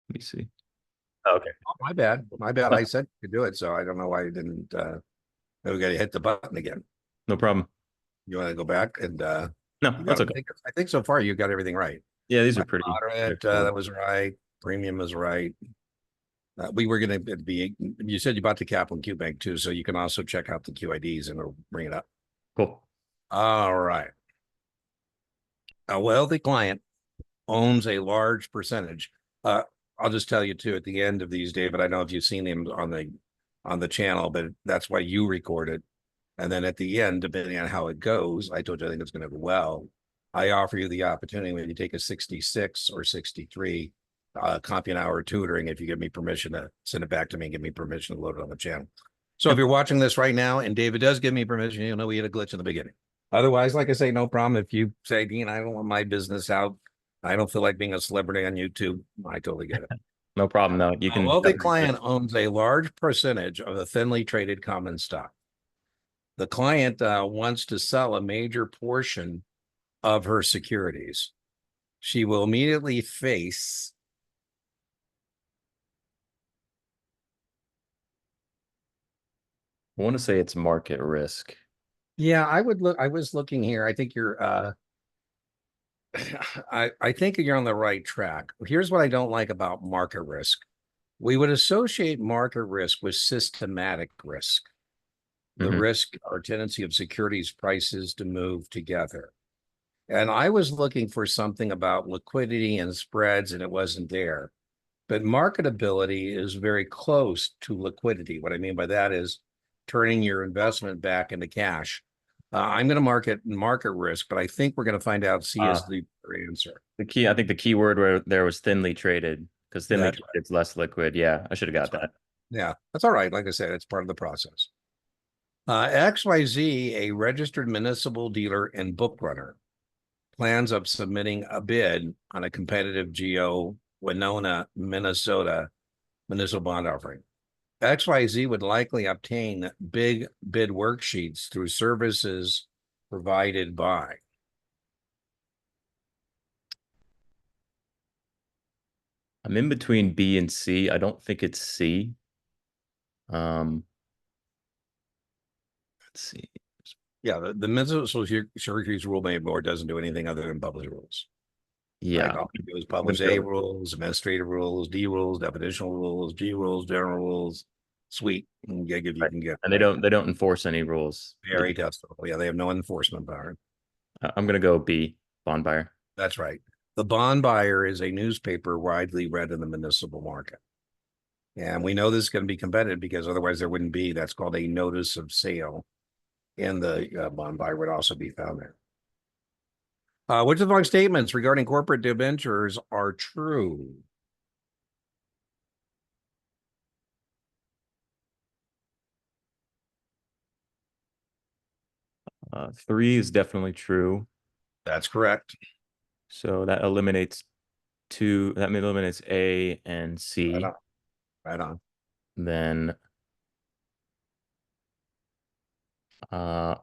Let me see. Oh, okay. Oh, my bad. My bad. I said you could do it, so I don't know why you didn't. We got to hit the button again. No problem. You want to go back and No, you got. that's okay. I think so far you got everything right. Yeah, these are pretty Moderate, straightforward. that was right. Premium was right. We were going to be. You said you bought the Kaplan Q Bank too, so you can also check out the QIDs and it'll bring it up. Cool. All right. A wealthy client owns a large percentage. Uh, I'll just tell you too at the end of these, David. I don't know if you've seen him on the channel, but that's why you record it. And then at the end, depending on how it goes, I told you I think it's going to go well. I offer you the opportunity when you take a 66 or 63 Compian hour tutoring if you give me permission to send it back to me and give me permission to load it on the channel. So if Yep. you're watching this right now and David does give me permission, you'll know we had a glitch in the beginning. Otherwise, like I say, no problem. If you say, Dean, I don't want my business out, I don't feel like being a celebrity on YouTube, I totally get it. No problem. No, you A can wealthy definitely. client owns a large percentage of a thinly traded common stock. The client wants to sell a major portion of her securities. She will immediately face. I want to say it's market risk. Yeah, I would look. I was looking here. I think you're. I think you're on the right track. Here's what I don't like about market risk. We would associate market risk with systematic risk. The Hmm. risk or tendency of securities prices to move together. And I was looking for something about liquidity and spreads, and it wasn't there. But marketability is very close to liquidity. What I mean by that is turning your investment back into cash. I'm going to market risk, but I think we're going to find out C is Uh, the answer. I think the key word where there was thinly traded because thinly That's traded is less liquid. Yeah, I should have got that's right. that. Yeah, that's all right. Like I said, it's part of the process. XYZ, a registered municipal dealer and book runner, plans of submitting a bid on a competitive GO Winona, Minnesota municipal bond offering. XYZ would likely obtain big bid worksheets through services provided by. I'm in between B and C. I don't think it's C. Um, let's see. Yeah, the Municipal Securities Rulemaking Board doesn't do anything other than publish rules. Right? Yeah, All they do is I'm gonna publish A go. rules, administrative rules, D rules, definitional rules, G rules, general rules. Sweet. You get you Right. can get And right. they don't enforce any rules. They Very testable. Yeah, they have no enforcement power. I'm gonna go B, bond buyer. That's right. The bond buyer is a newspaper widely read in the municipal market. And we know this is going to be competitive because otherwise there wouldn't be. That's called a notice of sale. And the bond buyer would also be found there. Which of the following statements regarding corporate debentures are true? Three is definitely true. That's correct. So that eliminates two. That eliminates A and Right C. on. Right on. Then uh,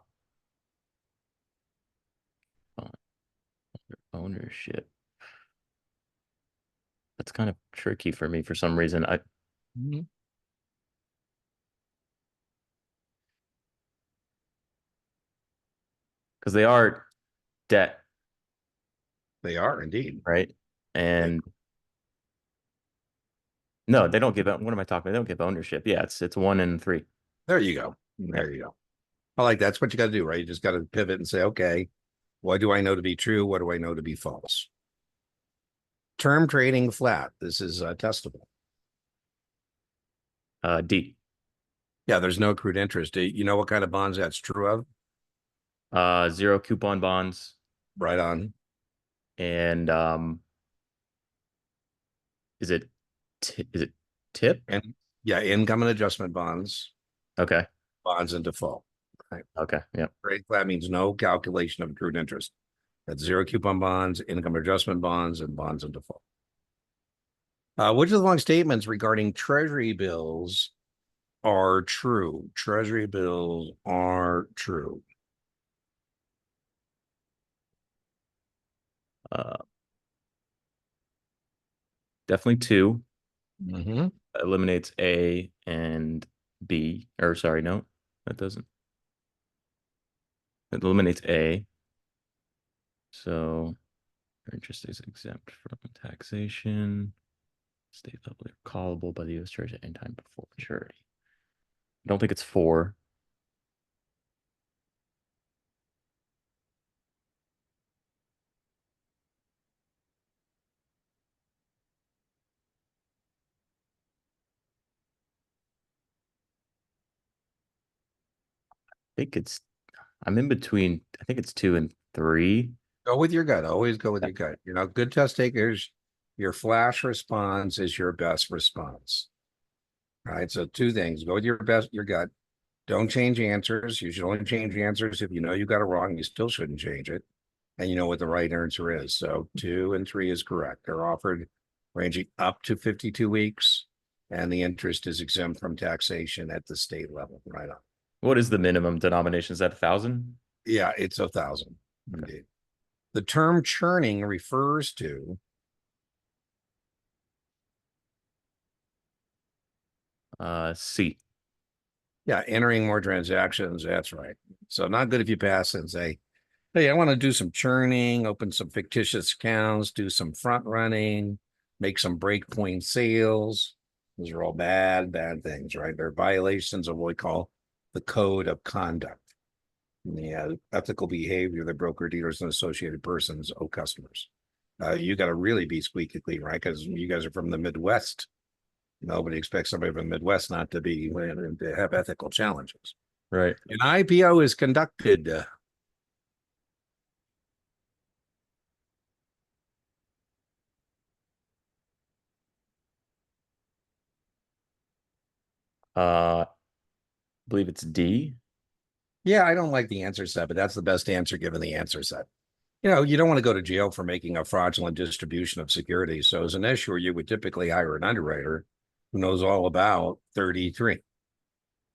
ownership. That's kind of tricky for me for some reason. I Mhm. Because they are debt, They are indeed. right? They, And no, they don't give out. What am I talking about? They don't give ownership. Yeah, it's one and three. there you go. Yeah. There you go. I like that's what you got to do, right? You just got to pivot and say, okay, what do I know to be true? What do I know to be false? Term trading flat. This is testable. D. Yeah, there's no accrued interest. You know what kind of bonds that's true of? Zero coupon bonds Right on. and is it is it tip? And yeah, income and adjustment bonds, Okay. bonds in default. Right. Okay. Yeah. Trade flat means no calculation of accrued interest. That's zero coupon bonds, income adjustment bonds, and bonds in default. Which of the following statements regarding treasury bills are true? Treasury bills are true. Uh, Definitely two. Mm-hmm. Eliminates A and B. Or sorry, no, that doesn't. It eliminates A. So your interest is exempt from taxation. State level callable by the U.S. Treasury at any time before maturity. I don't think it's four. I think it's I'm in between. I think it's two and three. Go with your gut. Always go with your gut. Good test takers, your flash response is your best response. All right. So two things. Go with your gut. Don't change answers. You should only change answers if you know you got it wrong. You still shouldn't change it. And you know what the right answer is. So 2 and 3 is correct. They're offered ranging up to 52 weeks, and the interest is exempt from taxation at the state level. Right on. What is the minimum denomination? Is that 1,000? Yeah, it's 1,000. Okay. Indeed. The term churning refers to C. yeah, entering more transactions. That's right. So not good if you pass and say, hey, I want to do some churning, open some fictitious accounts, do some front running, make some breakpoint sales. Those are all bad things, right? They're violations of what we call the code of conduct, the ethical behavior that broker dealers and associated persons owe customers. You got to really be squeaky clean, right? Because you guys are from the Midwest. Nobody expects somebody from the Midwest not to be to have ethical challenges. Right. An IPO is conducted. I believe it's D. Yeah, I don't like the answer set, but that's the best answer given the answer set. You don't want to go to jail for making a fraudulent distribution of securities. So as an issuer, you would typically hire an underwriter who knows all about 33,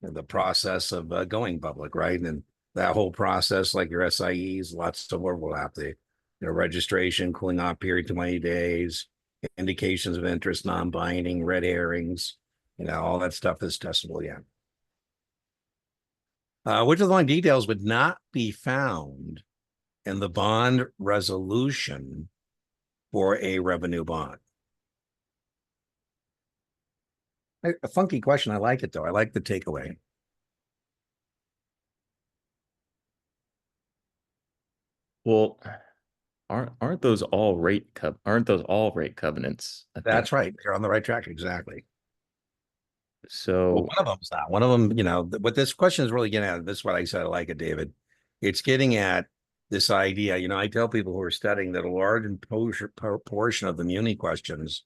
the process of going public, right? And that whole process, like your SIEs, lots of overlap. The registration, cooling off period, 20 days, indications of interest, non-binding, red herrings, all that stuff is testable. Yeah. Which of the following details would not be found in the bond resolution for a revenue bond? A funky question. I like it, though. I like the takeaway. Well, aren't those all rate covenants? I think That's right. You're on the right track. Exactly. Well, so. one of them's not. One of them, what this question is really getting at, this is what I said. I like it, David. It's getting at this idea. I tell people who are studying that a large portion of the Muni questions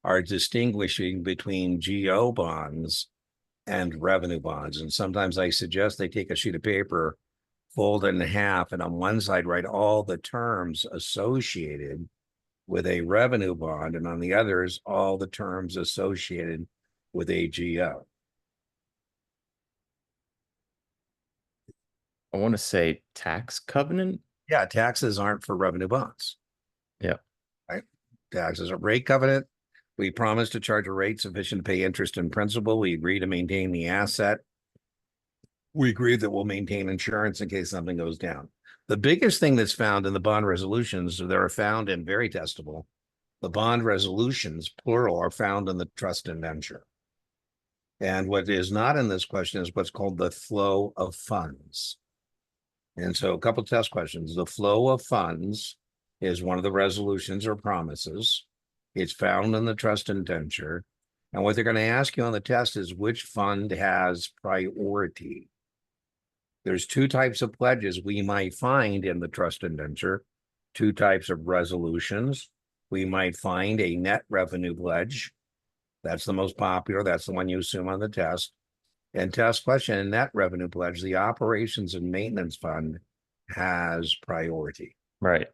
are distinguishing between GO bonds and revenue bonds. And sometimes I suggest they take a sheet of paper, fold it in half, and on one side write all the terms associated with a revenue bond, and on the others, all the terms associated with a GO. I want to say tax covenant. Yeah, taxes aren't for revenue bonds. Yeah. Right? Taxes are rate covenant. We promise to charge a rate sufficient to pay interest and principal. We agree to maintain the asset. We agree that we'll maintain insurance in case something goes down. The biggest thing that's found in the bond resolutions that are found and very testable, the bond resolutions, plural, are found in the trust indenture. And what is not in this question is what's called the flow of funds. And so a couple of test questions. The flow of funds is one of the resolutions or promises. It's found in the trust indenture. And what they're going to ask you on the test is which fund has priority. There's two types of pledges we might find in the trust indenture, two types of resolutions. We might find a net revenue pledge. That's the most popular. That's the one you assume on the test. And test question, net revenue pledge, the operations and maintenance fund has priority. Right.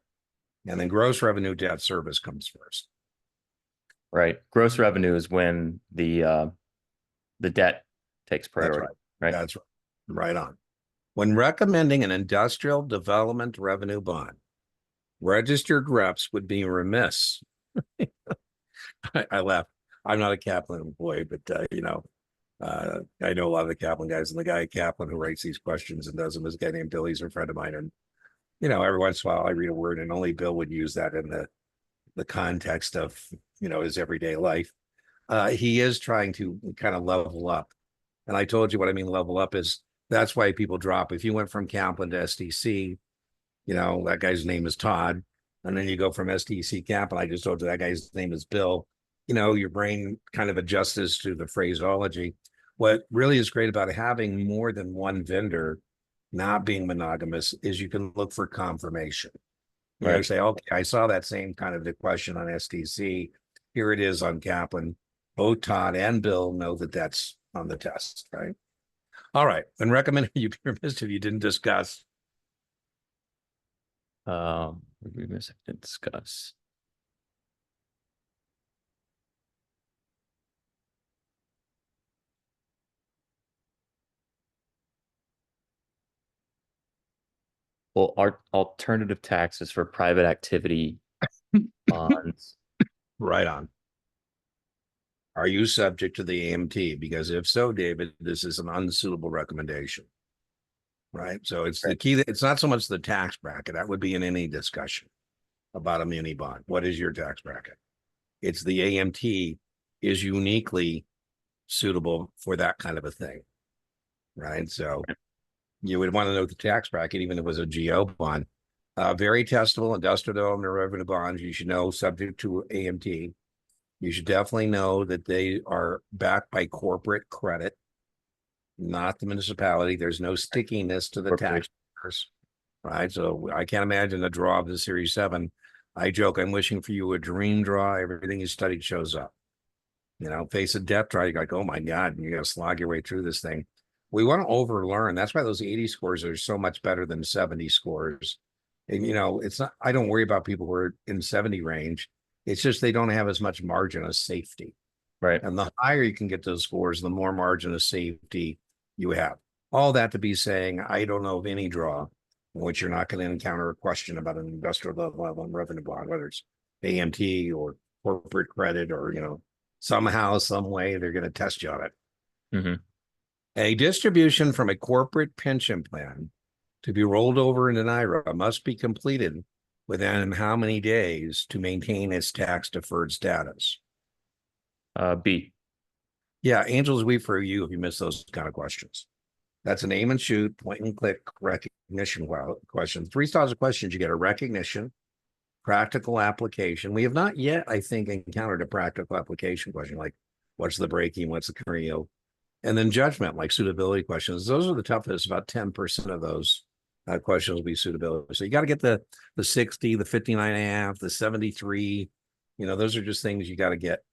And then gross revenue debt service comes first. Right. Gross revenue is when the debt takes priority. That's right. Right. That's right. Right on. When recommending an industrial development revenue bond, registered reps would be remiss. I laugh. I'm not a Kaplan employee, but I know a lot of the Kaplan guys, and the guy at Kaplan who writes these questions and does them is a guy named Bill. He's a friend of mine, and every once in a while I read a word, and only Bill would use that in the context of his everyday life. He is trying to kind of level up, and I told you what I mean. Level up is that's why people drop. If you went from Kaplan to SDC, that guy's name is Todd, and then you go from SDC Kaplan. I just told you that guy's name is Bill. Your brain kind of adjusts to the phraseology. What really is great about having more than one vendor, not being monogamous, is you can look for confirmation. Right. Say, okay, I saw that same kind of the question on STC. Here it is on Kaplan. Both Todd and Bill know that that's on the test, right? All right. And recommend you be remiss if you didn't discuss. We missed to discuss. Well, alternative taxes for private activity bonds. Right on. Are you subject to the AMT? Because if so, David, this is an unsuitable recommendation. Right. So it's the key that it's not so much the tax bracket. That would be in any discussion about a muni bond. What is your tax bracket? It's the AMT is uniquely suitable for that kind of a thing. Right. So you would want to know the tax bracket, even if it was a GO bond. Very testable industrial development revenue bonds. You should know subject to AMT. You should definitely know that they are backed by corporate credit, not the municipality. There's no stickiness to the taxpayers, right? So I can't imagine the draw of the Series 7. I joke, I'm wishing for you a dream draw. Everything you studied shows up. Face a death draw, you're like, oh my God, you got to slog your way through this thing. We want to overlearn. That's why those 80 scores are so much better than 70 scores. And, it's not, I don't worry about people who are in 70 range. It's just they don't have as much margin of safety. Right. And the higher you can get those scores, the more margin of safety you have. All that to be saying, I don't know of any draw in which you're not going to encounter a question about an industrial level revenue bond, whether it's AMT or corporate credit or, somehow, some way, they're going to test you on it. Mm-hmm. A distribution from a corporate pension plan to be rolled over into IRA must be completed within how many days to maintain its tax deferred status? B. Yeah, Angels Weep for you if you miss those kind of questions. That's an aim and shoot, point and click recognition question. 3 styles of questions. You get a recognition, practical application. We have not yet, I think, encountered a practical application question like what's the breaking, what's the current yield, and then judgment, like suitability questions. Those are the toughest. About 10% of those questions will be suitability. So you got to get the 60, the 59 and a half, the 73. Those are just things you got to get.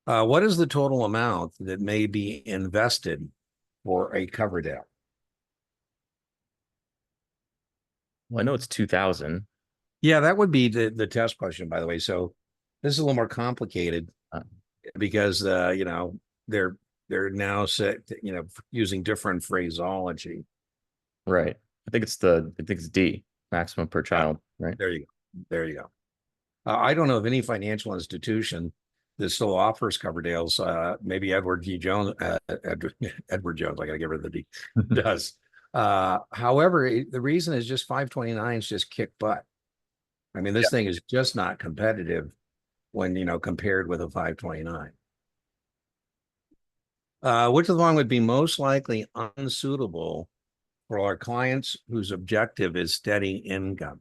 What is the total amount that may be invested for a Coverdale? Well, I know it's 2000. Yeah, that would be the test question, by the way. So this is a little more complicated because they're now set, using different phraseology. Right. I think it's D, maximum per child, right? There you go. I don't know of any financial institution that still offers Coverdales. Maybe Edward G. Jones, Edward Jones, I got to get rid of the D, does. However, the reason is just 529 is just kick butt. I mean, this thing is just not competitive when, compared with a 529. Which of the one would be most likely unsuitable for our clients whose objective is steady income?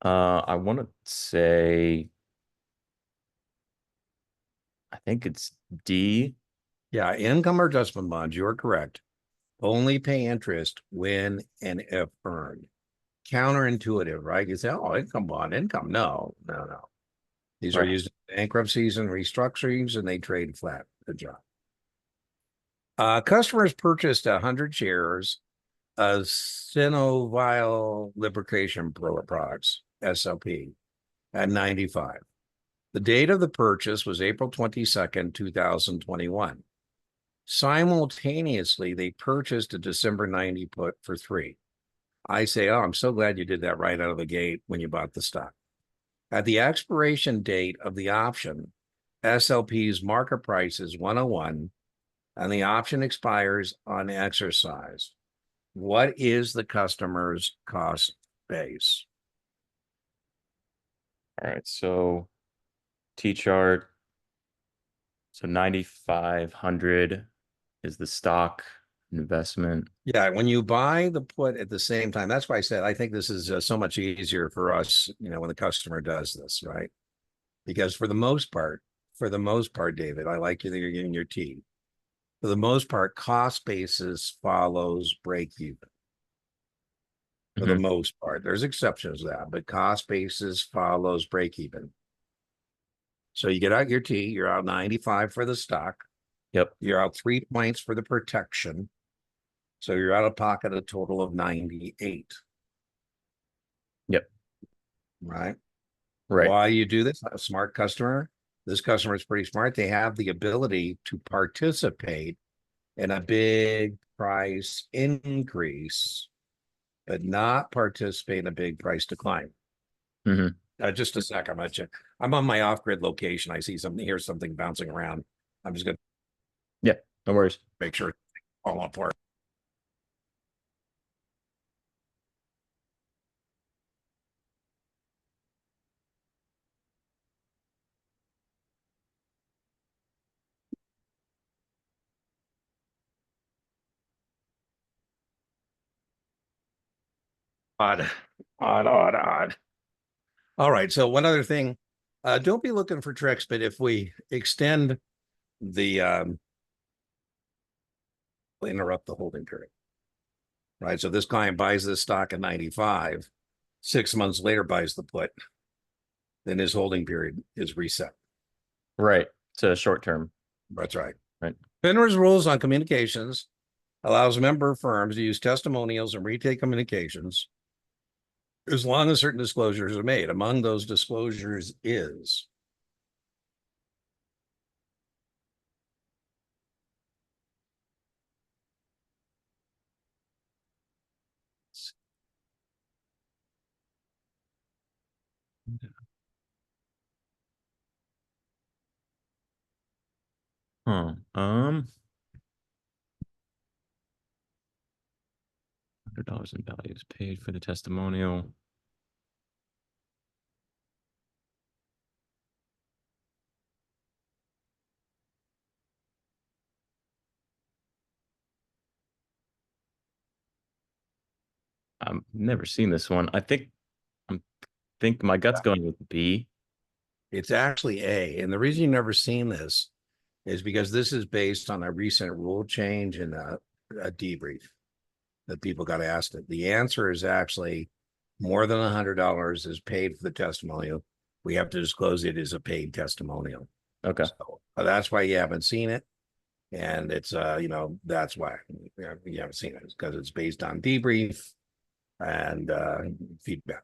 I want to say, I think it's D. Yeah, income or adjustment bonds, you're correct. Only pay interest when and if earned. Counterintuitive, right? You say, oh, income bond, income. No. These are used in bankruptcies and restructurings, and they trade flat. Good job. Customers purchased 100 shares of Synovile Lubrication Products, SLP, at 95. The date of the purchase was April 22nd, 2021. Simultaneously, they purchased a December 90 put for 3. I say, oh, I'm so glad you did that right out of the gate when you bought the stock. At the expiration date of the option, SLP's market price is 101 and the option expires on exercise. What is the customer's cost base? All right. So T chart. So 9,500 is the stock investment. Yeah, when you buy the put at the same time, that's why I said I think this is so much easier for us, when the customer does this, right? Because for the most part, David, I like you that you're getting your tea. For the most part, cost basis follows break even. For the Mhm. most part, there's exceptions to that, but cost basis follows break even. So you get out your tea, you're out 95 for the stock, Yep. you're out 3 points for the protection. So you're out of pocket a total of 98, Yep. right? Right. Why you do this? A smart customer. This customer is pretty smart. They have the ability to participate in a big price increase, but not participate in a big price decline. Hmm. Just a sec. I'm on my off-grid location. I see something, hear something bouncing around. I'm just going to Yeah. No worries. make sure it's all apart. Odd, odd. All right. So one other thing, don't be looking for tricks, but if we extend the interrupt the holding period, right? So this client buys this stock at 95, 6 months later buys the put, then his holding period is reset. Right. To short term. That's right. Right. FINRA's rules on communications allows member firms to use testimonials and retake communications as long as certain disclosures are made. Among those disclosures is Huh. $100 in values paid for the testimonial. I've never seen this one. I think my gut's going with B. it's actually A. And the reason you've never seen this is because this is based on a recent rule change and a debrief that people got asked it. The answer is actually more than $100 is paid for the testimonial. We have to disclose it as a paid testimonial. Okay. So that's why you haven't seen it. And it's, that's why you haven't seen it, because it's based on debrief and feedback.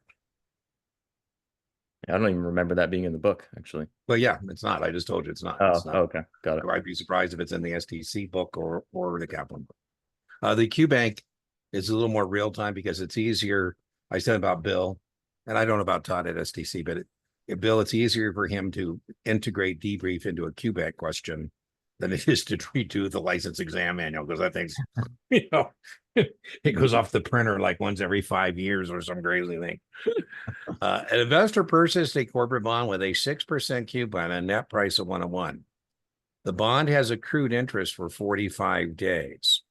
I don't even remember that being in the book, actually. But yeah, it's not. I just told you it's not. Oh, It's not. okay. Got it. I'd be surprised if it's in the STC book or the Kaplan book. The Q Bank is a little more real time because it's easier. I said about Bill, and I don't know about Todd at STC, but Bill, it's easier for him to integrate debrief into a Q Bank question than it is to redo the license exam manual, because I think, it goes off the printer like once every 5 years or some crazy thing. An investor purchased a corporate bond with a 6% coupon, a net price of 101. The bond has accrued interest for 45 days.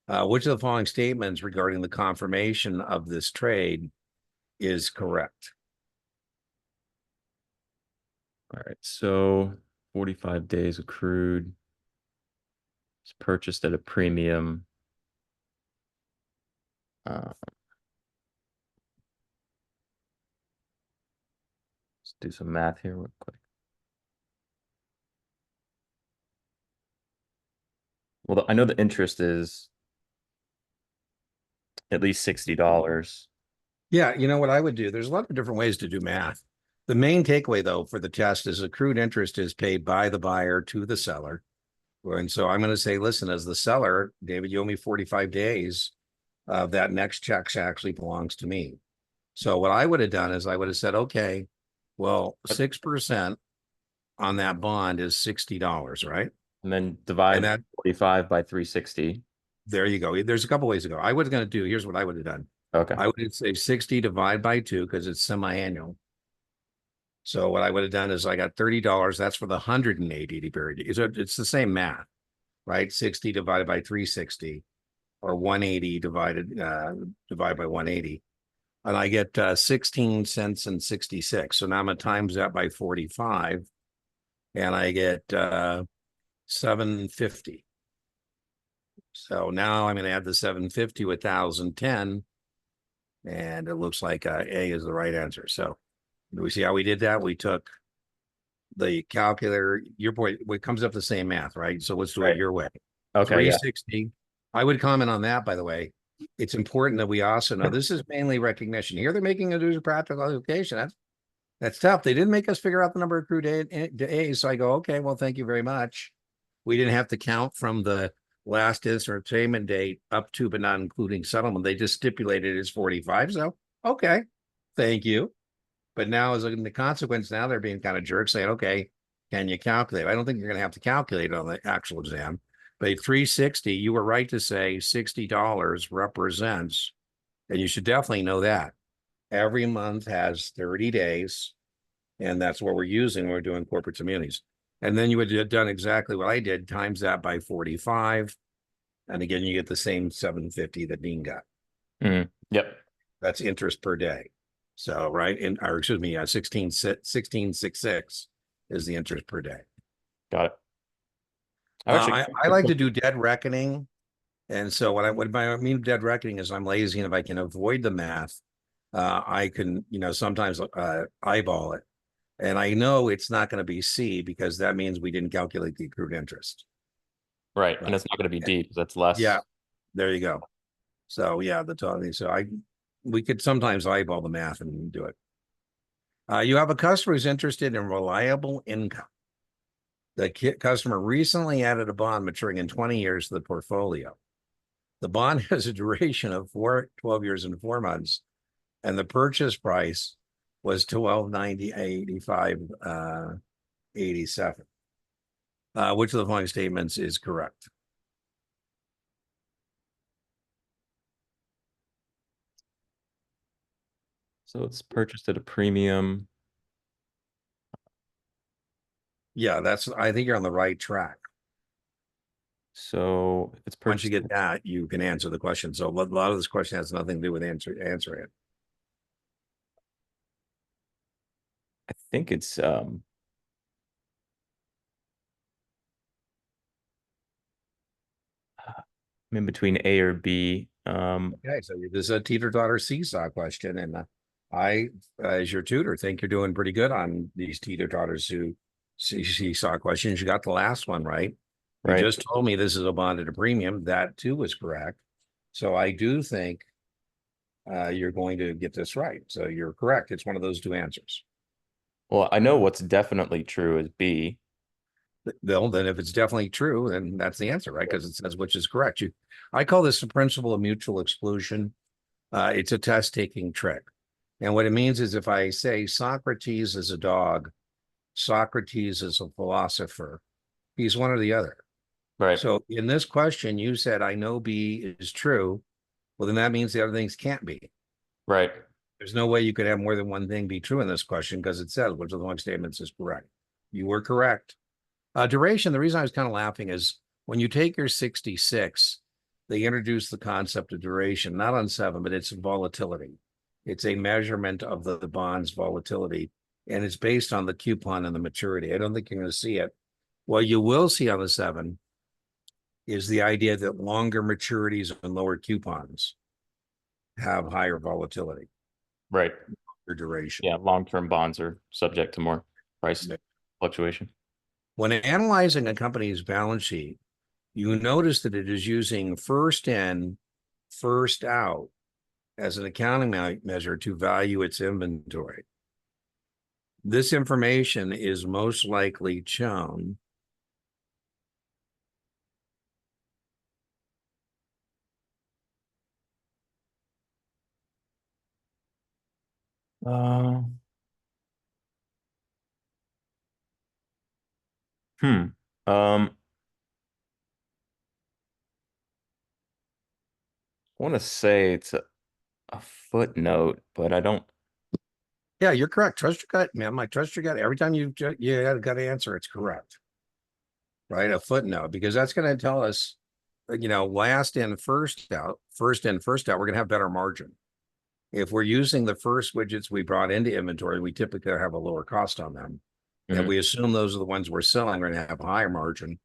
Which of the following statements regarding the confirmation of this trade is correct? All right. So 45 days accrued. It's purchased at a premium. Let's do some math here real quick. Well, I know the interest is at least $60. Yeah, you know what I would do? There's a lot of different ways to do math. The main takeaway, though, for the test is accrued interest is paid by the buyer to the seller. And so I'm going to say, listen, as the seller, David, you owe me 45 days. That next check actually belongs to me. So what I would have done is I would have said, okay, well, 6% on that bond is $60, right? And then And divide that 45 by 360. there you go. There's a couple ways to go. I was going to do, here's what I would have done. Okay. I would say 60 divide by 2 because it's semi-annual. So what I would have done is I got $30. That's for the 180 period. It's the same math, right? 60 divided by 360 or 180 divided by 180. And I get 16 cents and 66. So now I'm going to times that by 45 and I get 750. So now I'm going to add the 750 with 1010. And it looks like A is the right answer. So do we see how we did that? We took the calculator, your point, it comes up the same math, right? So let's do Right. it your way. Okay. Yeah. 360. I would comment on that, by the way. It's important that we also know this is mainly recognition. Here they're making a user practical application. That's tough. They didn't make us figure out the number of accrued days. So I go, okay, well, thank you very much. We didn't have to count from the last instant payment date up to, but not including settlement. They just stipulated it's 45. So, okay, thank you. But now, as the consequence, now they're being kind of jerks saying, okay, can you calculate? I don't think you're going to have to calculate on the actual exam. But 360, you were right to say $60 represents, and you should definitely know that. Every month has 30 days, and that's what we're using when we're doing corporate communities. And then you would have done exactly what I did, times that by 45. And again, you get the same 750 that Dean got. Yep. That's interest per day. So, right, or excuse me, 1666 is the interest per day. Got it. I like to do dead reckoning. And so what I mean dead reckoning is I'm lazy, and if I can avoid the math, I can, sometimes eyeball it. And I know it's not going to be C because that means we didn't calculate the accrued interest. Right. And it's not going to be D because that's less. Yeah, there you go. So yeah, we could sometimes eyeball the math and do it. You have a customer who's interested in reliable income. The customer recently added a bond maturing in 20 years to the portfolio. The bond has a duration of 12 years and 4 months, and the purchase price was $12.90.85.87. Which of the following statements is correct? So it's purchased at a premium. Yeah, I think you're on the right track. So it's Once purchased. you get that, you can answer the question. So a lot of this question has nothing to do with answering it. I think it's in between A or B. Okay, so this is a teeter-totter seesaw question, and I, as your tutor, think you're doing pretty good on these teeter-totters who seesaw questions. You got the last one right. You Right. just told me this is a bond at a premium. That too was correct. So I do think you're going to get this right. So you're correct. It's one of those two answers. Well, I know what's definitely true is B. Then if it's definitely true, then that's the answer, right? Because it says which is correct. I call this the principle of mutual exclusion. It's a test-taking trick. And what it means is if I say Socrates is a dog, Socrates is a philosopher, he's one or the other. Right. So in this question, you said, I know B is true. Well, then that means the other things can't be. Right. There's no way you could have more than one thing be true in this question because it says which of the one statements is correct. You were correct. Duration, the reason I was kind of laughing is when you take your 66, they introduce the concept of duration, not on 7, but it's volatility. It's a measurement of the bond's volatility, and it's based on the coupon and the maturity. I don't think you're going to see it. What you will see on the 7 is the idea that longer maturities and lower coupons have higher volatility Right. or duration. Yeah. Long-term bonds are subject to more price fluctuation. When analyzing a company's balance sheet, you notice that it is using first in, first out as an accounting measure to value its inventory. This information is most likely shown Uh, hmm. Um, I want to say it's a footnote, but I don't. Yeah, you're correct. Trust your gut, man. I trust your gut. Every time you got to answer, it's correct, right? A footnote, because that's going to tell us, last in, first out, first in, first out, we're going to have better margin. If we're using the first widgets we brought into inventory, we typically have a lower cost on them. If Mhm. we assume those are the ones we're selling, we're going to have a higher margin.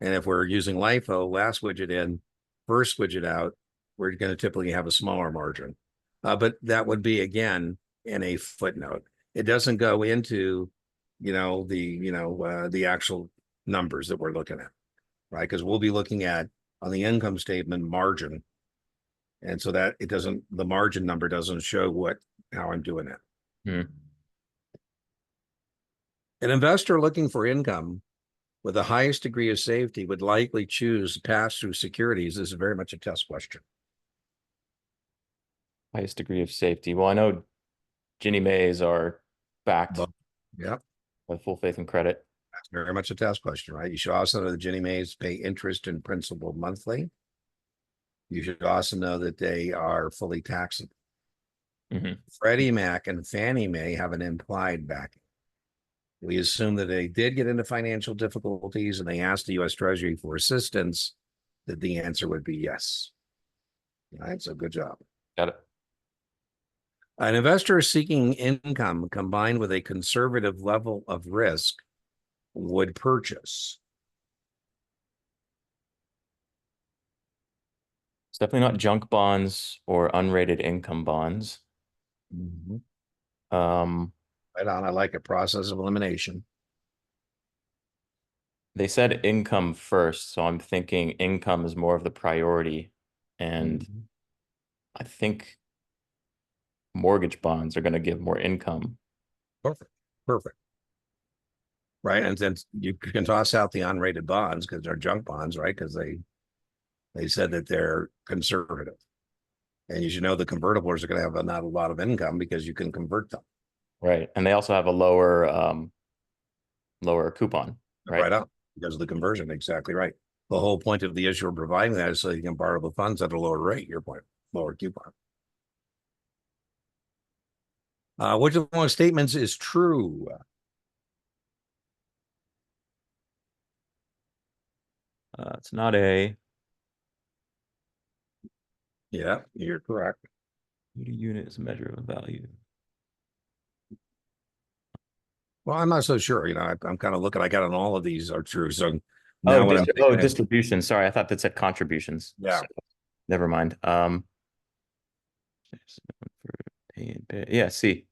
And if we're using LIFO, last widget in, first widget out, we're going to typically have a smaller margin. But that would be, again, in a footnote. It doesn't go into, the actual numbers that we're looking at, right? Because we'll be looking at on the income statement margin. And so that it doesn't, the margin number doesn't show how I'm doing it. Hmm. An investor looking for income with the highest degree of safety would likely choose pass-through securities. This is very much a test question. Highest degree of safety. Well, I know Ginnie Maes are backed But yeah, by full faith and credit. that's very much a test question, right? You should also know that Ginnie Maes pay interest and principal monthly. You should also know that they are fully taxable. Hmm. Freddie Mac and Fannie Mae have an implied backing. We assume that they did get into financial difficulties and they asked the US Treasury for assistance, that the answer would be yes. All right, so good job. Got it. An investor seeking income combined with a conservative level of risk would purchase. It's definitely not junk bonds or unrated income bonds. Mhm. Um, Right on. I like a process of elimination. they said income first, so I'm thinking income is more of the priority. And Mhm. I think mortgage bonds are going to give more income. Perfect. Perfect. Right. And then you can toss out the unrated bonds because they're junk bonds, right? Because they said that they're conservative. And you should know the convertibles are going to have not a lot of income because you can convert them. Right. And they also have a lower coupon, right? Right up because of the conversion. Exactly right. The whole point of the issuer providing that is so you can borrow the funds at a lower rate, your point, lower coupon. Which of the following statements is true? It's not a Yeah, you're correct. unit is a measure of value. Well, I'm not so sure. I'm kind of looking. I got on all of these are true. So Oh, now what I'm thinking is, distribution. Sorry, I thought that said contributions. yeah, So, never mind. Yeah, see.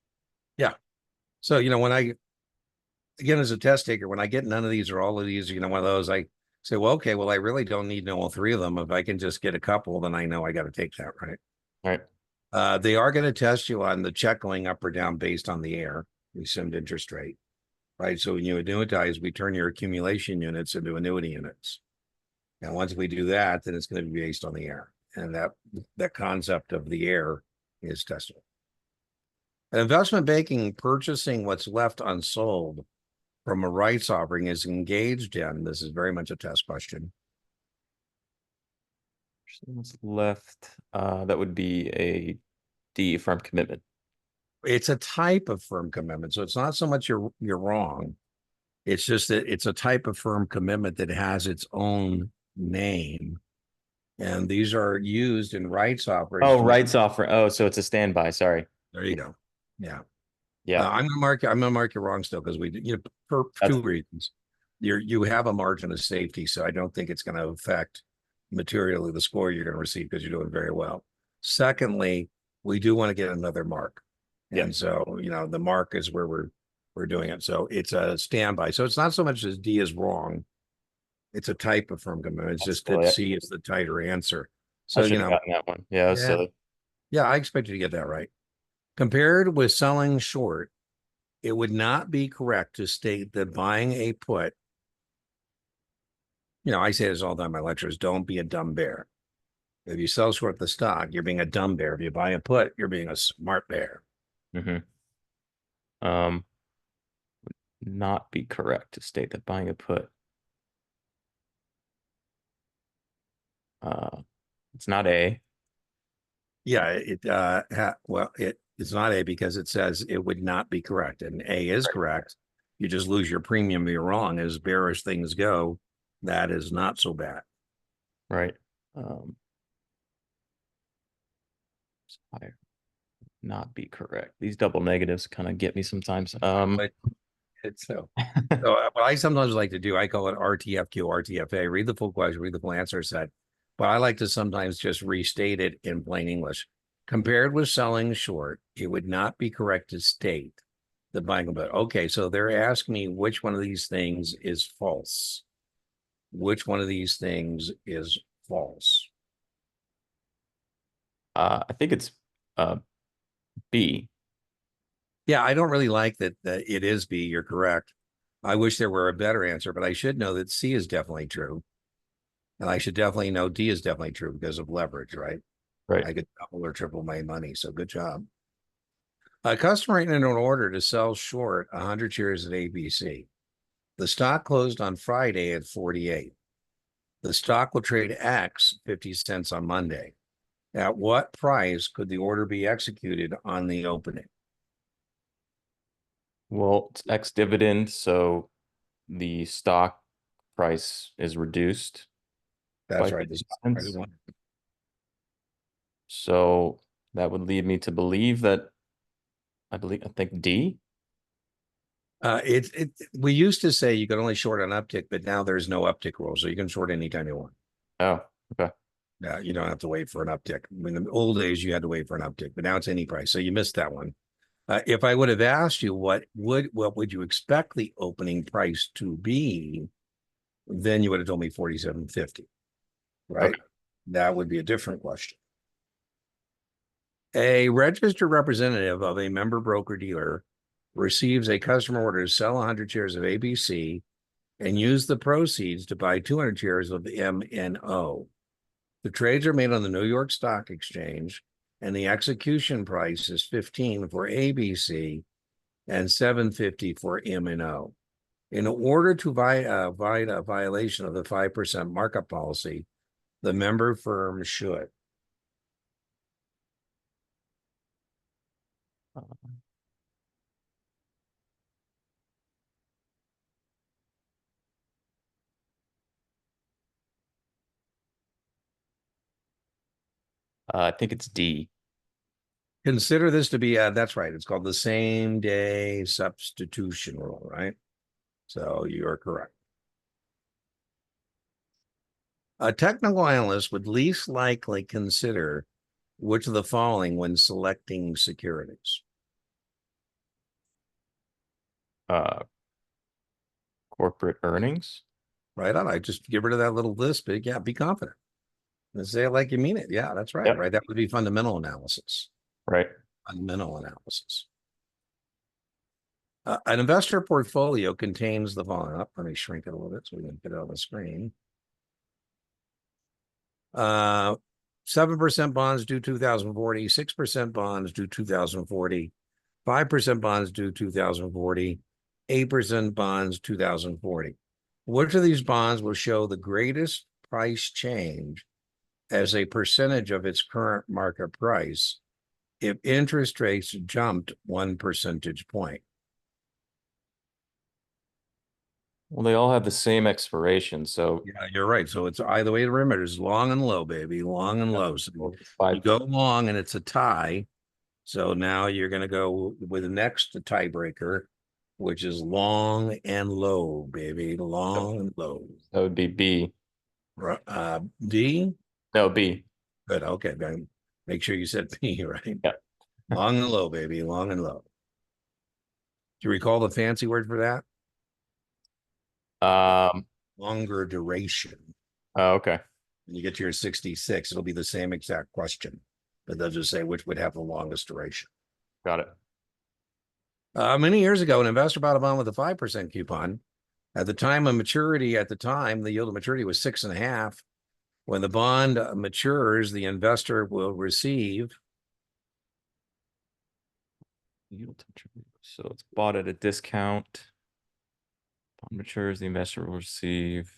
yeah. So when I again as a test taker, when I get none of these or all of these, one of those, I say, well, okay, well, I really don't need to know all three of them. If I can just get a couple, then I know I got to take that, right? All right. They are going to test you on the check going up or down based on the air, the assumed interest rate, right? So when you annuitize, we turn your accumulation units into annuity units. And once we do that, then it's going to be based on the air. And that concept of the air is testable. An investment banking purchasing what's left unsold from a rights offering is engaged in. This is very much a test question. What's left? That would be a D, firm commitment. It's a type of firm commitment. So it's not so much you're wrong. It's just that it's a type of firm commitment that has its own name. And these are used in rights offerings Oh, to make. rights offer. Oh, so it's a standby. Sorry. There you go. Yeah. Yeah, I'm gonna mark you wrong still because for that's two reasons. You have a margin of safety, so I don't think it's going to affect materially the score you're going to receive because you're doing very well. Secondly, we do want to get another mark. yeah. And so, the mark is where we're doing it. So it's a standby. So it's not so much as D is wrong. It's a type of firm commitment. It's That's just that silly. C is the tighter answer. I So, should have gotten that one. Yeah, that's yeah, silly. yeah, I expect you to get that right. Compared with selling short, it would not be correct to state that buying a put, I say this all the time in my lectures, don't be a dumb bear. If you sell short the stock, you're being a dumb bear. If you buy a put, you're being a smart bear. Hmm. would not be correct to state that buying a put. It's not A. Yeah, it's not A because it says it would not be correct, and A is correct. You just lose your premium if you're wrong. As bearish things go, that is not so bad. Right. Um, I not be correct. These double negatives kind of get me sometimes. But it's so what I sometimes like to do, I call it RTFQ, RTFA. Read the full question, read the full answer set. But I like to sometimes just restate it in plain English. Compared with selling short, it would not be correct to state the buying about. Okay, so they're asking me which one of these things is false. Which one of these things is false? I think it's B. Yeah, I don't really like that it is B. You're correct. I wish there were a better answer, but I should know that C is definitely true. And I should definitely know D is definitely true because of leverage, right? Right. I could double or triple my money. So good job. A customer in an order to sell short 100 shares at ABC. The stock closed on Friday at 48. The stock will trade X 50 cents on Monday. At what price could the order be executed on the opening? Well, it's ex dividend, so the stock price is reduced by That's right. The 50 stock price cents. So that would lead me to believe that I think D. We used to say you could only short an uptick, but now there's no uptick rule, so you can short anytime you want. Oh, okay. Yeah, you don't have to wait for an uptick. In the old days, you had to wait for an uptick, but now it's any price. So you missed that one. If I would have asked you what would you expect the opening price to be, then you would have told me 47.50, right? Okay. That would be a different question. A registered representative of a member broker dealer receives a customer order to sell 100 shares of ABC and use the proceeds to buy 200 shares of MNO. The trades are made on the New York Stock Exchange, and the execution price is 15 for ABC and 750 for M&O. In order to avoid a violation of the 5% markup policy, the member firm should. I think it's D. Consider this to be, that's right, it's called the same day substitution rule, right? So you are correct. A technical analyst would least likely consider which of the following when selecting securities. Uh, corporate earnings. Right on. I just get rid of that little list, but yeah, be confident and say it like you mean it. Yeah, that's right. Yep. Right. That would be fundamental analysis. Right. Fundamental analysis. An investor portfolio contains the following. Up, let me shrink it a little bit so we can get it on the screen. 7% bonds due 2040, 6% bonds due 2040, 5% bonds due 2040, 8% bonds 2040. Which of these bonds will show the greatest price change as a percentage of its current market price if interest rates jumped 1 percentage point? Well, they all have the same expiration, so Yeah, you're right. So it's either way to remember is long and low, baby, long and low. So you go long and it's a tie. So now you're going to go with the next tiebreaker, which is long and low, baby, long and low. that would be B. D. No, B. Good. Okay. Then make sure you said P, right? Yeah. Long and low, baby, long and low. Do you recall the fancy word for that? Um. Longer duration. Oh, okay. When you get to your 66, it'll be the same exact question, but they'll just say which would have the longest duration. Got it. Many years ago, an investor bought a bond with a 5% coupon. At the time of maturity, the yield of maturity was 6.5. When the bond matures, the investor will receive Yield to maturity. So it's bought at a discount. Upon matures, the investor will receive.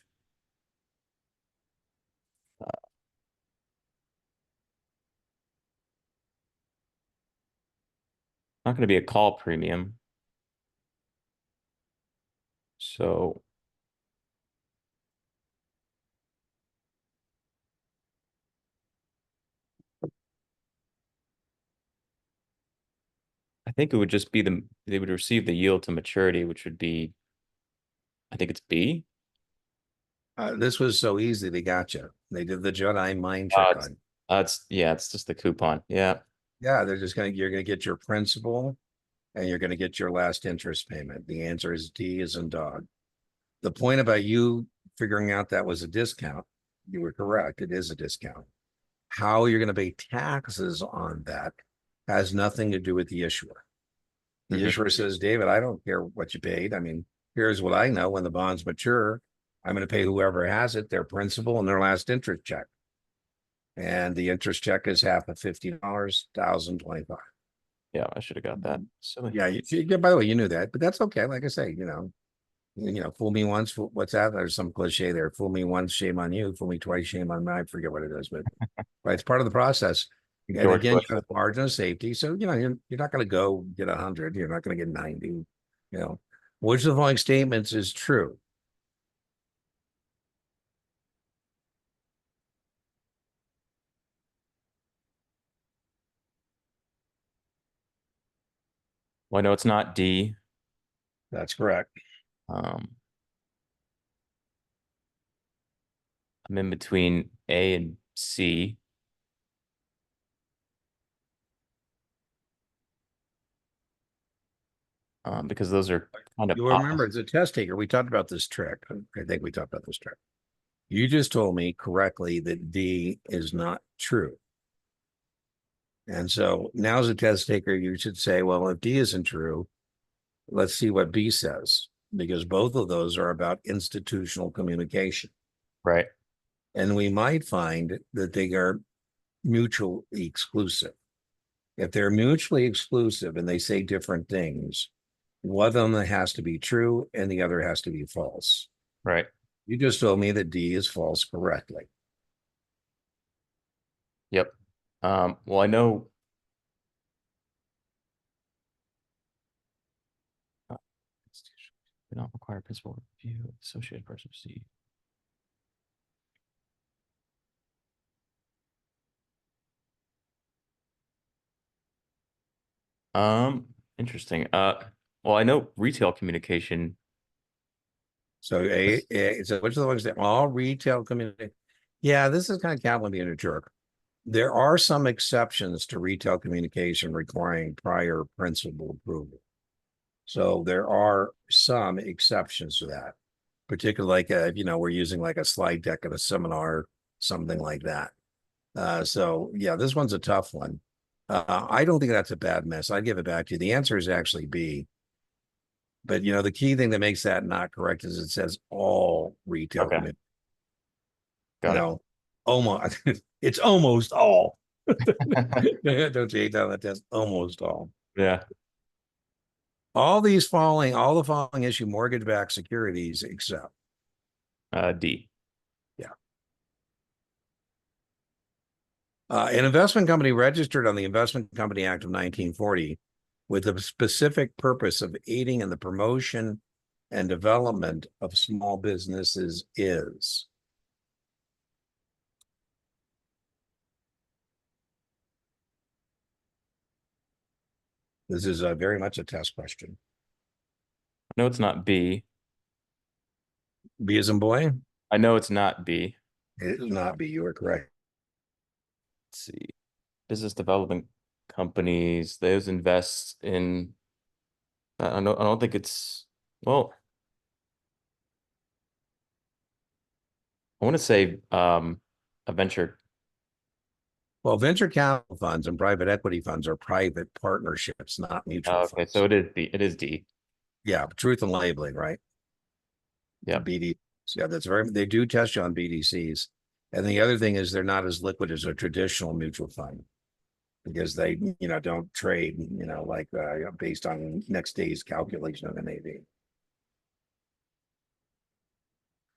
Not going to be a call premium. So I think it would just be they would receive the yield to maturity, which would be, I think it's B. This was so easy. They got you. They did the Jedi mind Uh, trick it's, on. yeah, it's just the coupon. Yeah. Yeah, you're gonna get your principal and you're gonna get your last interest payment. The answer is D as in dog. The point about you figuring out that was a discount, you were correct. It is a discount. How you're going to pay taxes on that has nothing to do with the issuer. The Mhm. issuer says, David, I don't care what you paid. I mean, here's what I know. When the bonds mature, I'm going to pay whoever has it their principal and their last interest check. And the interest check is half of $50, 1,025. Yeah, I should have got that. Silly. Yeah, by the way, you knew that, but that's okay. Like I say, fool me once. What's that? There's some cliche there. Fool me once, shame on you. Fool me twice, shame on me. I forget what it is, but it's part of the process. And George again, Bush. you have a margin of safety. So, you're not going to go get 100. You're not going to get 90. Which of the following statements is true? Well, I know it's not D. That's correct. Um, I'm in between A and C. Because those are kind of You'll remember opposite. as a test taker, we talked about this trick. I think we talked about this trick. You just told me correctly that D is not true. And so now as a test taker, you should say, well, if D isn't true, let's see what B says, because both of those are about institutional communication. Right. And we might find that they are mutually exclusive. If they're mutually exclusive and they say different things, one of them has to be true and the other has to be false. Right. You just told me that D is false correctly. Yep. Well, I know they don't require principal review. Associated person C. Interesting. Well, I know retail communication. So so which of the ones that all retail community? Yeah, this is kind of Kaplan being a jerk. There are some exceptions to retail communication requiring prior principal approval. So there are some exceptions to that, particularly like we're using like a slide deck at a seminar, something like that. So yeah, this one's a tough one. I don't think that's a bad mess. I'd give it back to you. The answer is actually B. But the key thing that makes that not correct is it says all retail Okay, commitment. You got it. know, almost it's almost all. Don't you hate that? That's almost all. Yeah. All the following issue mortgage-backed securities except. D. Yeah. An investment company registered on the Investment Company Act of 1940 with the specific purpose of aiding in the promotion and development of small businesses is. This is very much a test question. I know it's not B. B as in boy? I know it's not B. It is not B. You are correct. Let's see. Business development companies, those invest in I don't think it's well, I want to say a venture. Well, venture capital funds and private equity funds are private partnerships, not mutual Okay, so funds. it is D. It is D. Yeah, truth in labeling, right? Yeah. BD. Yeah, they do test you on BDCs. And the other thing is they're not as liquid as a traditional mutual fund. because they, don't trade, like based on next day's calculation of NAV.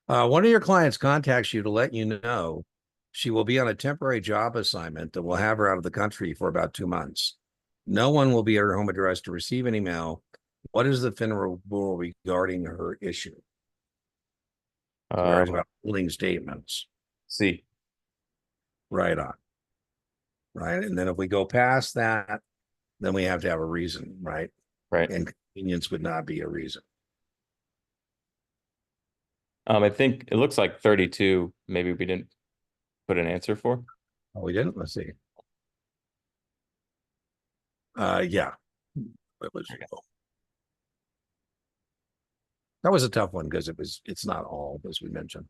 One of your clients contacts you to let you know she will be on a temporary job assignment that will have her out of the country for about 2 months. No one will be at her home address to receive an email. What is the FINRA rule regarding her issue? So we're talking about holding statements. See. Right on. Right. And then if we go past that, then we have to have a reason, right? Right. And convenience would not be a reason. I think it looks like 32. Maybe we didn't put an answer for. Oh, we didn't? Let's see. Yeah. It was, that was a tough one because it's not all, as we mentioned.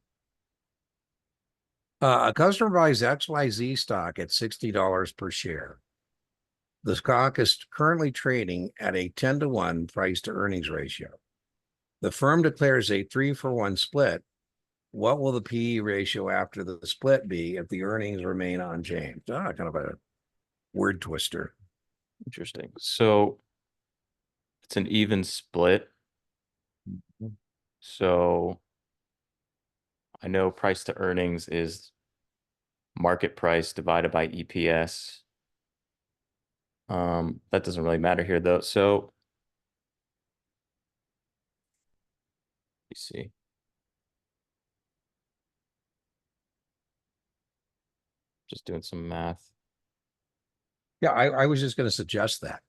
A customer buys XYZ stock at $60 per share. The stock is currently trading at a 10-to-1 price to earnings ratio. The firm declares a 3-for-1 split. What will the PE ratio after the split be if the earnings remain unchanged? Kind of a word twister. Interesting. So it's an even split. So I know price to earnings is market price divided by EPS. That doesn't really matter here though. So let me see. Just doing some math. Yeah, I was just going to suggest that.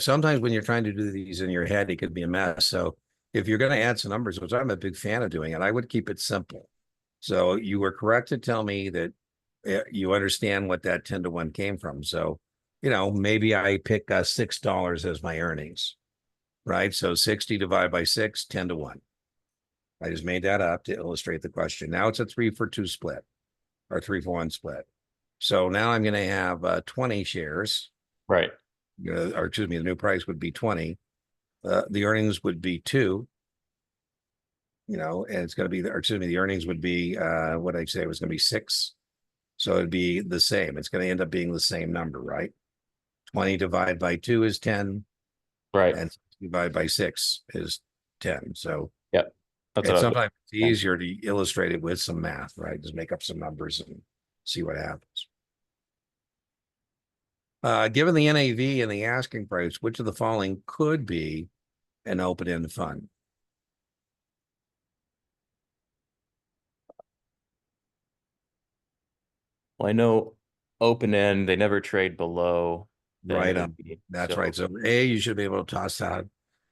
Sometimes when you're trying to do these in your head, it could be a mess. So if you're going to add some numbers, which I'm a big fan of doing, and I would keep it simple. So you were correct to tell me that you understand what that 10-to-1 came from. So, maybe I pick $6 as my earnings, right? So 60 divided by 6, 10-to-1. I just made that up to illustrate the question. Now it's a 3-for-2 split or 3-for-1 split. So now I'm going to have 20 shares. Right. Or excuse me, the new price would be 20. The earnings would be 2. And it's going to be, or excuse me, the earnings would be, what did I say? It was going to be 6. So it'd be the same. It's going to end up being the same number, right? 20 divided by 2 is 10. Right. And divided by 6 is 10. So yeah, that's and sometimes it's easier to illustrate it with some math, right? Just make up some numbers and see what happens. Given the NAV and the asking price, which of the following could be an open-end fund? Well, I know open end, they never trade below the Right. NAV, That's so, right. So you should be able to toss out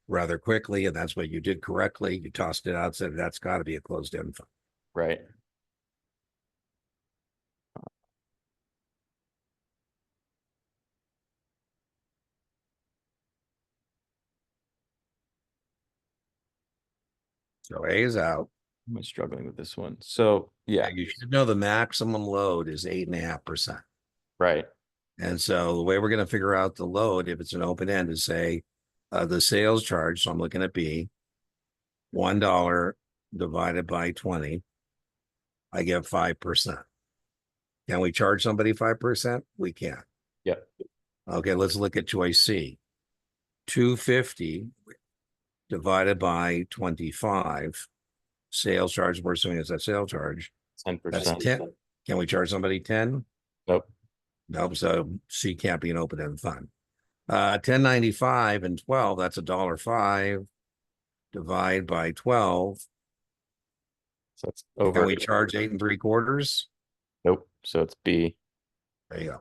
rather quickly, and that's what you did correctly. You tossed it out, said that's got to be a closed-end fund. right. So A is out. I'm struggling with this one. So yeah, You should know the maximum load is 8.5%. right. And so the way we're going to figure out the load, if it's an open end, is say the sales charge. So I'm looking at B, $1 divided by 20. I get 5%. Can we charge somebody 5%? We can. Yep. Okay, let's look at choice C. 250 divided by 25. Sales charge, we're assuming it's a sales charge. That's 10%. 10. Can we charge somebody 10? Nope. Nope. So C can't be an open-end fund. 10.95 and 12, that's $1.05. Divide by 12. So it's over. Can we charge 8 3/4? Nope. So it's B. There you go.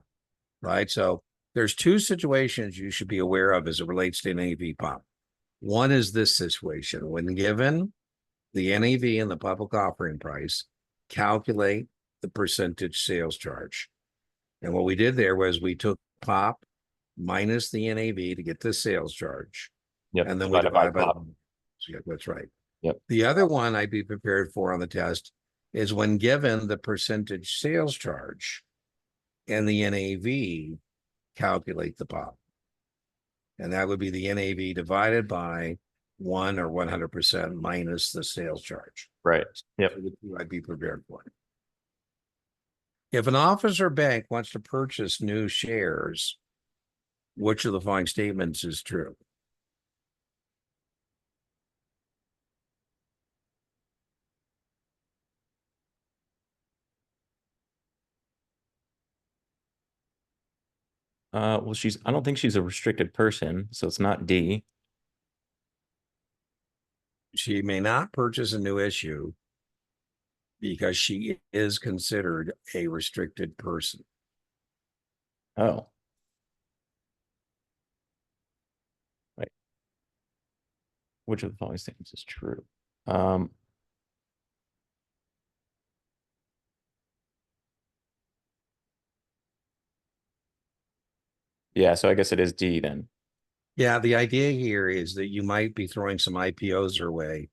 Right. So there's 2 situations you should be aware of as it relates to NAV pop. One is this situation: when given the NAV and the public offering price, calculate the percentage sales charge. And what we did there was we took pop minus the NAV to get the sales charge. Yep. And then we divide by pop. Yeah, that's right. Yep. The other one I'd be prepared for on the test is when given the percentage sales charge and the NAV, calculate the pop. And that would be the NAV divided by 1 or 100% minus the sales charge. Right. Yep. I'd be prepared for it. If an office or bank wants to purchase new shares, which of the following statements is true? Well, I don't think she's a restricted person, so it's not D. She may not purchase a new issue because she is considered a restricted person. Oh, wait. Which of the following statements is true? Um, yeah, so I guess it is D then. Yeah, the idea here is that you might be throwing some IPOs her way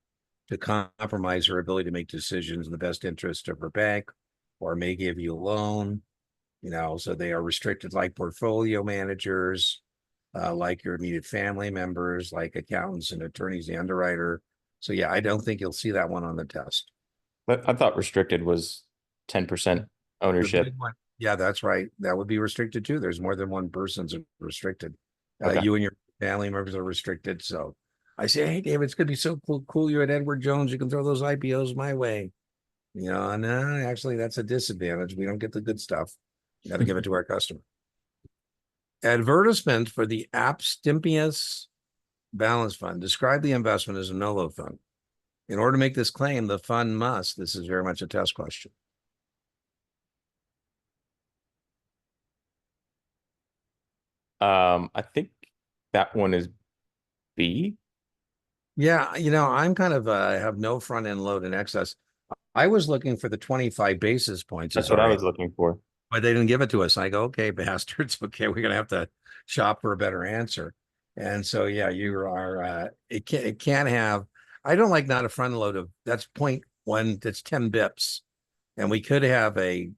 to compromise her ability to make decisions in the best interest of her bank, or may give you a loan, so they are restricted like portfolio managers, like your immediate family members, like accountants and attorneys, the underwriter. So yeah, I don't think you'll see that one on the test. But I thought restricted was 10% The ownership. big one. Yeah, that's right. That would be restricted too. There's more than one person's restricted. Okay. You and your family members are restricted. So I say, hey, David, it's gonna be so cool. You're at Edward Jones. You can throw those IPOs my way. No, actually, that's a disadvantage. We don't get the good stuff. You got to give it to our customer. Advertisement for the Abstemious Balance Fund. Describe the investment as a no-load fund. In order to make this claim, the fund must. This is very much a test question. I think that one is B. Yeah, I'm kind of have no front end load in excess. I was looking for the 25 basis points That's as what our I rate, was looking for. but they didn't give it to us. I go, okay, bastards. Okay, we're gonna have to shop for a better answer. And so yeah, you are it can't have I don't like not a front load of that's point one, that's 10 bips. And we could have a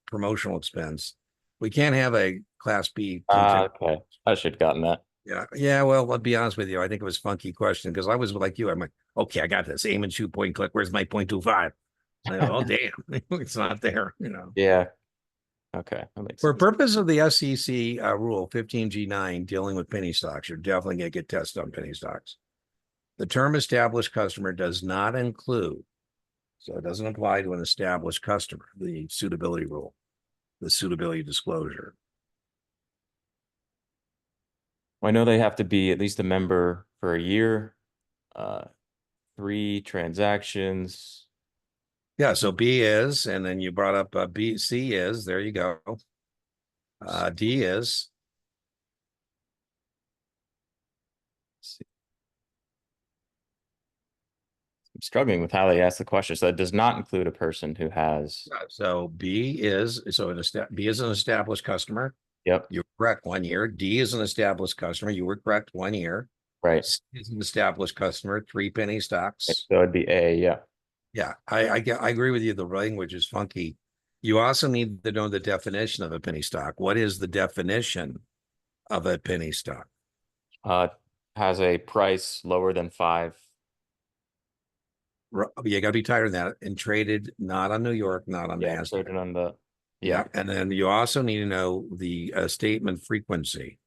promotional expense. We can't have a class B 250. Okay. I should have gotten that. Yeah. Yeah. Well, I'll be honest with you. I think it was a funky question because I was like you. I'm like, okay, I got this. Aim and shoot, point click. Where's my 0.25? Oh, damn. It's not there. Yeah. Okay. That makes For sense. purpose of the SEC rule 15G9 dealing with penny stocks, you're definitely going to get tested on penny stocks. The term established customer does not include, so it doesn't apply to an established customer, the suitability rule, the suitability disclosure. Well, I know they have to be at least a member for a year, uh, 3 transactions. Yeah, so B is, and then you brought up B, C is, there you go. D is, I'm struggling with how they ask the question. So it does not include a person who has. so B is, so B is an established customer. Yep. You're correct 1 year. D is an established customer. You were correct 1 year. Right. C is an established customer, 3 penny stocks. So it'd be A. Yeah. Yeah, I agree with you. The language is funky. You also need to know the definition of a penny stock. What is the definition of a penny stock? Uh, has a price lower than 5. You got to be tighter than that. And traded not on New York, not on Yeah. NASDAQ. Traded on the. Yeah, Yeah. and then you also need to know the statement frequency.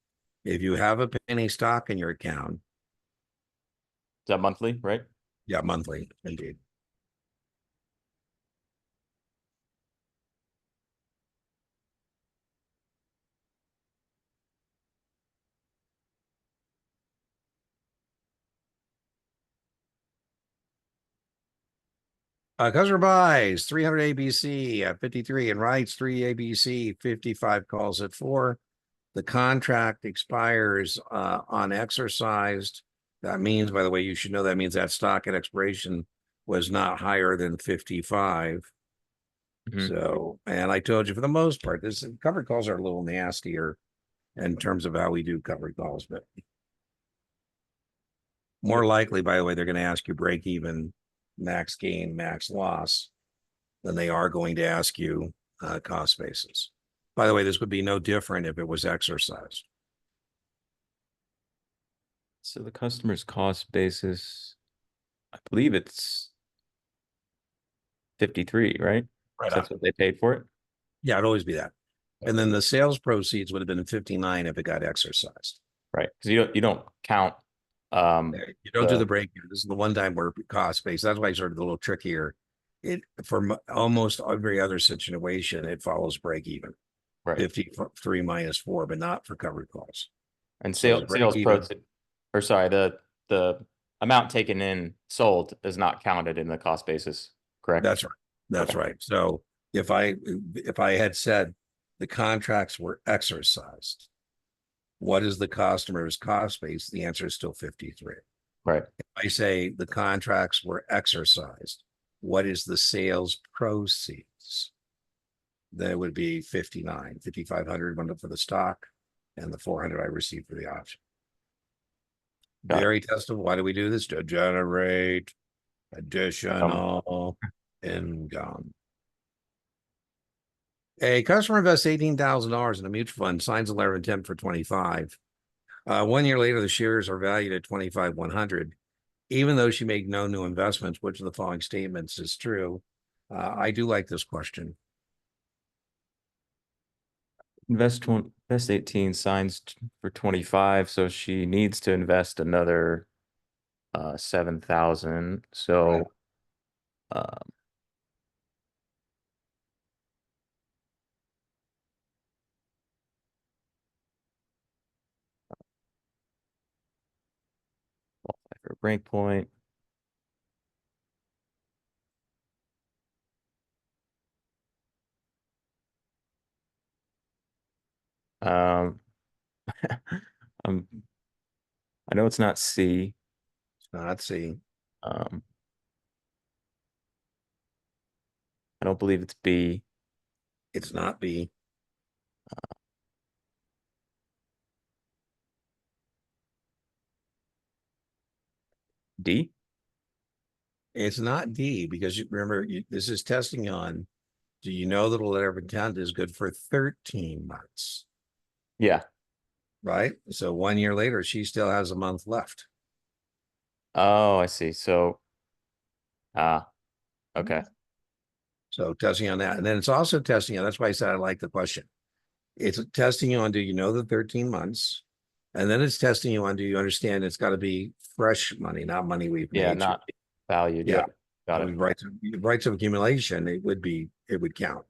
If you have a penny stock in your account, Is that monthly, right? yeah, monthly, indeed. Customer buys 300 ABC at 53 and writes 3 ABC, 55 calls at 4. The contract expires on exercised. That means, by the way, you should know that means that stock at expiration was not higher than 55. Mhm. So, and I told you for the most part, this covered calls are a little nastier in terms of how we do covered calls, but more likely, by the way, they're going to ask you break even, max gain, max loss than they are going to ask you cost basis. By the way, this would be no different if it was exercised. So the customer's cost basis, I believe it's 53, right? Right 'Cause on. that's what they paid for it. Yeah, it'd always be that. And then the sales proceeds would have been 59 if it got exercised. Right. Because you don't count You don't do the the break even. This is the one time where cost based. That's why I started a little trickier. It for almost every other situation, it follows break even. right 53 minus 4, but not for covered costs. and So the break sales even, proceeds, or sorry, the amount taken in sold is not counted in the cost basis, correct? that's right. That's Okay. right. So if I had said the contracts were exercised, what is the customer's cost base? The answer is still 53. Right. I say the contracts were exercised, what is the sales proceeds? That would be 59, 5,500 went up for the stock and the 400 I received for the option. Got it. Very testable. Why do we do this? To generate additional income. A customer invests $18,000 in a mutual fund, signs a letter of intent for 25. 1 year later, the shares are valued at 25,100. Even though she made no new investments, which of the following statements is true? I do like this question. Invest 18, signs for 25, so she needs to invest another 7,000. So um for break point. Um um I know it's not C. Let's see. Um I don't believe it's B. It's not B. D? It's not D because you remember this is testing on. Do you know that a letter of intent is good for 13 months? Yeah. Right. So 1 year later, she still has a month left. Oh, I see. So okay. So testing on that. And then it's also testing on, that's why I said I like the question. It's testing you on, do you know the 13 months? And then it's testing you on, do you understand it's got to be fresh money, not money we've Yeah, made. not valued. Yeah. Yeah. Got it. Rights of accumulation, it would count,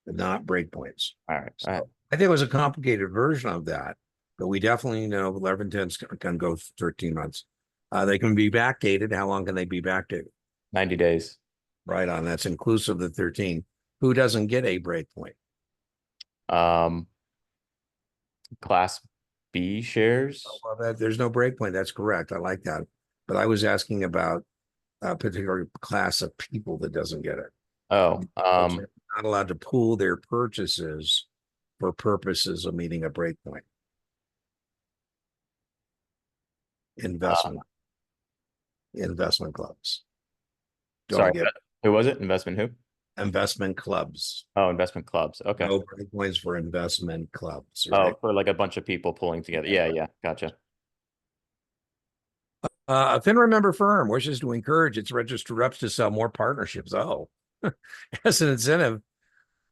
but not breakpoints. All right. So I think it was a complicated version of that, but we definitely know 11 tens can go 13 months. They can be backdated. How long can they be backdated? 90 days. Right on. That's inclusive of the 13. Who doesn't get a breakpoint? Um Class B shares. Well, there's no breakpoint. That's correct. I like that. But I was asking about a particular class of people that doesn't get it. Oh, Folks are not allowed to pool their purchases for purposes of meeting a breakpoint. uh, Investment clubs. sorry, Don't get who was it? Investment who? investment clubs. Oh, investment clubs. Okay. No breakpoints for investment clubs, Oh, right? for like a bunch of people pulling together. Yeah, yeah, gotcha. A FINRA member firm wishes to encourage its registered reps to sell more partnerships. Oh, as an incentive,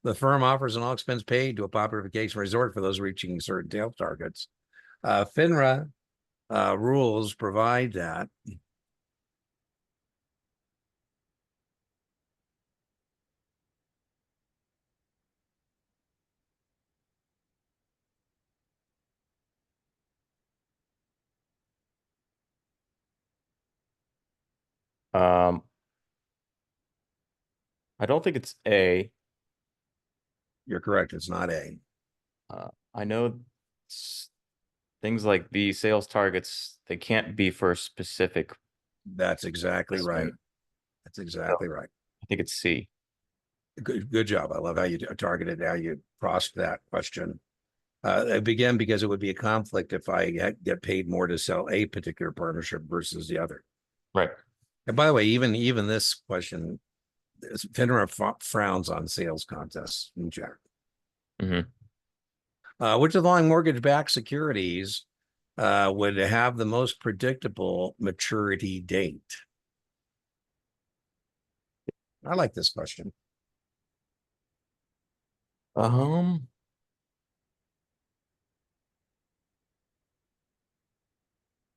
the firm offers an all expense paid to a popular vacation resort for those reaching certain sales targets. FINRA rules provide that. Um, I don't think it's A. You're correct. It's not A. I know things like the sales targets, they can't be for a specific That's exactly right. investment. That's So exactly right. I think it's C. Good job. I love how you targeted, how you crossed that question. Again, because it would be a conflict if I get paid more to sell a particular partnership versus the other. Right. And by the way, even this question, FINRA frowns on sales contests in general. Mm-hmm. Which of the following mortgage-backed securities would have the most predictable maturity date? I like this question. Um,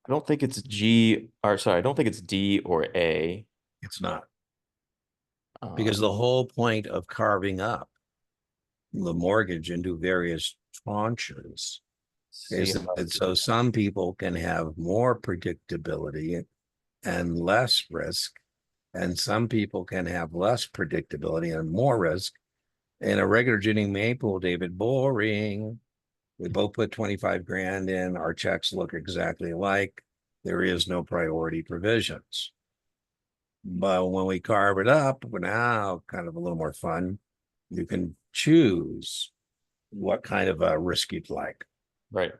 I don't think it's G, or sorry, I don't think it's D or A. It's not, because Um, the whole point of carving up the mortgage into various tranches C. is that so some people can have more predictability and less risk, and some people can have less predictability and more risk. In a regular Ginnie Mae pool, David, boring. We both put 25 grand in. Our checks look exactly alike. There is no priority provisions. But when we carve it up, we're now kind of a little more fun. You can choose what kind of a risk you'd like. Right.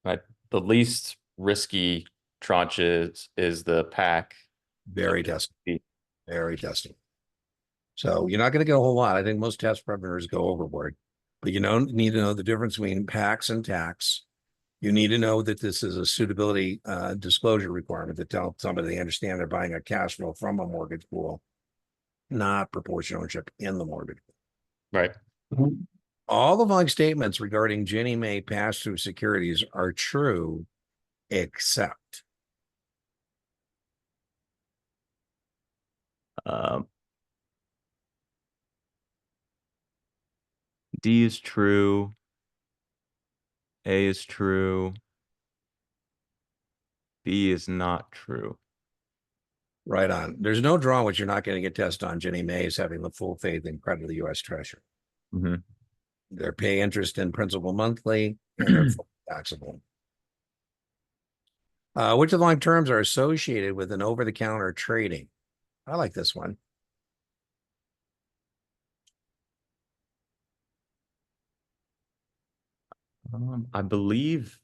Right. The least risky tranches is the pack. Very testing, very testing. So you're not going to get a whole lot. I think most test preparators go overboard, but you don't need to know the difference between packs and tax. You need to know that this is a suitability disclosure requirement to tell somebody they understand they're buying a cash flow from a mortgage pool, not proportional ownership in the mortgage. Right. All the following statements regarding Ginnie Mae pass-through securities are true, except Um, D is true. A is true. B is not true. right on. There's no drawing which you're not going to get tested on. Ginnie Mae is having the full faith and credit of the U.S. Treasury. Mhm. They're pay interest and principal monthly, and they're taxable. Which of the long terms are associated with an over-the-counter trading? I like this one. I believe,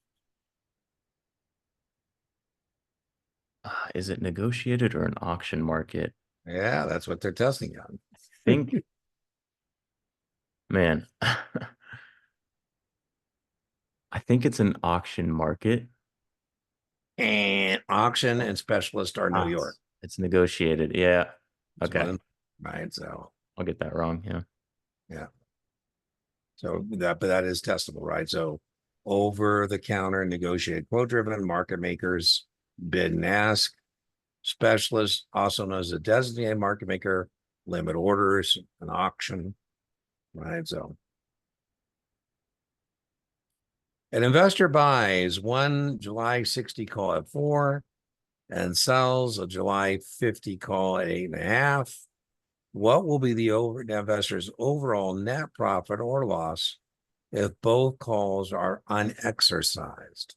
is it negotiated or an auction market? Yeah, that's what they're testing on. I think, man, I think it's an auction market. And auction and specialist are New Ah, York. it's negotiated. Yeah. It's Okay. one, right? So I'll get that wrong. Yeah. yeah. So but that is testable, right? So over the counter negotiated quote driven market makers bid and ask specialist, also known as a designated market maker, limit orders, an auction, right? So an investor buys one July 60 call at 4 and sells a July 50 call at 8.5. What will be the investor's overall net profit or loss if both calls are unexercised?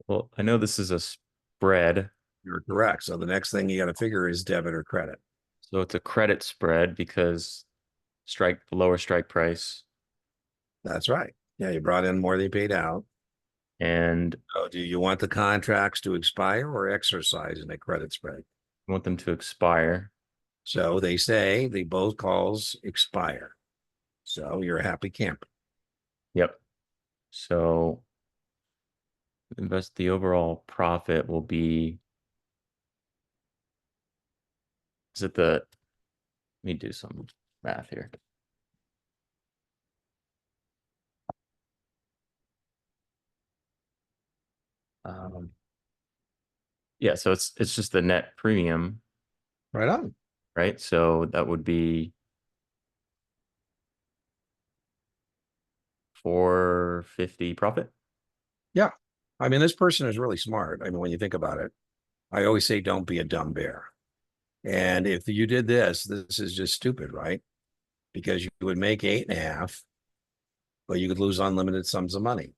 Well, I know this is a spread, You're correct. So the next thing you got to figure is debit or credit. so it's a credit spread because lower strike price, That's right. Yeah, you brought in more than you paid out. and So do you want the contracts to expire or exercise in a credit spread? I want them to expire. So they say they both calls expire. So you're a happy camper. Yep. So the overall profit will be, is it let me do some math here. Um, yeah, so it's just the net premium, Right on. right? So that would be 450 profit. Yeah. I mean, this person is really smart. I mean, when you think about it, I always say, don't be a dumb bear. And if you did this, this is just stupid, right? Because you would make 8.5, but you could lose unlimited sums of money.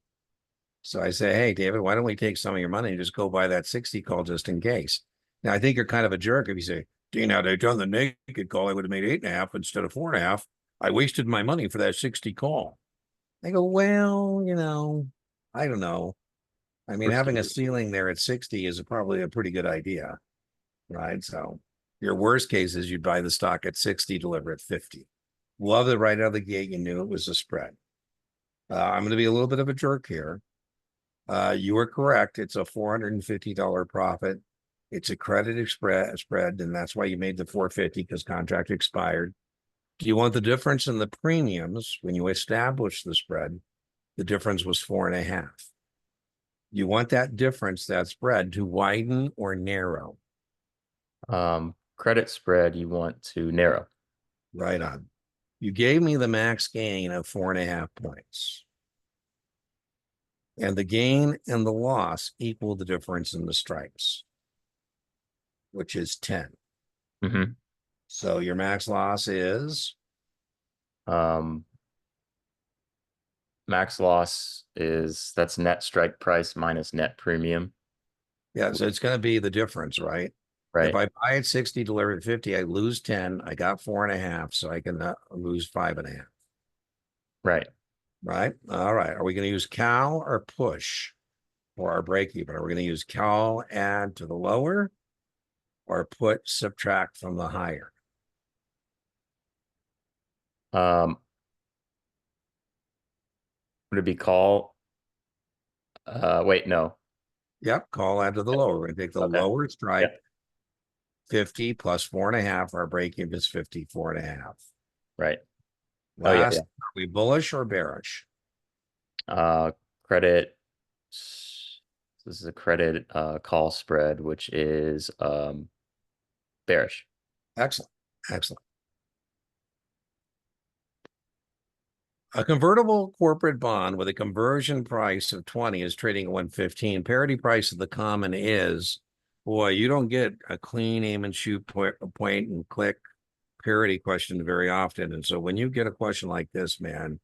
So I say, hey, David, why don't we take some of your money and just go buy that 60 call just in case? Now, I think you're kind of a jerk if you say, Dean, had I done the naked call, I would have made 8.5 instead of 4.5. I wasted my money for that 60 call. I go, well, I don't know. I mean, having a ceiling there at 60 is probably a pretty good idea, right? So your worst case is you'd buy the stock at 60, deliver at 50. Love it right out of the gate. You knew it was a spread. I'm going to be a little bit of a jerk here. You were correct. It's a $450 profit. It's a credit spread, and that's why you made the 450 because contract expired. Do you want the difference in the premiums when you establish the spread? The difference was 4.5. You want that difference, that spread, to widen or narrow? Credit spread you want to narrow. Right on. You gave me the max gain of 4.5 points. And the gain and the loss equal the difference in the strikes, which is 10. Mm-hmm. So your max loss is? Max loss that's net strike price minus net premium, Yeah, so it's going to be the difference, right? If right? I buy at 60, deliver at 50, I lose 10. I got 4.5, so I can lose 5.5. Right. Right. All right. Are we going to use cal or push for our break even? Are we going to use cal add to the lower or put subtract from the higher? Would it be call? Wait, no. Yep. Call add to the lower. We're going to take the Okay. lower Yeah. strike, 50 plus 4.5. Our break even is 54.5. Right. Oh yeah, Last, yeah. are we bullish or bearish? Credit. This is a credit call spread, which is bearish. Excellent. Excellent. A convertible corporate bond with a conversion price of 20 is trading at 115. Parity price of the common is, boy, you don't get a clean aim and shoot point and click parity question very often. And so when you get a question like this, man,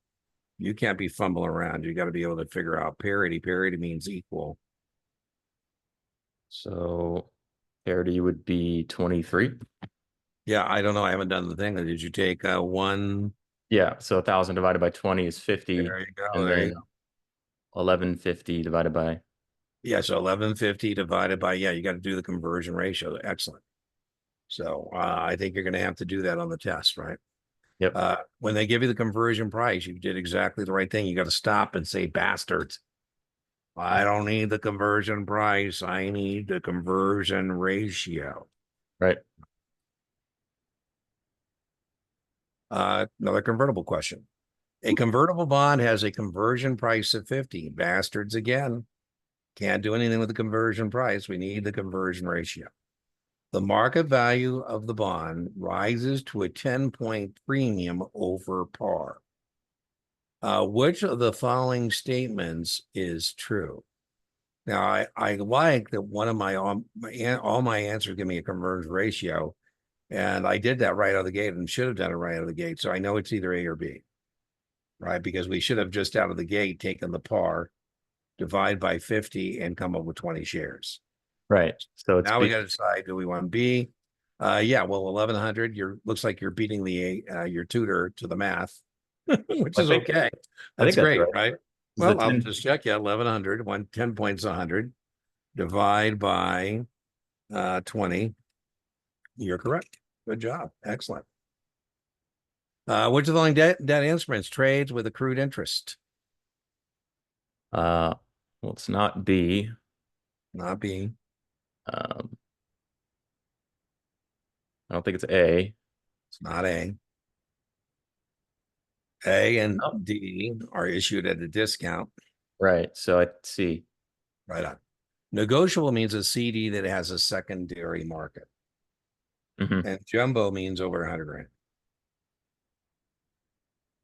you can't be fumbling around. You got to be able to figure out parity. Parity means equal. So parity would be 23. Yeah, I don't know. I haven't done the thing. Did you take one? Yeah. So 1,000 divided by 20 is 50, There you go. and There you then go. 1150 divided by. Yeah, so 1150 divided by, yeah, you got to do the conversion ratio. Excellent. So I think you're going to have to do that on the test, right? Yep. When they give you the conversion price, you did exactly the right thing. You got to stop and say, bastards, I don't need the conversion price. I need the conversion ratio. Right. Another convertible question. A convertible bond has a conversion price of 50. Bastards again. Can't do anything with the conversion price. We need the conversion ratio. The market value of the bond rises to a 10-point premium over par. Which of the following statements is true? Now, I like that one of all my answers give me a conversion ratio, and I did that right out of the gate and should have done it right out of the gate. So I know it's either A or B, right? Because we should have just out of the gate taken the par, divide by 50, and come up with 20 shares. Right. So it's Now we got to decide, do we want B? Yeah, well, 1100. Looks like you're beating the your tutor to the math, which I is think okay. I That's think that's great, right. right? Is the Well, I'll 10. just check. Yeah, 1100. 10 points 100. Divide by 20. You're correct. Good job. Excellent. Which of the following debt instruments trades with accrued interest? Well, it's not B. Not B. Um, I don't think it's A. It's not A. A and Oh, D are issued at a discount. right. So I see. Right on. Negotiable means a CD that has a secondary market. Hmm. And jumbo means over 100 grand.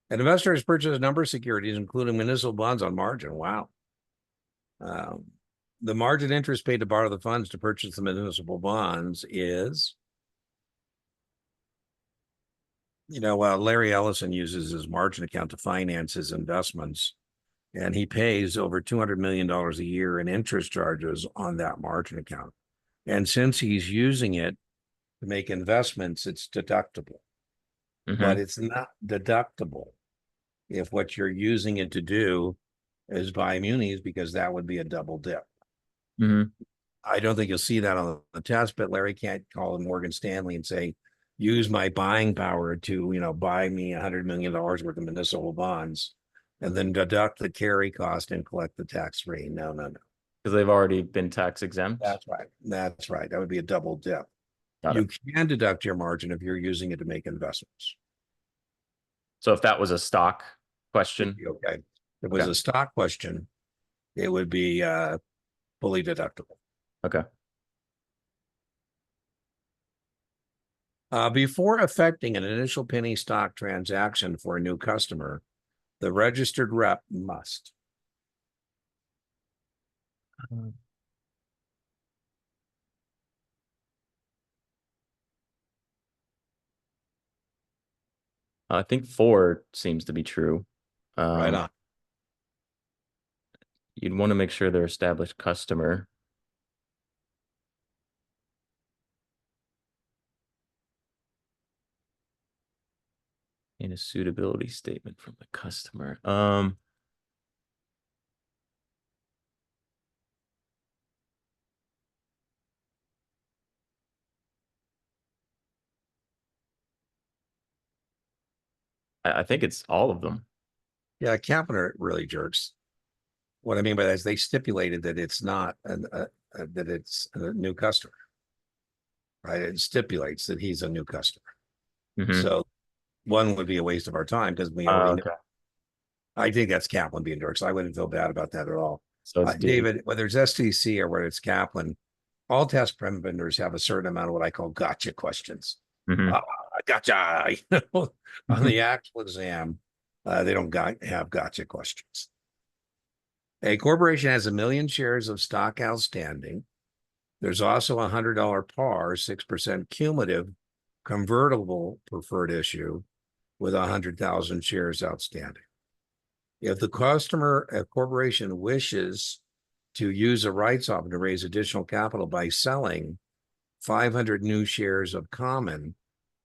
An investor has purchased a number of securities, including municipal bonds on margin. Wow. Um, the margin interest paid to borrow the funds to purchase the municipal bonds is, Larry Ellison uses his margin account to finance his investments, and he pays over $200 million a year in interest charges on that margin account. And since he's using it to make investments, it's deductible, but Hmm. it's not deductible if what you're using it to do is buy munis, because that would be a double dip. Hmm. I don't think you'll see that on the test, but Larry can't call Morgan Stanley and say, use my buying power to, buy me $100 million worth of municipal bonds and then deduct the carry cost and collect the tax free. No, no, no. Because they've already been tax exempt. That's right. That's right. That would be a double dip. Got You it. can deduct your margin if you're using it to make investments. So if that was a stock Should question, be okay. If it was okay, a stock question, it would be fully deductible. okay. Before effecting an initial penny stock transaction for a new customer, the registered rep must. I think 4 seems to be true. Right on. You'd want to make sure they're established customer. In a suitability statement from the customer. I think it's all of them. Yeah, Kaplan really jerks. What I mean by that is they stipulated that it's not that it's a new customer, right? It stipulates that he's a new customer. Mhm. So one would be a waste of our time because we already know. Okay. I think that's Kaplan being jerks. I wouldn't feel bad about that at all. So it's D. David, whether it's STC or whether it's Kaplan, all test prem vendors have a certain amount of what I call gotcha questions. Mhm. Gotcha. On the actual exam, they don't have gotcha questions. A corporation has 1 million shares of stock outstanding. There's also $100 par, 6% cumulative convertible preferred issue with 100,000 shares outstanding. If the corporation wishes to use a rights offering to raise additional capital by selling 500 new shares of common,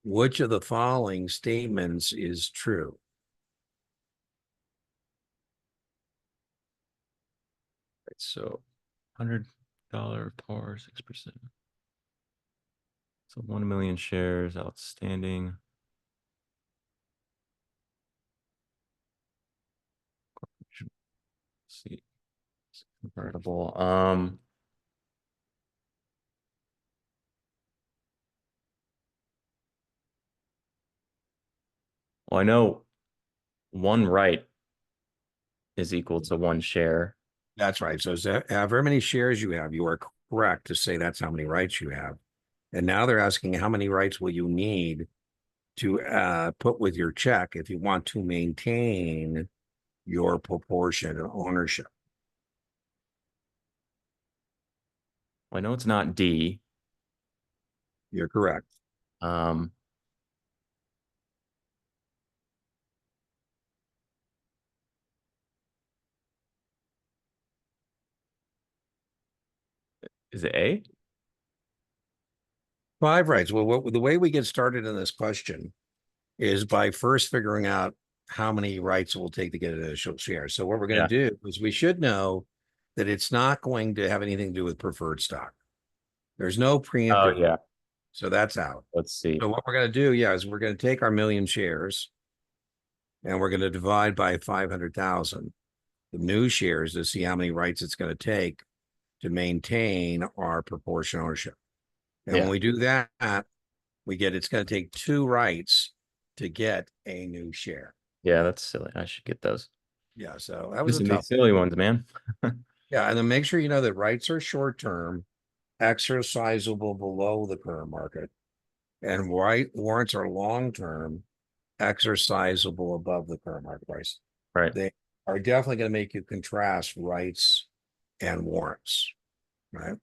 which of the following statements is true? So $100 par 6%. So 1 million shares outstanding. Let's see, it's convertible. Well, I know one right is equal to 1 share. That's right. So however many shares you have, you are correct to say that's how many rights you have. And now they're asking how many rights will you need to put with your check if you want to maintain your proportion of ownership. Well, I know it's not D. You're correct. Um, is it A? 5 rights. Well, the way we get started in this question is by first figuring out how many rights it will take to get an initial share. So what we're going Yeah. to do is we should know that it's not going to have anything to do with preferred stock. There's no Oh, preemptive, yeah. so that's out. Let's see. So what we're going to do, is we're going to take our 1 million shares and we're going to divide by 500,000 the new shares to see how many rights it's going to take to maintain our proportion ownership. And when Yeah. we do that, we get it's going to take 2 rights to get a new share. Yeah, that's silly. I should get those. Yeah, so that was a Missing tough. these silly ones, man. Yeah, and then make sure you know that rights are short term, exercisable below the current market, and warrants are long term, exercisable above the current market price. Right. They are definitely going to make you contrast rights and warrants, right?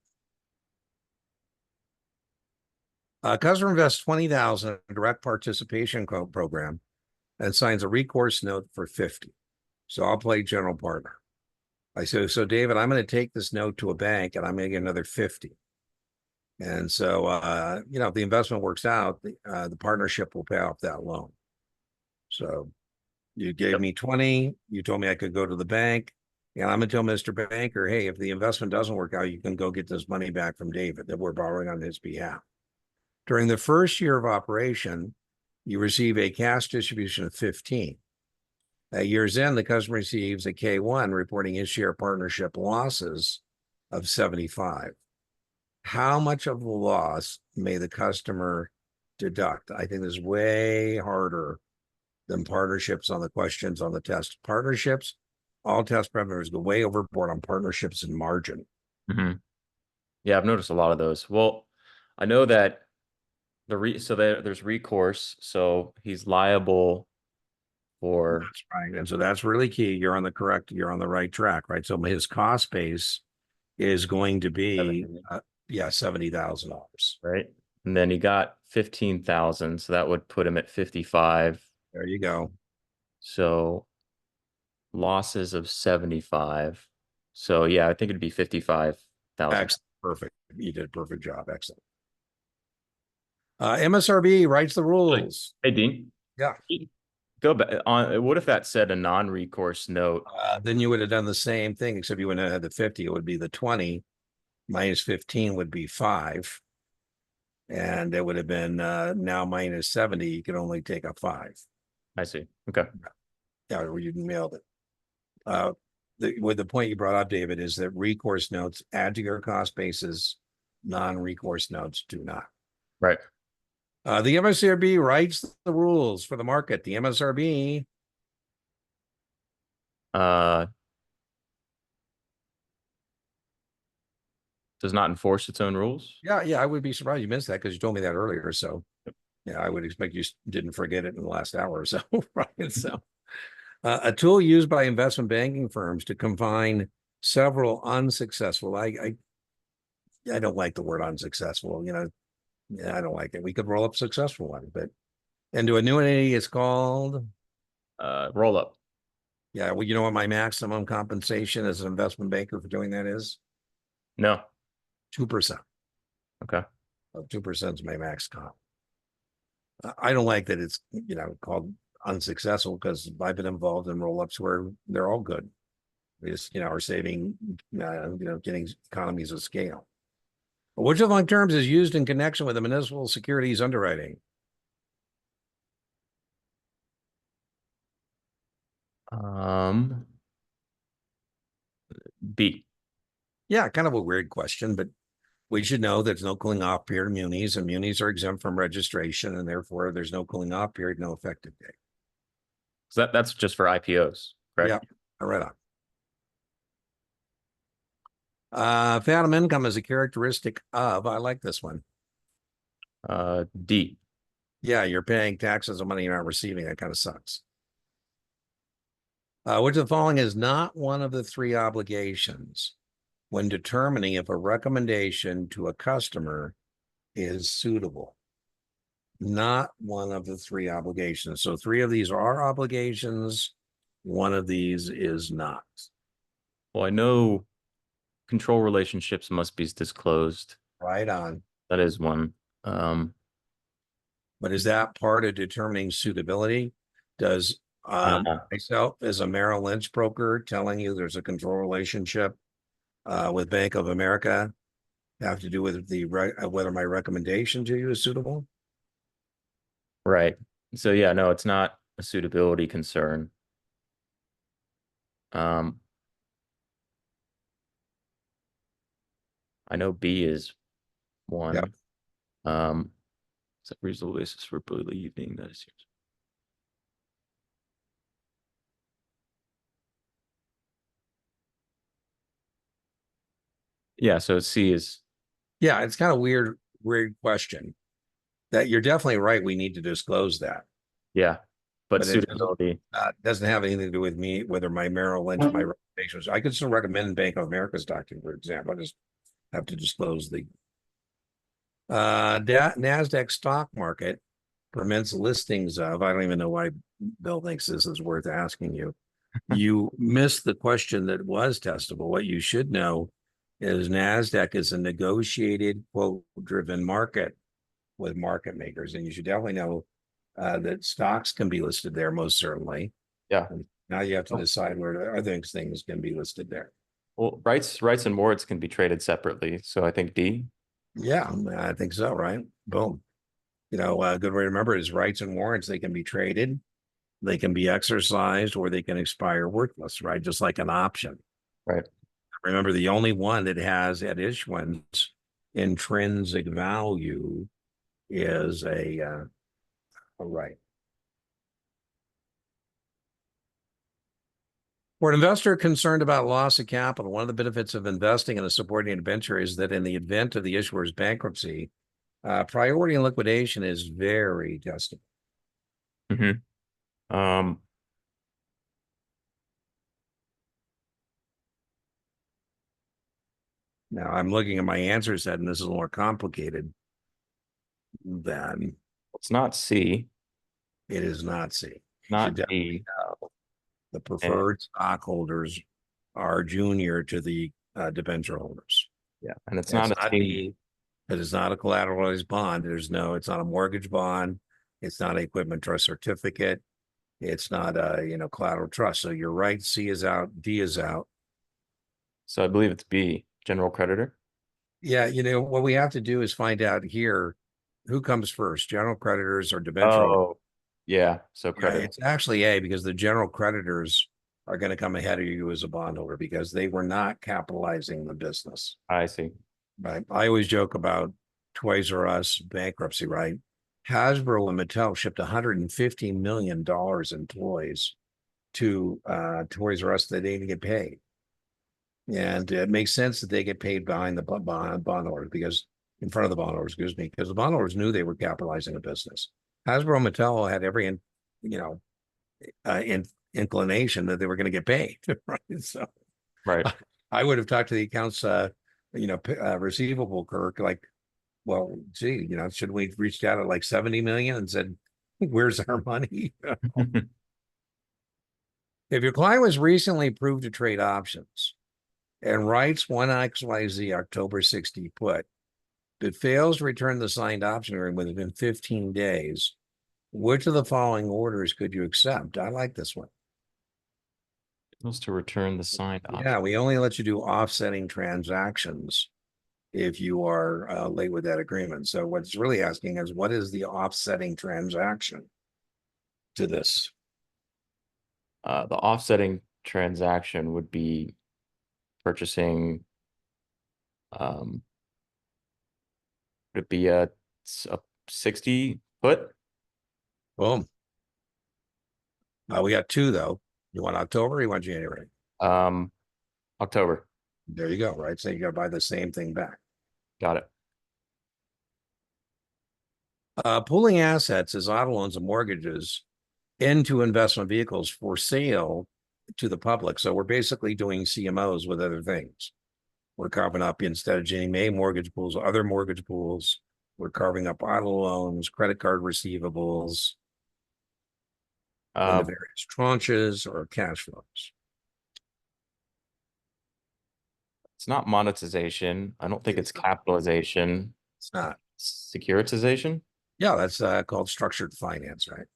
A customer invests 20,000 in a direct participation program and signs a recourse note for 50. So I'll play general partner. I say, so David, I'm going to take this note to a bank and I'm going to get another 50. And so, if the investment works out, the partnership will pay off that loan. So you gave Yep. me 20, you told me I could go to the bank. And I'm going to tell Mr. Banker, hey, if the investment doesn't work out, you can go get this money back from David that we're borrowing on his behalf. During the first year of operation, you receive a cash distribution of 15. At year's end, the customer receives a K1 reporting his share partnership losses of 75. How much of the loss may the customer deduct? I think this is way harder than partnerships on the questions on the test. Partnerships, all test preparators go way overboard on partnerships and margin. Yeah, I've noticed a lot of those. Well, I know that there's recourse, so he's liable for That's right. And so that's really key. You're on the right track, right? So his cost base is going to be, 70, yeah, $70,000. right? And then he got 15,000, so that would put him at 55. There you go. So losses of 75. So yeah, I think it'd be 55,000. Excellent. Perfect. You did a perfect job. Excellent. MSRB writes the rules. Hey, Dean. Yeah. Go back on. What if that said a non-recourse note? Then you would have done the same thing, except you wouldn't have had the 50. It would be the 20 minus 15 would be 5. And it would have been now minus 70. You could only take a 5. I see. Okay. Yeah, or you nailed it. The point you brought up, David, is that recourse notes add to your cost basis. Non-recourse notes do not. Right. The MSRB writes the rules for the market. The MSRB does not enforce its own rules. yeah, I would be surprised you missed that because you told me that earlier. So, yeah, I would expect you didn't forget it in the last hour or so, right? So, a tool used by investment banking firms to combine several unsuccessful. I don't like the word unsuccessful. Yeah, I don't like it. We could roll up successful one, but into a new entity is called. Roll up. Yeah, well, you know what my maximum compensation as an investment banker for doing that is? No. 2%. Okay. 2% is my max comp. I don't like that it's called unsuccessful because I've been involved in roll-ups where they're all good. We just are saving getting economies of scale. Which of the terms is used in connection with the municipal securities underwriting? B. Yeah, kind of a weird question, but we should know there's no cooling off period of munis, and munis are exempt from registration, and therefore there's no cooling off period, no effective date. So that's just for IPOs, correct? Yeah, right on. Phantom income is a characteristic of, I like this one. D. Yeah, you're paying taxes on money you're not receiving. That kind of sucks. Which of the following is not one of the 3 obligations when determining if a recommendation to a customer is suitable? Not one of the 3 obligations. So 3 of these are obligations. One of these is not. Well, I know control relationships must be disclosed. Right on. That is one. But is that part of determining suitability? Does myself as a Merrill Lynch broker telling you there's a control relationship with Bank of America have to do with whether my recommendation to you is suitable? Right. So yeah, no, it's not a suitability concern. I know B is one. Yep. It's a reasonable basis for believing that it's yours. Yeah, so C is. Yeah, it's kind of weird question. That you're definitely right. We need to disclose that. Yeah, but It suitability. doesn't have anything to do with me, whether my Merrill Lynch, my recommendations. I could still recommend Bank of America's document, for example. I just have to disclose the NASDAQ stock market permits listings of, I don't even know why Bill thinks this is worth asking you. You missed the question that was testable. What you should know is NASDAQ is a negotiated, quote, driven market with market makers. And you should definitely know that stocks can be listed there, most certainly. Yeah. And now you have to decide where other things can be listed there. Well, rights and warrants can be traded separately. So I think D. Yeah, I think so, right? Boom. A good way to remember is rights and warrants. They can be traded, they can be exercised, or they can expire worthless, right? Just like an option. Right. Remember, the only one that has at issuance intrinsic value is a right. For an investor concerned about loss of capital, one of the benefits of investing in a subordinated debenture is that in the event of the issuer's bankruptcy, priority and liquidation is very testable. Mhm. Um, Now I'm looking at my answer set, and this is a little more complicated than it's not C, it is not C. You should not definitely D. know the And preferred stockholders are junior to the debenture holders. yeah, and it's It's not a not C. D because it's not a collateralized bond. It's not a mortgage bond. It's not an equipment trust certificate. It's not a, collateral trust. So you're right. C is out. D is out. So I believe it's B, general creditor. Yeah. What we have to do is find out here who comes first, general creditors or debenture holders. Oh, yeah. So Yeah, creditor. it's actually A because the general creditors are going to come ahead of you as a bondholder because they were not capitalizing the business. I see. Right. I always joke about Toys R Us bankruptcy, right? Hasbro and Mattel shipped $150 million in toys to Toys R Us that they didn't get paid. And it makes sense that they get paid behind the bondholders because in front of the bondholders, excuse me, because the bondholders knew they were capitalizing a business. Hasbro and Mattel had every, you know, inclination that they were going to get paid, right? So Right. I would have talked to the accounts, receivable clerk, like, well, gee, should we reached out at like 70 million and said, where's our money? If your client was recently approved to trade options and writes one XYZ October 60 put, but fails to return the signed option agreement within 15 days, which of the following orders could you accept? I like this one. Supposed to return the signed option. Yeah, we only let you do offsetting transactions if you are late with that agreement. So what's really asking is what is the offsetting transaction to this? The offsetting transaction would be purchasing, would it be a 60 put? Boom. We got two though. You want October or you want January? Um, October. There you go, right? So you got to buy the same thing back. Got it. Pooling assets as auto loans and mortgages into investment vehicles for sale to the public. So we're basically doing CMOs with other things. We're carving up instead of Ginnie Mae mortgage pools, other mortgage pools. We're carving up auto loans, credit card receivables into Um, various tranches or cash flows. it's not monetization. I don't think it's It's not. capitalization. It's not. Securitization? Yeah, that's called structured finance, right?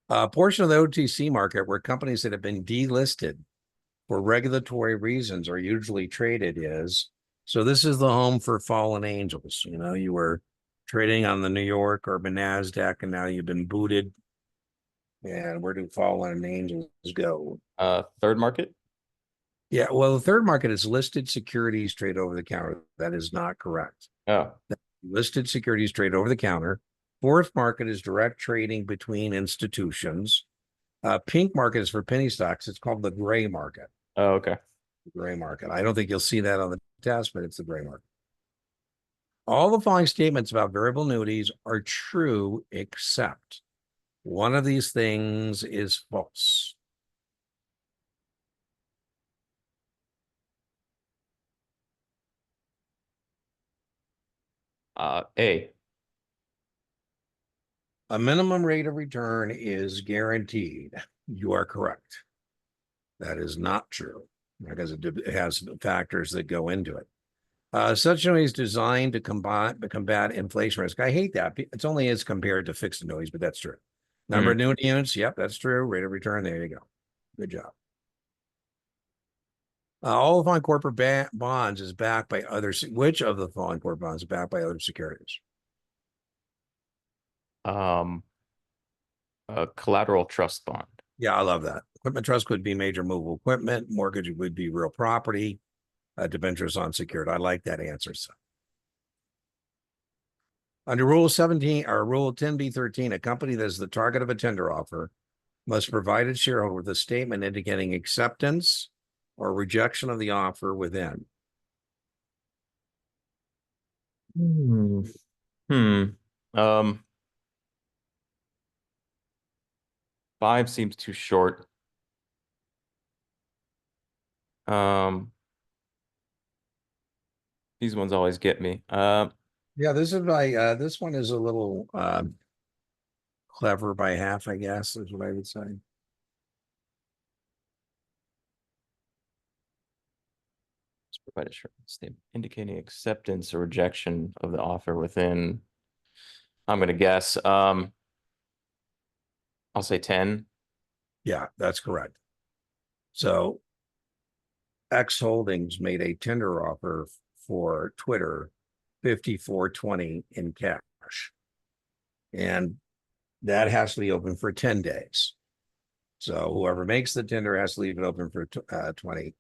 A portion of the OTC market where companies that have been delisted for regulatory reasons are usually traded is. So this is the home for fallen angels. You were trading on the New York or NASDAQ, and now you've been booted. And where do fallen angels go? Third market? Yeah, well, the third market is listed securities trade over the counter. That is not correct. Oh, Listed securities trade over the counter. Fourth market is direct trading between institutions. Pink market is for penny stocks. It's called the gray market. oh, okay. The gray market. I don't think you'll see that on the test, but it's the gray market. All the following statements about variable annuities are true, except one of these things is false. A. A minimum rate of return is guaranteed. You are correct. That is not true because it has factors that go into it. Such annuity is designed to combat inflation risk. I hate that. It's only as compared to fixed annuities, but that's true. Number of annuity units. Yep, that's true. Rate of return. There you go. Good job. All the following corporate bonds is backed by other. Which of the following corporate bonds is backed by other securities? A collateral trust bond. Yeah, I love that. Equipment trust could be major movable equipment. Mortgage would be real property. Debentures unsecured. I like that answer. So. Under Rule 17 or Rule 10b-13, a company that is the target of a tender offer must provide its shareholder with a statement indicating acceptance or rejection of the offer within. Hmm. Hmm. Um, 5 seems too short. Um, these ones always get me. Yeah, this one is a little clever by half, I guess, is what I would say. Provide a short statement indicating acceptance or rejection of the offer within. I'm gonna guess. I'll say 10. Yeah, that's correct. So X Holdings made a tender offer for Twitter 54.20 in cash. And that has to be open for 10 days. So whoever makes the tender has to leave it open for 20.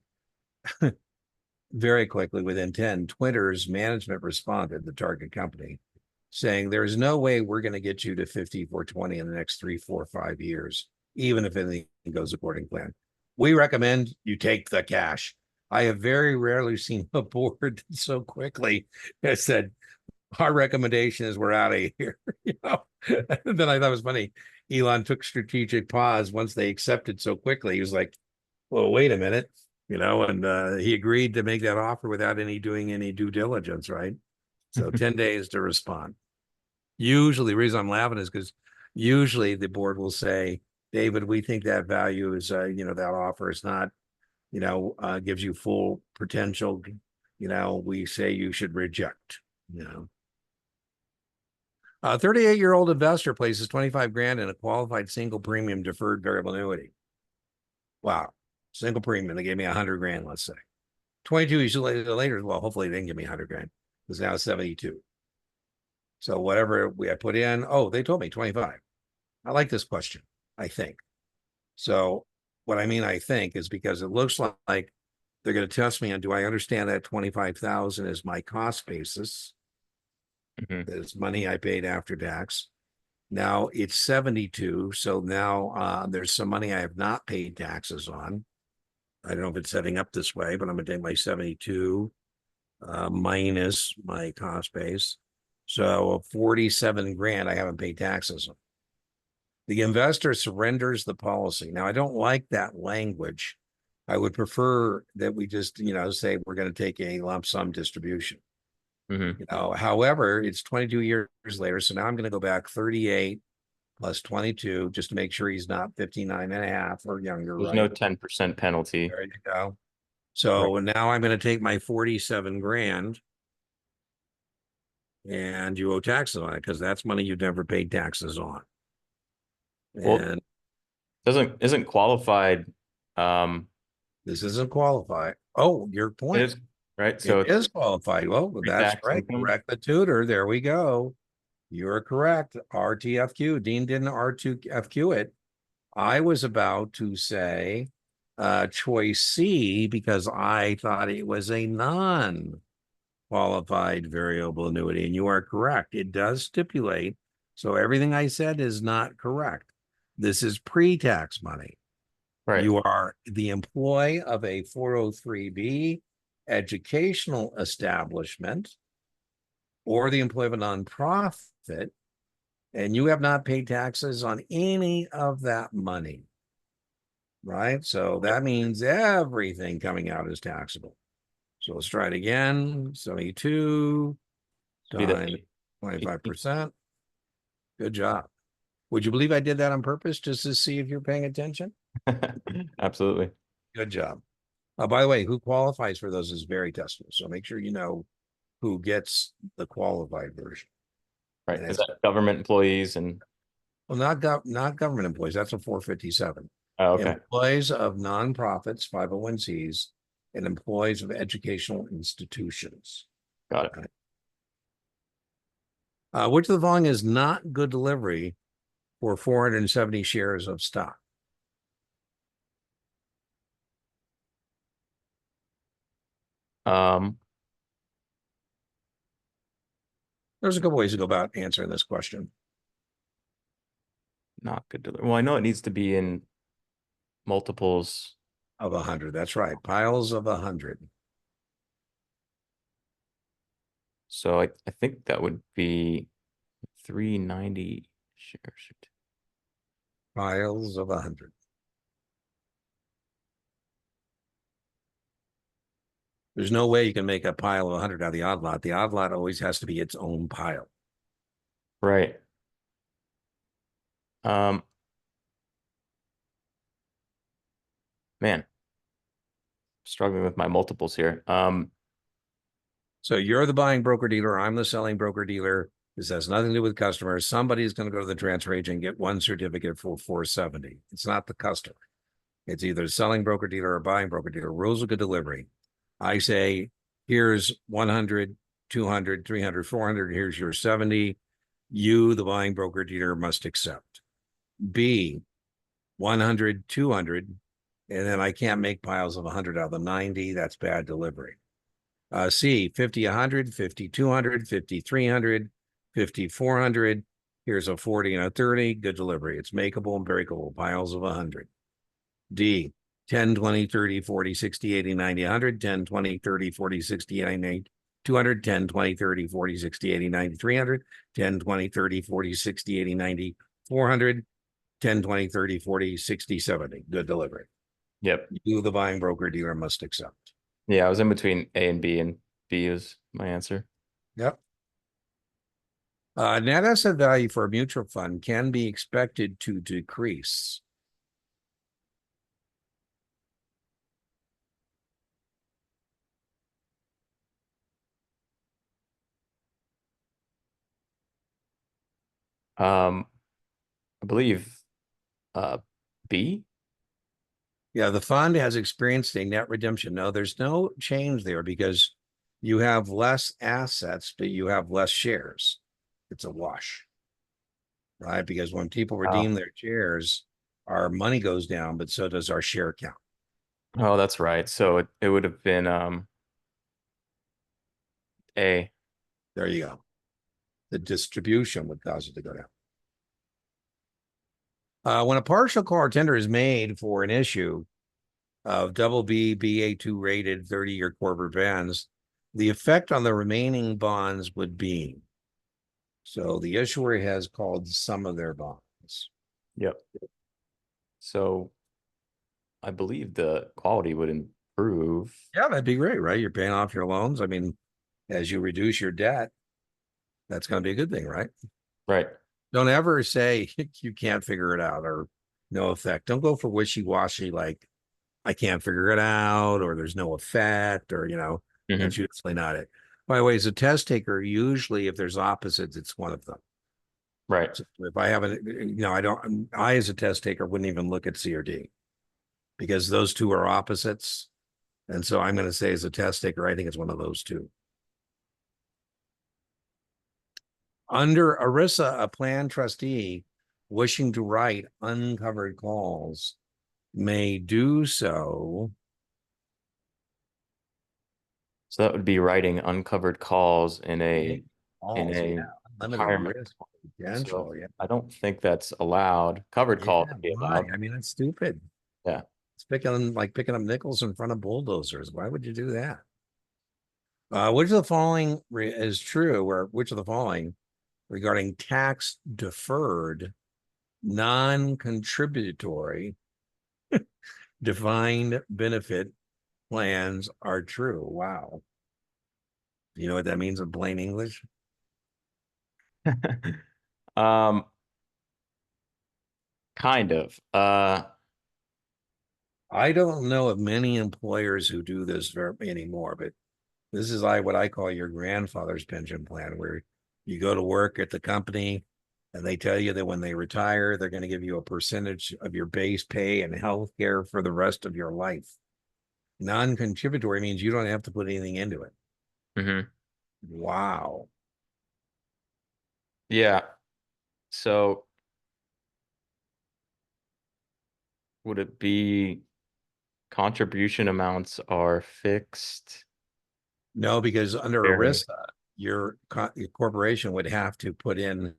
Very quickly, within 10, Twitter's management responded, the target company, saying there's no way we're going to get you to 54.20 in the next 3, 4, 5 years, even if anything goes according to plan. We recommend you take the cash. I have very rarely seen a board so quickly that said, our recommendation is we're out of here. And then I thought it was funny. Elon took strategic pause once they accepted so quickly. He was like, well, wait a minute, and he agreed to make that offer without doing any due diligence, right? So 10 days to respond. Usually, the reason I'm laughing is because usually the board will say, David, we think that value is, that offer is not, gives you full potential. We say you should reject, 38-year-old investor places 25 grand in a qualified single premium deferred variable annuity. Wow. Single premium. They gave me 100 grand, let's say. 22 years later, well, hopefully they didn't give me 100 grand. It's now 72. So whatever I put in, they told me 25. I like this question, I think. So what I mean, I think, is because it looks like they're going to test me on, do I understand that 25,000 is my cost basis? That is money I paid after tax. Now it's 72. So now there's some money I have not paid taxes on. I don't know if it's setting up this way, but I'm going to take my 72 minus my cost base. So 47 grand I haven't paid taxes on. The investor surrenders the policy. Now, I don't like that language. I would prefer that we just, say we're going to take a lump sum distribution. However, it's 22 years later. So now I'm going to go back 38 plus 22 just to make sure he's not 59 and a half or younger. There's right? no 10% penalty. There you go. So now I'm going to take my 47 grand and you owe taxes on it because that's money you've never paid taxes on. Well, And isn't qualified. this isn't qualified. Oh, your It point. is, right? So It is qualified. Well, that's pre-tax right. income. Correct the tutor. There we go. You're correct. RTFQ. Dean didn't R2FQ it. I was about to say choice C because I thought it was a non-qualified variable annuity. And you are correct. It does stipulate. So everything I said is not correct. This is pre-tax money. Right. You are the employee of a 403B educational establishment or the employee of a nonprofit, and you have not paid taxes on any of that money. Right? So that means everything coming out is taxable. So let's try it again. 72 times 25%. Good job. Would you believe I did that on purpose just to see if you're paying attention? Absolutely. Good job. By the way, who qualifies for those is very testable. So make sure you know who gets the qualified version. Right. And Is it's that government employees and well, not government employees. That's a 457. okay. Employees of nonprofits, 501(c)s, and employees of educational institutions. Got it. Which of the following is not good delivery for 470 shares of stock? Um, There's a couple ways to go about answering this question. Not good delivery. Well, I know it needs to be in multiples. of 100. That's right. Piles of 100. So I think that would be 390 shares. Piles of 100. There's no way you can make a pile of 100 out of the odd lot. The odd lot always has to be its own pile. Right. Um, man, struggling with my multiples here. So you're the buying broker dealer. I'm the selling broker dealer. This has nothing to do with customers. Somebody's going to go to the transfer agent and get one certificate for 470. It's not the customer. It's either selling broker dealer or buying broker dealer. Rules of good delivery. I say, here's 100, 200, 300, 400. Here's your 70. You, the buying broker dealer, must accept. B, 100, 200. And then I can't make piles of 100 out of the 90. That's bad delivery. C, 50, 100, 50, 200, 50, 300, 50, 400. Here's a 40 and a 30. Good delivery. It's makeable and breakable. Piles of 100. D, 10, 20, 30, 40, 60, 80, 90, 100, 10, 20, 30, 40, 60, 80, 90, 200, 10, 20, 30, 40, 60, 80, 90, 300, 10, 20, 30, 40, 60, 80, 90, 400, 10, 20, 30, 40, 60, 70. Good delivery. yep. You, the buying broker dealer, must accept. Yeah, I was in between A and B is my answer. Yep. Net asset value for a mutual fund can be expected to decrease. I believe uh B. Yeah, the fund has experienced a net redemption. No, there's no change there because you have less assets, but you have less shares. It's a wash, right? Because when people Oh, redeem their shares, our money goes down, but so does our share count. oh, that's right. So it would have been A. There you go. The distribution would cause it to go down. When a partial call or tender is made for an issue of double B, BA2 rated 30-year corporate bonds, the effect on the remaining bonds would be. So the issuer has called some of their bonds. Yep. So I believe the quality would improve. Yeah, that'd be great, right? You're paying off your loans. I mean, as you reduce your debt, that's going to be a good thing, right? Right. Don't ever say you can't figure it out or no effect. Don't go for wishy-washy like I can't figure it out or there's no effect or, Hmm. that's usually not it. By the way, as a test taker, usually if there's opposites, it's one of them. Right. So if I haven't, I as a test taker wouldn't even look at C or D because those two are opposites. And so I'm going to say as a test taker, I think it's one of those two. Under ERISA, a plan trustee wishing to write uncovered calls may do so. So that would be writing uncovered calls in in Calls, yeah, a limited retirement. risk So potential. Yeah, I don't think that's allowed. Covered yeah. calls would be Why? allowed. I mean, that's stupid. Yeah. It's picking up nickels in front of bulldozers. Why would you do that? Which of the following is true, or which of the following regarding tax deferred, non-contributory, defined benefit plans are true? Wow. You know what that means in plain English? Um, kind of. I don't know of many employers who do this very anymore, but this is what I call your grandfather's pension plan, where you go to work at the company and they tell you that when they retire, they're going to give you a percentage of your base pay and health care for the rest of your life. Non-contributory means you don't have to put anything into it. Mhm. Wow. Yeah. So would it be contribution amounts are fixed? No, because under Very. ERISA, your corporation would have to put in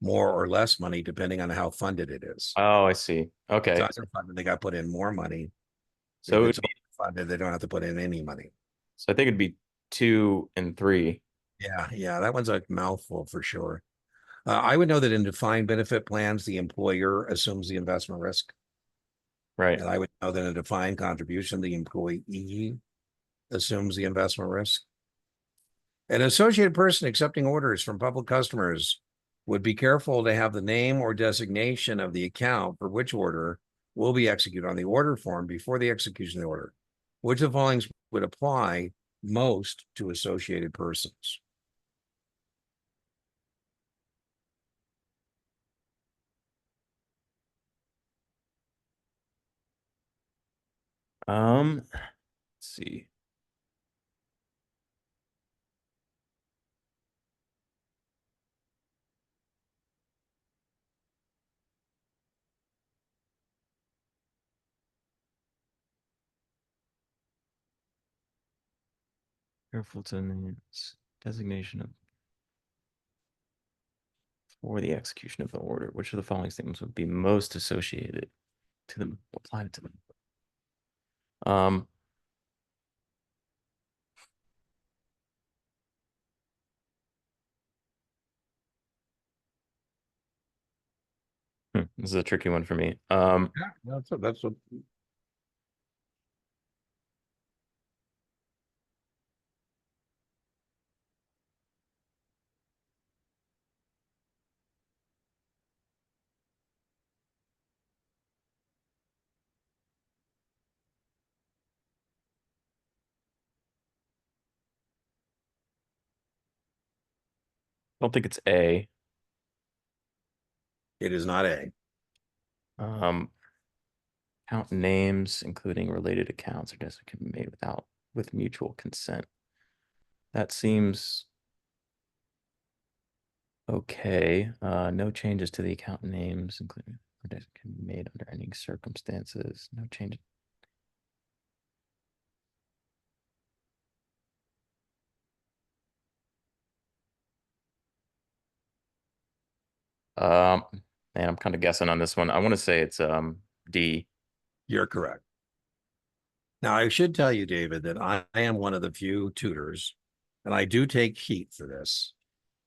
more or less money depending on how funded it is. Oh, I see. If Okay. it's underfunded, they got to put in more money. So If it it's would be, funded, they don't have to put in any money. so I think it'd be 2 and 3. Yeah, that one's a mouthful for sure. I would know that in defined benefit plans, the employer assumes the investment risk. Right. And I would know that in a defined contribution, the employee assumes the investment risk. An associated person accepting orders from public customers would be careful to have the name or designation of the account for which order will be executed on the order form before the execution of the order. Which of the following would apply most to associated persons? Let's see. Careful to names designation of for the execution of the order. Which of the following statements would be most associated to them, applied to them? This is a tricky one for me. Yeah, that's what I don't think it's A. it is not A. Um, account names, including related accounts, are just can be made with mutual consent. That seems okay. No changes to the account names, including can be made under any circumstances. No change. Um, Man, I'm kind of guessing on this one. I want to say it's D. You're correct. Now, I should tell you, David, that I am one of the few tutors, and I do take heat for this.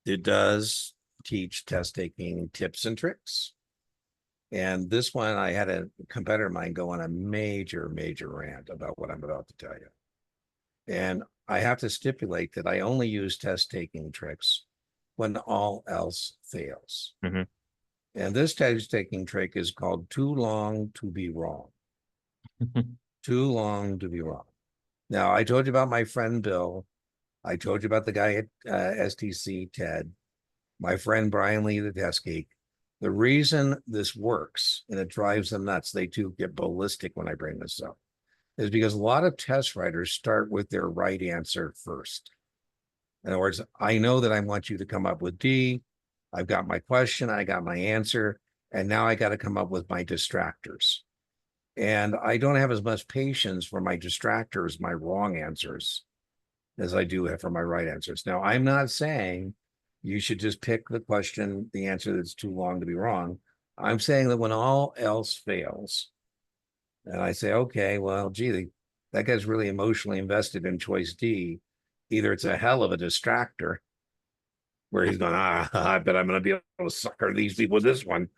It does teach test taking tips and tricks. And this one, I had a competitor of mine go on a major rant about what I'm about to tell you. And I have to stipulate that I only use test taking tricks when all else fails. Mhm. And this test taking trick is called too long to be wrong. Too long to be wrong. Now, I told you about my friend Bill. I told you about the guy at STC, Ted, my friend Brian Lee, the test geek. The reason this works and it drives them nuts, they too get ballistic when I bring this up, is because a lot of test writers start with their right answer first. In other words, I know that I want you to come up with D. I've got my question, I got my answer, and now I got to come up with my distractors. And I don't have as much patience for my distractors, my wrong answers, as I do have for my right answers. Now, I'm not saying you should just pick the question, the answer that's too long to be wrong. I'm saying that when all else fails, and I say, okay, well, gee, that guy's really emotionally invested in choice D. Either it's a hell of a distractor where he's going, I bet I'm going to be able to sucker these people with this one,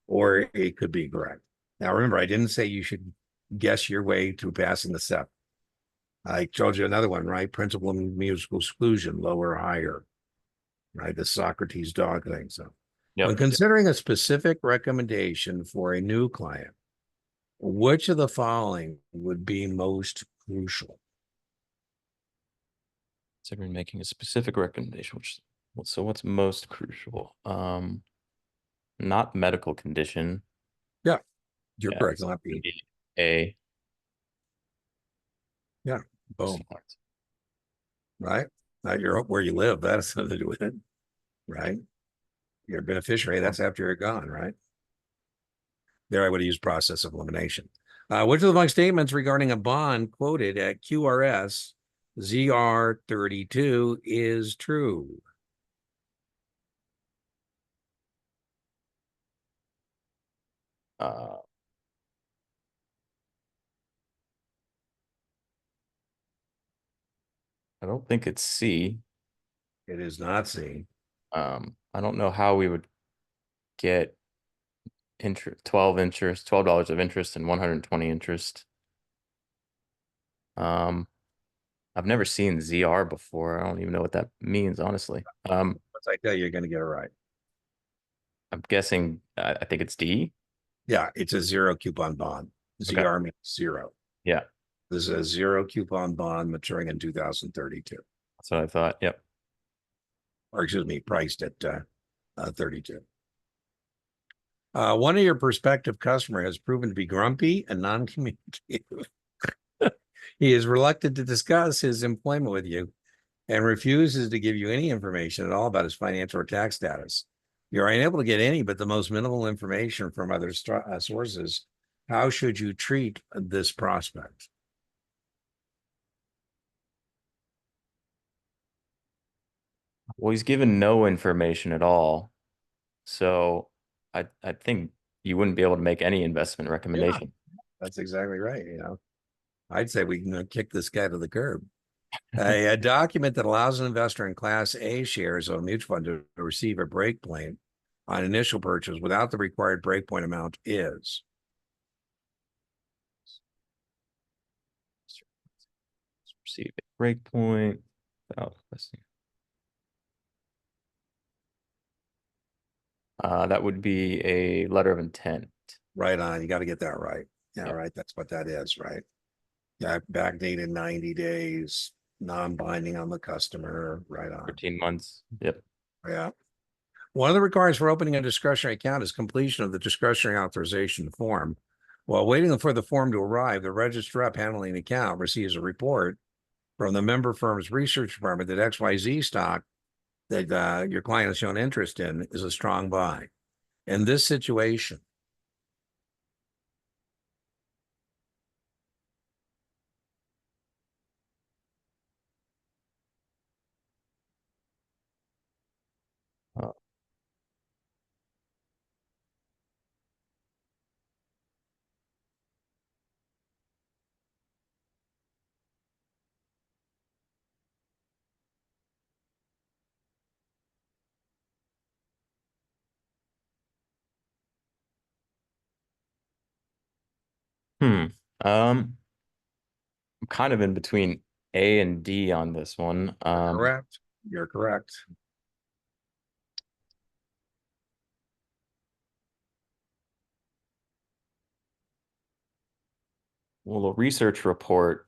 or it could be correct. Now, remember, I didn't say you should guess your way to passing the SEP. I told you another one, right? Principal of musical exclusion, lower or higher, right? The Socrates dog thing. So, when Yep. considering a specific recommendation for a new client, which of the following would be most crucial? Considering making a specific recommendation, so what's most crucial? Not medical condition. Yeah, you're Yeah, correct. it's Not gonna B. be A. Yeah, boom. Smart. Right. Not your where you live. That has something to do with it. Right. Your beneficiary. That's after you're gone. Right. There, I would have used process of elimination. Which of the following statements regarding a bond quoted at QRS ZR32 is true? Uh, I don't think it's C. It is not C. I don't know how we would get interest, $12 of interest and 120 interest. Um, I've never seen ZR before. I don't even know what that means, honestly. Once I tell you, you're going to get it right. I'm guessing, I think it's D. Yeah, it's a zero coupon bond. Okay. ZR means zero. Yeah, This is a zero coupon bond maturing in 2032, that's what I thought. Yep. or excuse me, priced at 32. One of your prospective customer has proven to be grumpy and non-communicative. He is reluctant to discuss his employment with you and refuses to give you any information at all about his financial or tax status. You're unable to get any but the most minimal information from other sources. How should you treat this prospect? Well, he's given no information at all. So I think you wouldn't be able to make any investment Yeah, recommendation. that's exactly right. I'd say we can kick this guy to the curb. A document that allows an investor in Class A shares of a mutual fund to receive a breakpoint on initial purchase without the required breakpoint amount is. Receive a breakpoint. Oh, let's see. That would be a letter of intent. Right on. You got to get that right. Yeah, Yep. right. That's what that is, right? Yeah, backdated 90 days, non-binding on the customer. Right on. 13 months. Yep. Yeah. One of the requirements for opening a discretionary account is completion of the discretionary authorization form. While waiting for the form to arrive, the registered rep handling the account receives a report from the member firm's research department that XYZ stock that your client has shown interest in is a strong buy. In this situation, Uh, hmm. Um, I'm kind of in between A and D on this one. you're correct. You're correct. Well, a research report,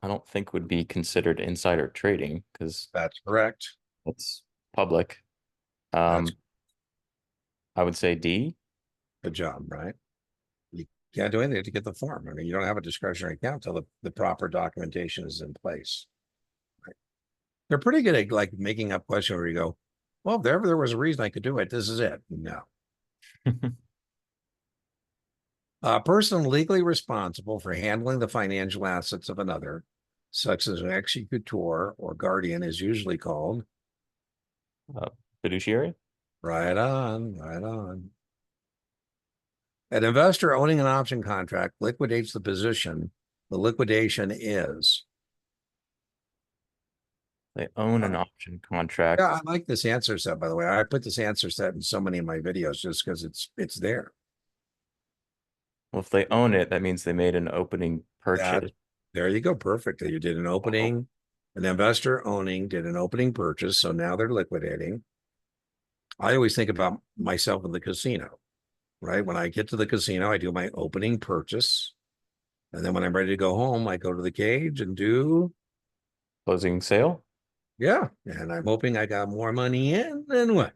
I don't think would be considered insider trading because That's correct. it's public. That's Um, I would say D. good job, right? You can't do anything to get the form. I mean, you don't have a discretionary account until the proper documentation is in place. Right? They're pretty good at like making up questions where you go, well, if ever there was a reason I could do it, this is it. No. A person legally responsible for handling the financial assets of another, such as an executor or guardian, is usually called. Uh, Fiduciary. Right on, right on. An investor owning an option contract liquidates the position. The liquidation is. They own an Uh, option contract. yeah, I like this answer set, by the way. I put this answer set in so many of my videos just because it's there. Well, if they own it, that means they made an opening Yeah, purchase. there you go. Perfect. You did an opening, an investor owning did an opening purchase. So now they're liquidating. I always think about myself in the casino, right? When I get to the casino, I do my opening purchase. And then when I'm ready to go home, I go to the cage and do, Closing sale, yeah. And I'm hoping I got more money in than what?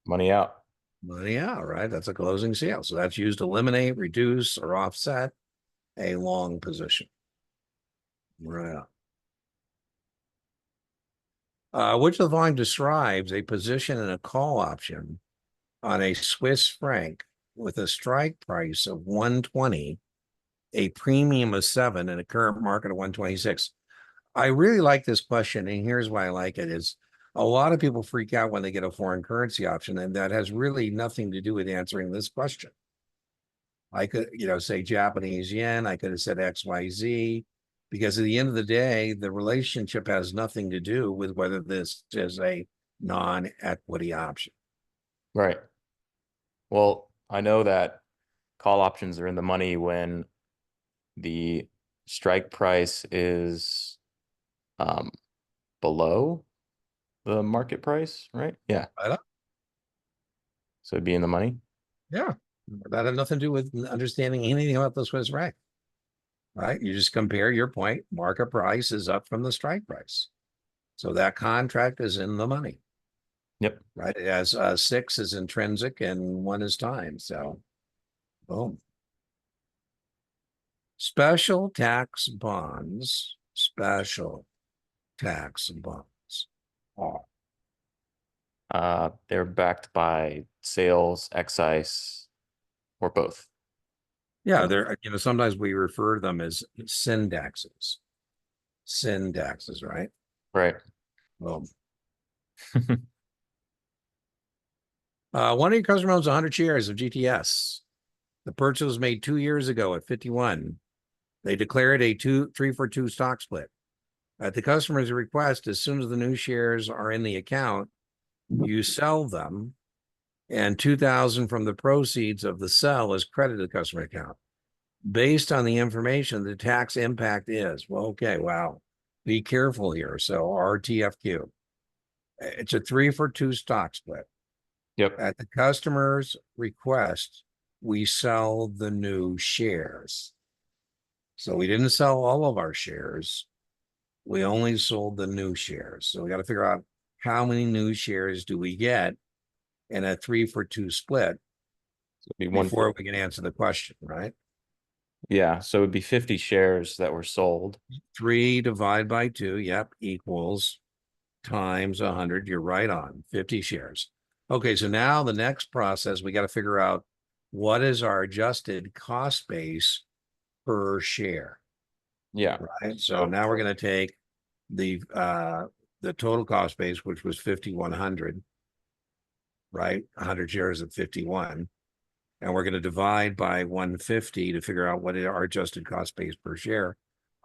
money out. Money out, right? That's a closing sale. So that's used to eliminate, reduce, or offset a long position. Right. Which of the following describes a position in a call option on a Swiss franc with a strike price of 120, a premium of 7, and a current market of 126? I really like this question, and here's why I like it is a lot of people freak out when they get a foreign currency option, and that has really nothing to do with answering this question. I could, say Japanese yen. I could have said XYZ, because at the end of the day, the relationship has nothing to do with whether this is a non-equity option. Right. Well, I know that call options are in the money when the strike price is um, below the market price, right? Yeah. Right? So it'd be in the money. Yeah. That had nothing to do with understanding anything about the Swiss franc, right? You just compare your point. Market price is up from the strike price. So that contract is in the money, Yep. right? It has 6 is intrinsic and 1 is time. So, boom. Special tax bonds, special tax bonds are. They're backed by sales, excise, or both. Yeah, they're, sometimes we refer to them as syntaxes. Syntaxes, right? Right. Well, one of your customers owns 100 shares of GTS. The purchase was made 2 years ago at 51. They declared a 3-for-2 stock split. At the customer's request, as soon as the new shares are in the account, you sell them, and 2,000 from the proceeds of the sell is credited to the customer account. Based on the information, the tax impact is, well, okay, wow, be careful here. So RTFQ, it's a 3-for-2 stock split. Yep. At the customer's request, we sell the new shares. So we didn't sell all of our shares. We only sold the new shares. So we got to figure out how many new shares do we get in a 3-for-2 split So it'd be one. before we can answer the question, right? Yeah. So it'd be 50 shares that were sold. 3 divided by 2, yep, equals times 100. You're right on 50 shares. Okay, so now the next process, we got to figure out what is our adjusted cost base per share, Yeah. right? So now we're going to take the total cost base, which was 5,100, right? 100 shares at 51. And we're going to divide by 150 to figure out what our adjusted cost base per share.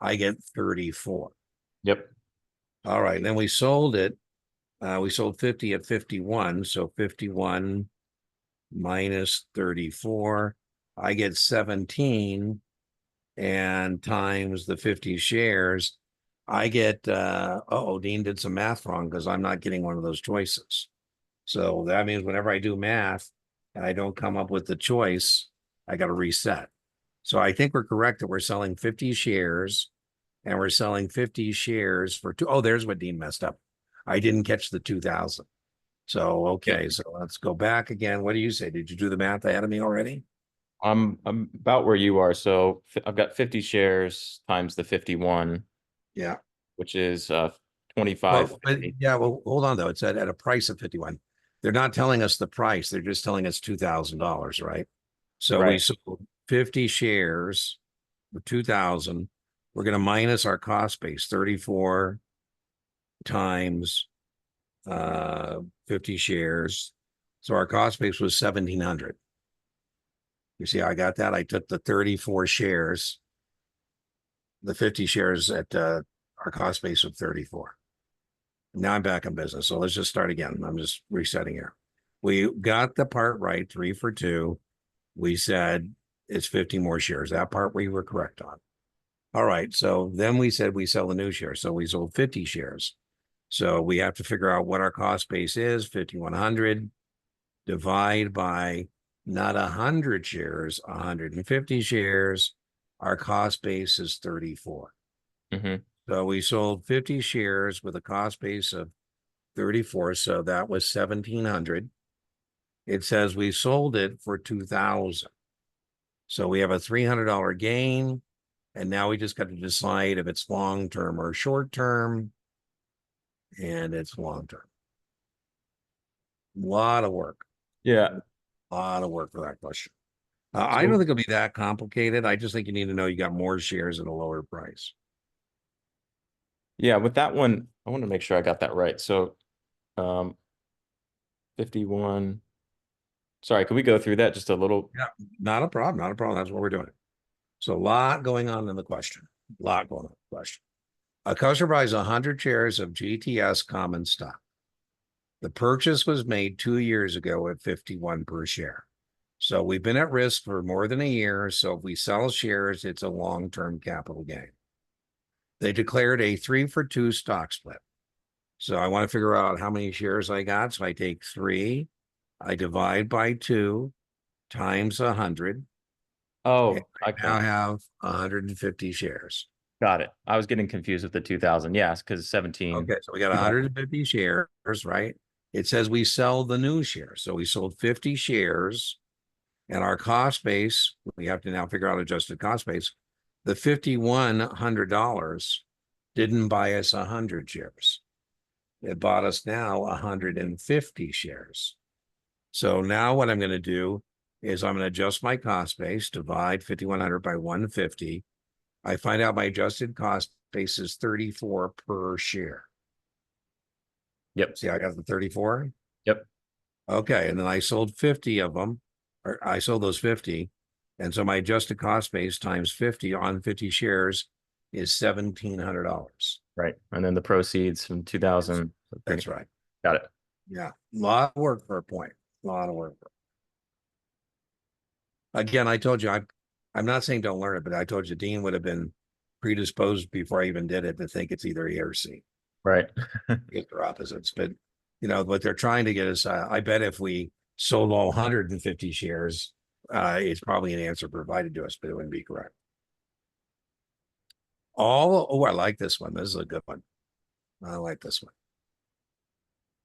I get 34. Yep. All right. And then we sold it. We sold 50 at 51. So 51 minus 34. I get 17, and times the 50 shares. I get, Dean did some math wrong because I'm not getting one of those choices. So that means whenever I do math and I don't come up with the choice, I got to reset. So I think we're correct that we're selling 50 shares, and we're selling 50 shares for two. Oh, there's what Dean messed up. I didn't catch the 2,000. So, okay. Yep. So let's go back again. What do you say? Did you do the math ahead of me already? I'm about where you are. So I've got 50 shares times the 51, Yeah. which is 25. Well, yeah. Well, hold on though. It's at a price of 51. They're not telling us the price. They're just telling us $2,000, right? So we Right. sold 50 shares for 2,000. We're going to minus our cost base, 34 times 50 shares. So our cost base was 1,700. You see, I got that. I took the 34 shares, the 50 shares at our cost base of 34. Now I'm back in business. So let's just start again. I'm just resetting here. We got the part right, 3-for-2. We said it's 50 more shares. That part we were correct on. All right. So then we said we sell the new shares. So we sold 50 shares. So we have to figure out what our cost base is, 5,100, divide by not 100 shares, 150 shares. Our cost base is 34. Mm-hmm. So we sold 50 shares with a cost base of 34. So that was 1,700. It says we sold it for 2,000. So we have a $300 gain. And now we just got to decide if it's long term or short term. And it's long term. A lot of work. Yeah. A lot of work for that question. I don't So think it'll be that complicated. I just think you need to know you got more shares at a lower price. yeah, with that one, I want to make sure I got that right. So 51 Sorry, could we go through that just a little? Yeah, not a problem. Not a problem. That's what we're doing. So a lot going on in the question. A lot going on in the question. A customer buys 100 shares of GTS common stock. The purchase was made 2 years ago at 51 per share. So we've been at risk for more than a year. So if we sell shares, it's a long-term capital gain. They declared a 3-for-2 stock split. So I want to figure out how many shares I got. So I take 3, I divide by 2 times 100. And Oh, I now okay. have 150 shares. Got it. I was getting confused with the 2000. Yes, because 17. Okay, so we got 2000. 150 shares, right? It says we sell the new shares. So we sold 50 shares and our cost base, we have to now figure out adjusted cost base. The $5,100 didn't buy us 100 shares. It bought us now 150 shares. So now what I'm going to do is I'm going to adjust my cost base, divide 5,100 by 150. I find out my adjusted cost base is 34 per share. Yep. See, I got the 34. Yep. Okay. And then I sold 50 of them, or I sold those 50. And so my adjusted cost base times 50 on 50 shares is $1,700. Right. And then the proceeds from 2000. That's right. Got it. Yeah. A lot of work for a point. A lot of work. Again, I told you, I'm not saying don't learn it, but I told you Dean would have been predisposed before I even did it to think it's either A or C. Right. If they're opposites, but what they're trying to get is, I bet if we sold all 150 shares, it's probably an answer provided to us, but it wouldn't be correct. I like this one. This is a good one. I like this one.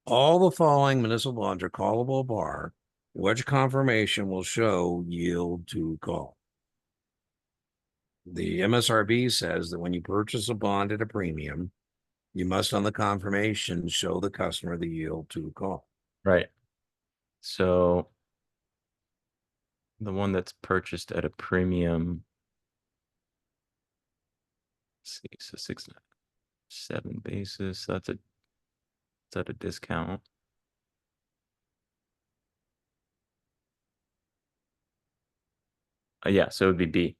All the following municipal bonds are callable bar, which confirmation will show yield to call. The MSRB says that when you purchase a bond at a premium, you must on the confirmation show the customer the yield to call. Right. So the one that's purchased at a premium, let's see, so 6.7 basis. That's at a discount. Yeah, so it would be B.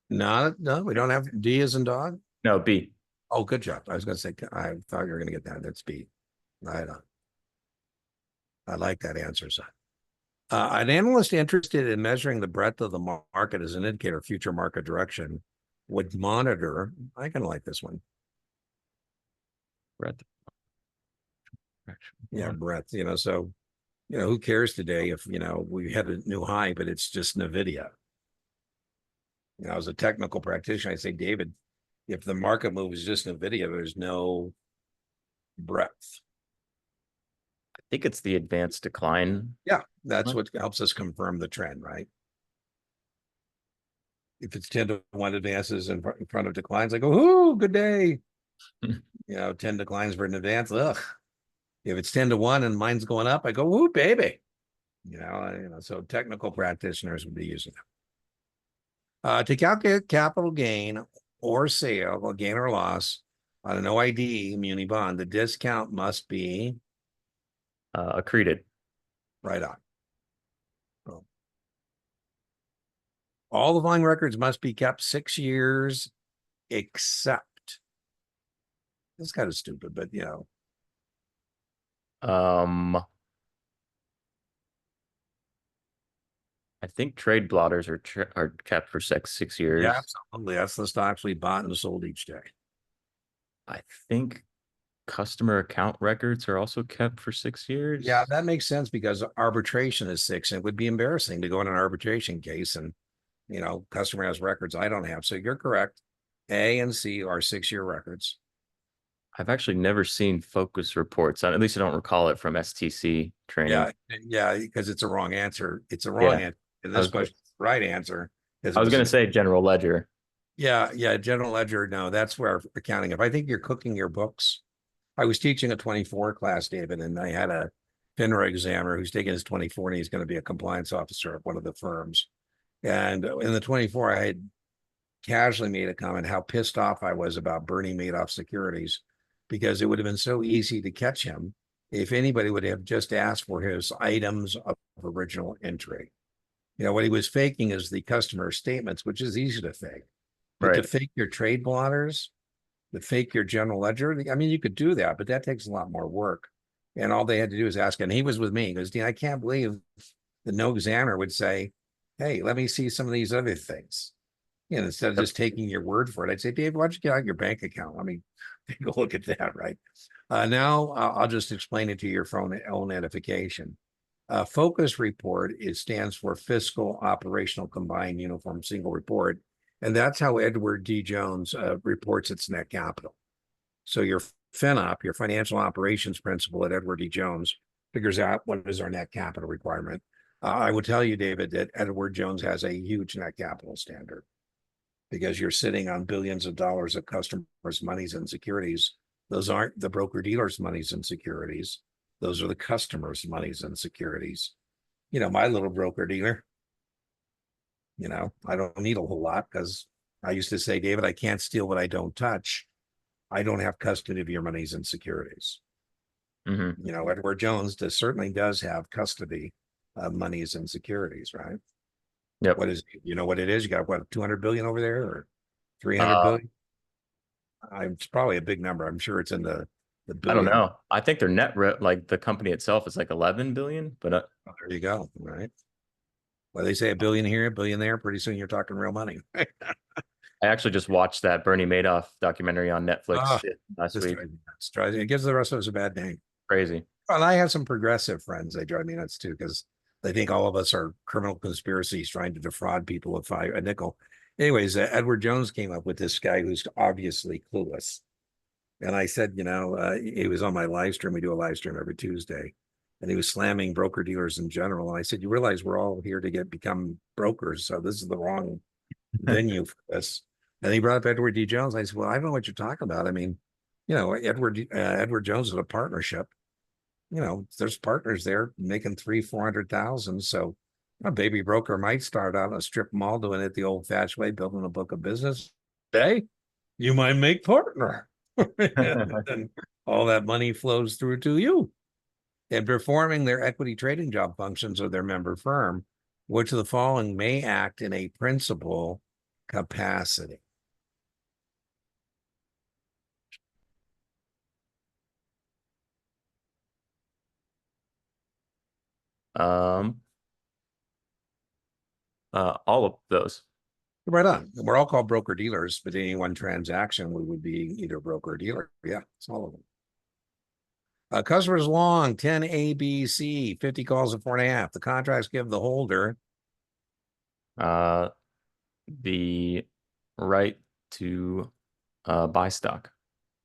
No, we don't have D as in dog. No, B. Oh, good job. I was going to say, I thought you were going to get that. That's B. Right on. I like that answer, son. An analyst interested in measuring the breadth of the market as an indicator of future market direction would monitor. I kind of like this one. Breadth. Yeah, breadth. So who cares today if we had a new high, but it's just NVIDIA. As a technical practitioner, I say, David, if the market move is just NVIDIA, there's no breadth. I think it's the advanced decline. Yeah, that's what helps us confirm the trend, right? If it's 10-to-1 advances in front of declines, I go, "Ooh, good day." 10 declines for an advance. Ugh. If it's 10-to-1 and mine's going up, I go, "Ooh, baby." So technical practitioners would be using them. To calculate capital gain or sale, or gain or loss on an OID muni bond, the discount must be Accreted. right on. All the following records must be kept 6 years, except. It's kind of stupid, but I think trade blotters are kept for 6 years. yeah, absolutely. That's the stocks we bought and sold each day. I think customer account records are also kept for 6 years. Yeah, that makes sense because arbitration is 6, and it would be embarrassing to go in an arbitration case and customer has records I don't have. So you're correct. A and C are 6-year records. I've actually never seen focus reports on, at least I don't recall it from STC training. Yeah, because it's a wrong answer. It's a wrong Yeah. answer. In this question, the right answer is I was going to say general ledger. yeah, general ledger. No, that's where accounting. If I think you're cooking your books, I was teaching a 24 class, David, and I had a FINRA examiner who's taking his 24 and he's going to be a compliance officer at one of the firms. And in the 24, I had casually made a comment how pissed off I was about Bernie Madoff securities because it would have been so easy to catch him if anybody would have just asked for his items of original entry. What he was faking is the customer statements, which is easy to fake. But to Right. fake your trade blotters, to fake your general ledger, I mean, you could do that, but that takes a lot more work. And all they had to do is ask, and he was with me. He goes, Dean, I can't believe that no examiner would say, hey, let me see some of these other things. Instead of Yep. just taking your word for it, I'd say, Dave, why don't you get out your bank account? Let me take a look at that, right? Now I'll just explain it to your own edification. Focus report stands for Fiscal Operational Combined Uniform Single Report. And that's how Edward D. Jones reports its net capital. So your FinOp, your financial operations principal at Edward D. Jones, figures out what is our net capital requirement. I would tell you, David, that Edward Jones has a huge net capital standard because you're sitting on billions of dollars of customers' monies and securities. Those aren't the broker dealers' monies and securities. Those are the customers' monies and securities. My little broker dealer, I don't need a whole lot because I used to say, David, I can't steal what I don't touch. I don't have custody of your monies and securities. Hmm. Edward Jones certainly does have custody of monies and securities, right? Yep. What is, what it is? You got what, 200 billion over there or 300 Uh, billion? It's probably a big number. I'm sure it's in the I don't billion. know. I think their like the company itself is like 11 billion, but Oh, there you go. Right. Well, they say a billion here, a billion there. Pretty soon you're talking real money. I actually just watched that Bernie Madoff documentary on Ah, Netflix last this week. drives me nuts. It gives the rest of us a bad name. Crazy. And I have some progressive friends. They drive me nuts too because they think all of us are criminal conspiracies trying to defraud people of a nickel. Anyways, Edward Jones came up with this guy who's obviously clueless. And I said, he was on my live stream. We do a live stream every Tuesday. And he was slamming broker dealers in general. And I said, you realize we're all here to become brokers. So this is the wrong venue for this. And he brought up Edward D. Jones. I said, well, I don't know what you're talking about. I mean, Edward Jones is a partnership. There's partners there making 300,000-400,000. So a baby broker might start out in a strip mall doing it the old fashioned way, building a book of business. Hey, you might make partner. And all that money flows through to you. And performing their equity trading job functions of their member firm, which of the following may act in a principal capacity. Um, all of those. Right on. We're all called broker dealers, but any one transaction, we would be either broker or dealer. Yeah, it's all of them. Customers long 10 ABC, 50 calls at 4.5. The contracts give the holder. Uh, the right to buy stock.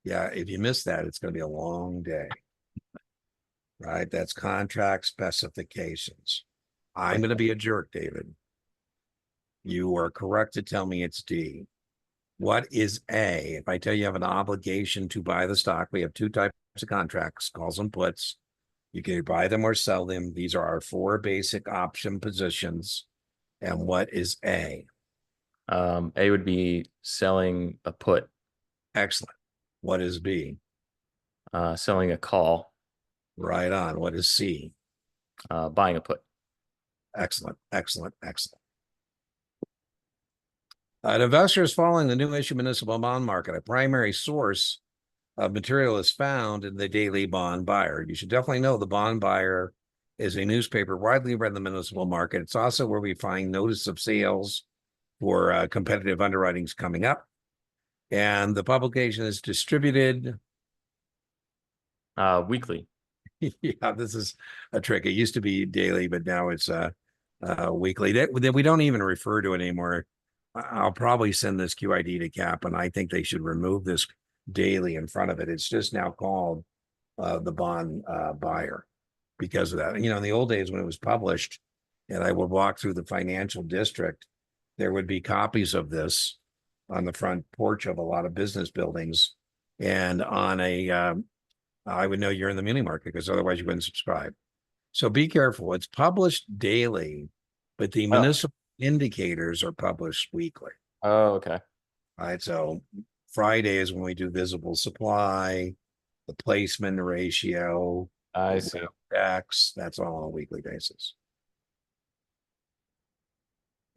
Yeah, if you miss that, it's going to be a long day. Right? That's contract specifications. I'm going to be a jerk, David. You are correct to tell me it's D. What is A? If I tell you have an obligation to buy the stock, we have two types of contracts, calls and puts. You can buy them or sell them. These are our four basic option positions. And what is A? A would be selling a put, Excellent. What is B? selling a call, Right on. What is C? buying a put. Excellent, excellent, excellent. An investor is following the new issue municipal bond market. A primary source of material is found in the Daily Bond Buyer. You should definitely know the Bond Buyer is a newspaper widely read in the municipal market. It's also where we find notice of sales for competitive underwritings coming up. And the publication is distributed. Weekly. Yeah, this is a trick. It used to be daily, but now it's weekly. We don't even refer to it anymore. I'll probably send this QID to Cap, and I think they should remove this daily in front of it. It's just now called the Bond Buyer because of that. And, in the old days when it was published, and I would walk through the financial district, there would be copies of this on the front porch of a lot of business buildings, and on I would know you're in the mini market because otherwise you wouldn't subscribe. So be careful. It's published daily, but the Oh, municipal indicators are published weekly. oh, okay. All right. So Friday is when we do visible supply, the placement ratio, I the see. index. That's all on a weekly basis.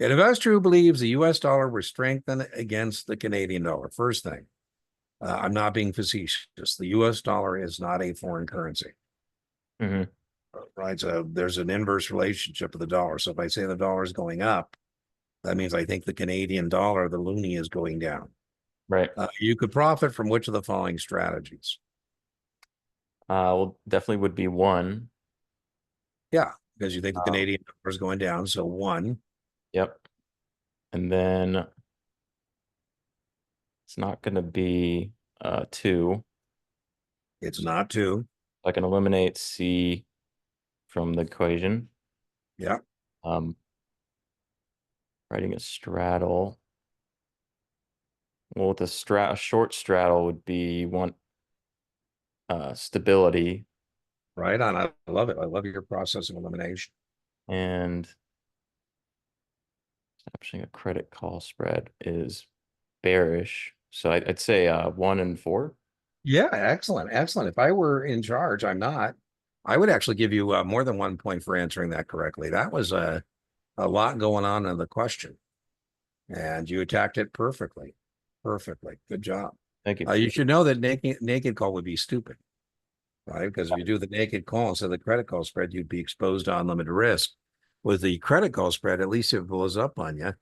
An investor who believes the US dollar will strengthen against the Canadian dollar. First thing, I'm not being facetious. The US dollar is not a foreign currency, Hmm. right? So there's an inverse relationship with the dollar. So if I say the dollar is going up, that means I think the Canadian dollar, the loonie, is going down. Right. You could profit from which of the following strategies? Well, definitely would be one. Yeah, because you think the Um, Canadian dollar is going down. So one, yep. And then it's not going to be two. it's not two. I can eliminate C from the equation. Yeah, Um, writing a straddle. Well, with a short straddle would be one stability right on. I love it. I love your process of elimination. and establishing a credit call spread is bearish. So I'd say 1 and 4. Yeah, excellent. Excellent. If I were in charge, I'm not. I would actually give you more than 1 point for answering that correctly. That was a lot going on in the question, and you attacked it perfectly. Perfectly. Good job. Thank you. You should know that naked call would be stupid, right? Because if you do the naked call instead of the credit call spread, you'd be exposed to unlimited risk. With the credit call spread, at least if it blows up on you,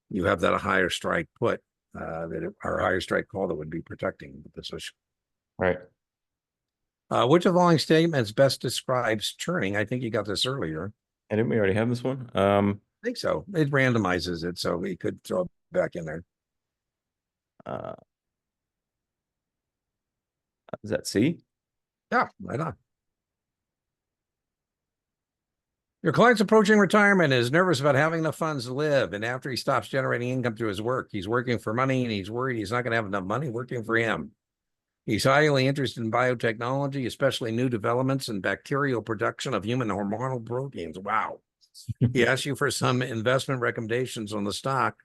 you have that higher strike put or higher strike call that would be protecting the position. Right. Which of the following statements best describes churning? I think you got this earlier. And didn't we already have this one? I think so. It randomizes it, so we could throw it back in there. Uh, is that C? Yeah, right on. Your client's approaching retirement and is nervous about having enough funds to live. And after he stops generating income through his work, he's working for money and he's worried he's not going to have enough money working for him. He's highly interested in biotechnology, especially new developments in bacterial production of human hormonal proteins. Wow. He asks you for some investment recommendations on the stock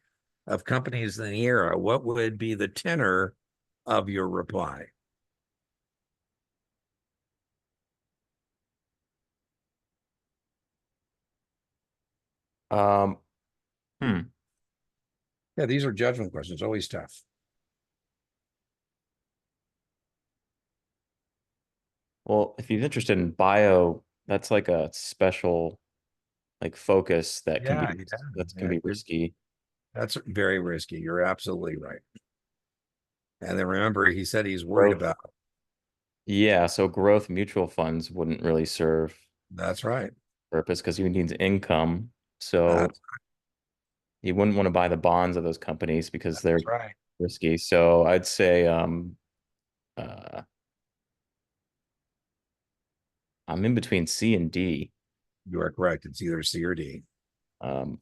of companies in the era. What would be the tenor of your reply? Um, hmm. Yeah, these are judgment questions, always tough. Well, if he's interested in bio, that's like a special like focus that can Yeah, be yeah, risky. that's very risky. You're absolutely right. And then remember, he said he's worried Growth. about. Yeah, so growth mutual funds wouldn't really serve That's right. purpose because he needs income. So That's you wouldn't want to buy the bonds of those companies because they're right. risky. So I'd say uh I'm in between C and D. You are correct. It's either C or D. Um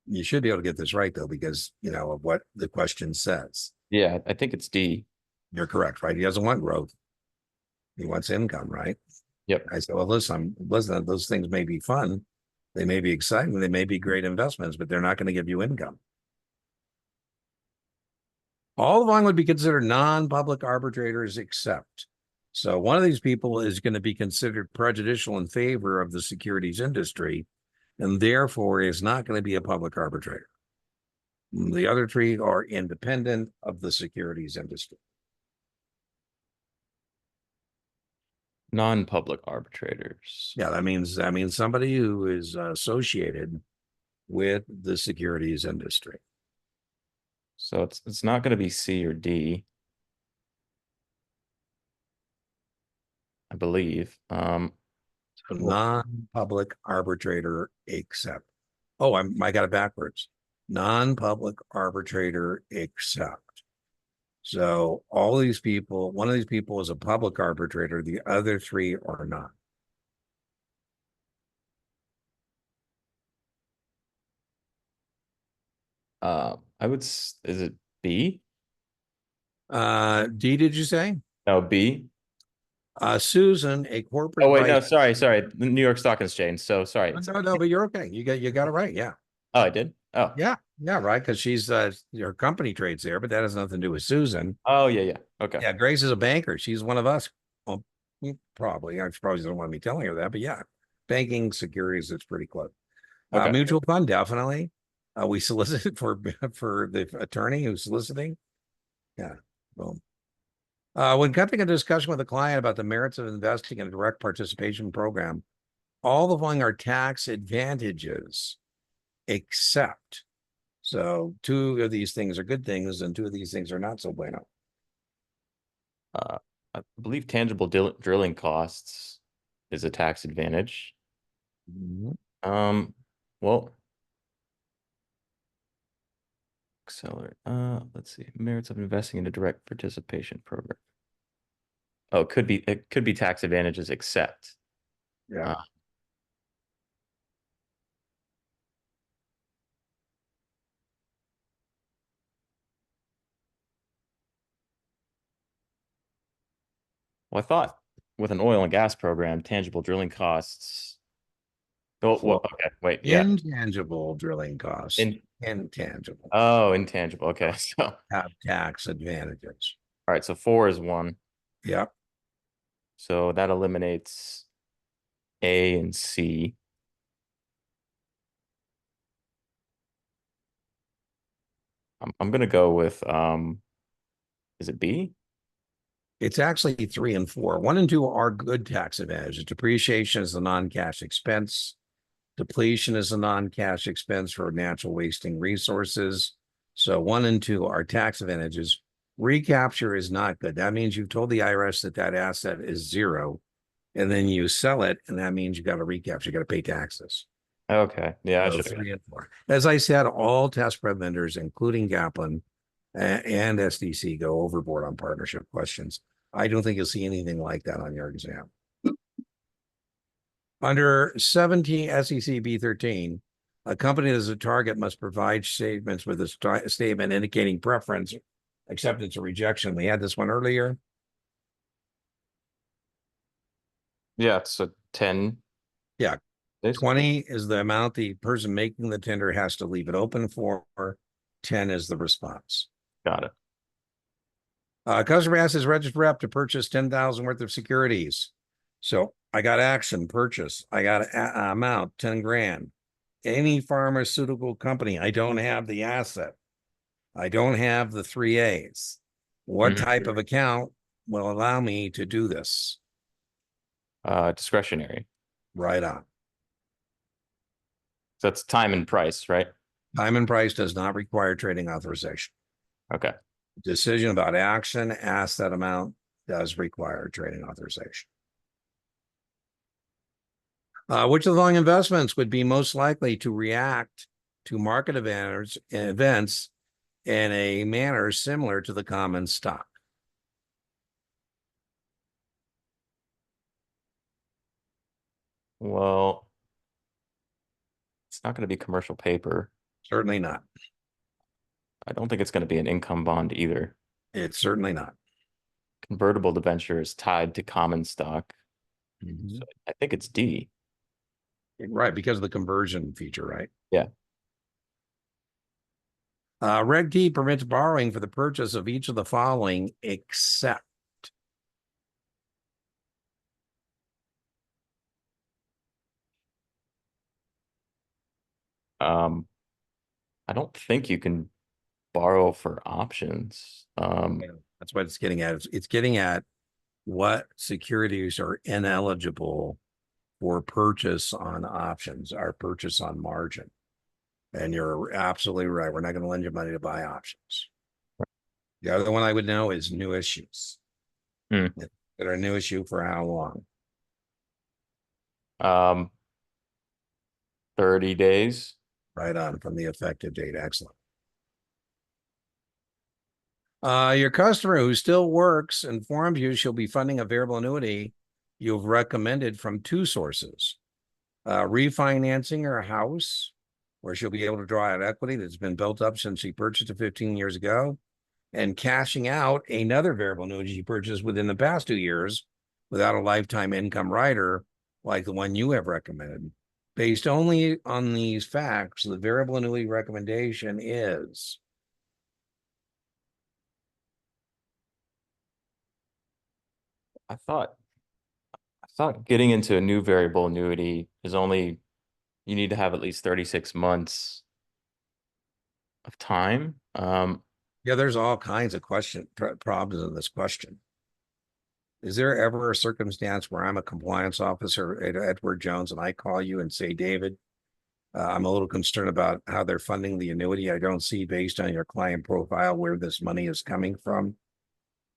You should be able to get this right though, because you know of what the question says. yeah, I think it's D. You're correct, right? He doesn't want growth. He wants income, right? Yep. I said, well, listen, those things may be fun. They may be exciting. They may be great investments, but they're not going to give you income. All of them would be considered non-public arbitrators except. So one of these people is going to be considered prejudicial in favor of the securities industry and therefore is not going to be a public arbitrator. The other three are independent of the securities industry. Non-public arbitrators. Yeah, that means somebody who is associated with the securities industry. So it's not going to be C or D, I believe. So Well, non-public arbitrator except. Oh, I got it backwards. Non-public arbitrator except. So all these people, one of these people is a public arbitrator, the other three are not. is it B? D, did you say? No, B. Susan, a Oh corporate wait, no, vice. sorry. The New York Stock Exchange. So sorry. No, but you're okay. You got it right. Yeah. Oh, I did. Oh, Yeah, right. Because she's her company trades there, but that has nothing to do with Susan. oh yeah. Okay. Yeah, Grace is a banker. She's one of us. Well, probably. I probably don't want me telling her that, but yeah, banking securities, it's pretty close. Okay. Mutual fund, definitely. We solicited for the attorney who's soliciting. Yeah. Boom. When conducting a discussion with a client about the merits of investing in a direct participation program, all the following are tax advantages, except. So two of these things are good things, and two of these things are not so bueno. Uh, I believe tangible drilling costs is a tax advantage. Mhm. Um, well, accelerate. Let's see. Merits of investing in a direct participation program. Oh, it could be tax advantages except. Yeah. Uh, well, I thought with an oil and gas program, tangible drilling costs. Oh, well, For okay, wait, yeah. intangible drilling costs, In intangible Oh, intangible. Okay, so all have tax advantages. right, so four is one. Yep. So that eliminates A and C. I'm gonna go with is it B? It's actually 3 and 4. 1 and 2 are good tax advantages. Depreciation is a non-cash expense. Depletion is a non-cash expense for natural wasting resources. So 1 and 2 are tax advantages. Recapture is not good. That means you've told the IRS that that asset is zero, and then you sell it, and that means you got to recapture. You got to pay taxes. Okay. Yeah, I So should have. 3 and 4. As I said, all test prep vendors, including Kaplan and SDC, go overboard on partnership questions. I don't think you'll see anything like that on your exam. Under 17 SEC B13, a company as a target must provide statements with a statement indicating preference, acceptance, or rejection. We had this one earlier. Yeah, it's a 10 Yeah. days. 20 is the amount the person making the tender has to leave it open for. 10 is the response. Got it. Customer asks his registered rep to purchase 10,000 worth of securities. So I got action purchase. I got amount 10 grand. Any pharmaceutical company, I don't have the asset. I don't have the 3As. What Mhm. type of account will allow me to do this? Discretionary. Right on. So that's time and price, right? Time and price does not require trading authorization. Okay. Decision about action, asset amount does require trading authorization. Which of the following investments would be most likely to react to market events in a manner similar to the common stock? Well, it's not going to be commercial paper. Certainly not. I don't think it's going to be an income bond either. It's certainly not. Convertible debenture is tied to common stock. Mhm. So I think it's D. Right, because of the conversion feature, right? Yeah. Reg D permits borrowing for the purchase of each of the following, except. Um, I don't think you can borrow for options. That's what it's getting at. It's getting at what securities are ineligible for purchase on options, or purchase on margin. And you're absolutely right. We're not going to lend you money to buy options. The other one I would know is new issues. Hmm. That are a new issue for how long? Um, 30 days. Right on from the effective date. Excellent. Your customer who still works informs you she'll be funding a variable annuity you've recommended from two sources: refinancing her house, where she'll be able to draw out equity that's been built up since she purchased it 15 years ago, and cashing out another variable annuity she purchased within the past 2 years without a lifetime income rider like the one you have recommended. Based only on these facts, the variable annuity recommendation is. I thought getting into a new variable annuity is only you need to have at least 36 months of time. Yeah, there's all kinds of problems in this question. Is there ever a circumstance where I'm a compliance officer at Edward Jones and I call you and say, David, I'm a little concerned about how they're funding the annuity. I don't see based on your client profile where this money is coming from,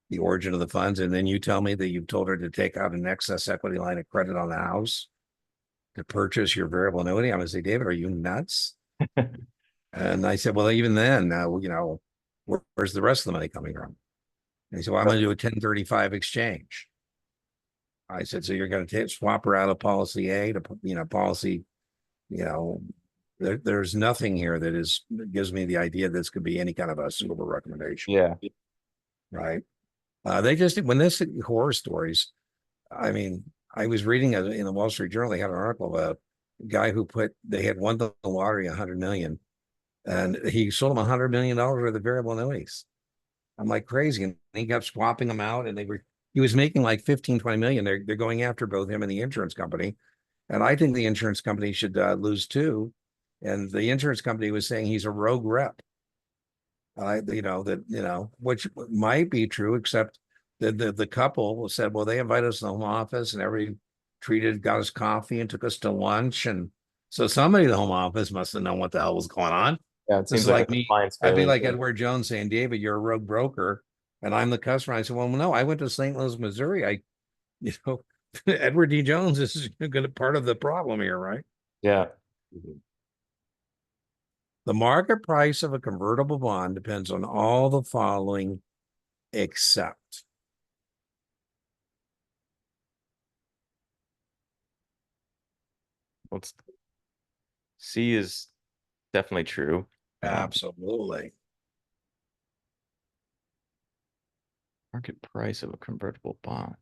the origin of the funds. And then you tell me that you've told her to take out an excess equity line of credit on the house to purchase your variable annuity. I'm going to say, David, are you nuts? And I said, well, even then, where's the rest of the money coming from? And he said, well, I'm going to do a 1035 exchange. I said, so you're going to swap her out of policy A to, policy, you know, there's nothing here that gives me the idea this could be any kind of a suitable recommendation. Yeah. Right. They just, when this horror stories, I mean, I was reading in the Wall Street Journal, they had an article of a guy they had won the lottery 100 million and he sold them $100 million worth of variable annuities. I'm like crazy. And he kept swapping them out and he was making like 15, 20 million. They're going after both him and the insurance company. And I think the insurance company should lose too. And the insurance company was saying he's a rogue rep. Which might be true, except the couple said, well, they invited us to the home office and got us coffee and took us to lunch. And so somebody in the home office must have known what the hell was going on. Yeah, it This seems is like a like me. compliance I'd be failure. like Edward Jones saying, David, you're a rogue broker. And I'm the customer. I said, well, no, I went to St. Louis, Missouri. You know, Edward D. Jones is going to part of the problem here, right? Yeah. The market price of a convertible bond depends on all the following except. Let's C is definitely true. Absolutely. Market price of a convertible bond.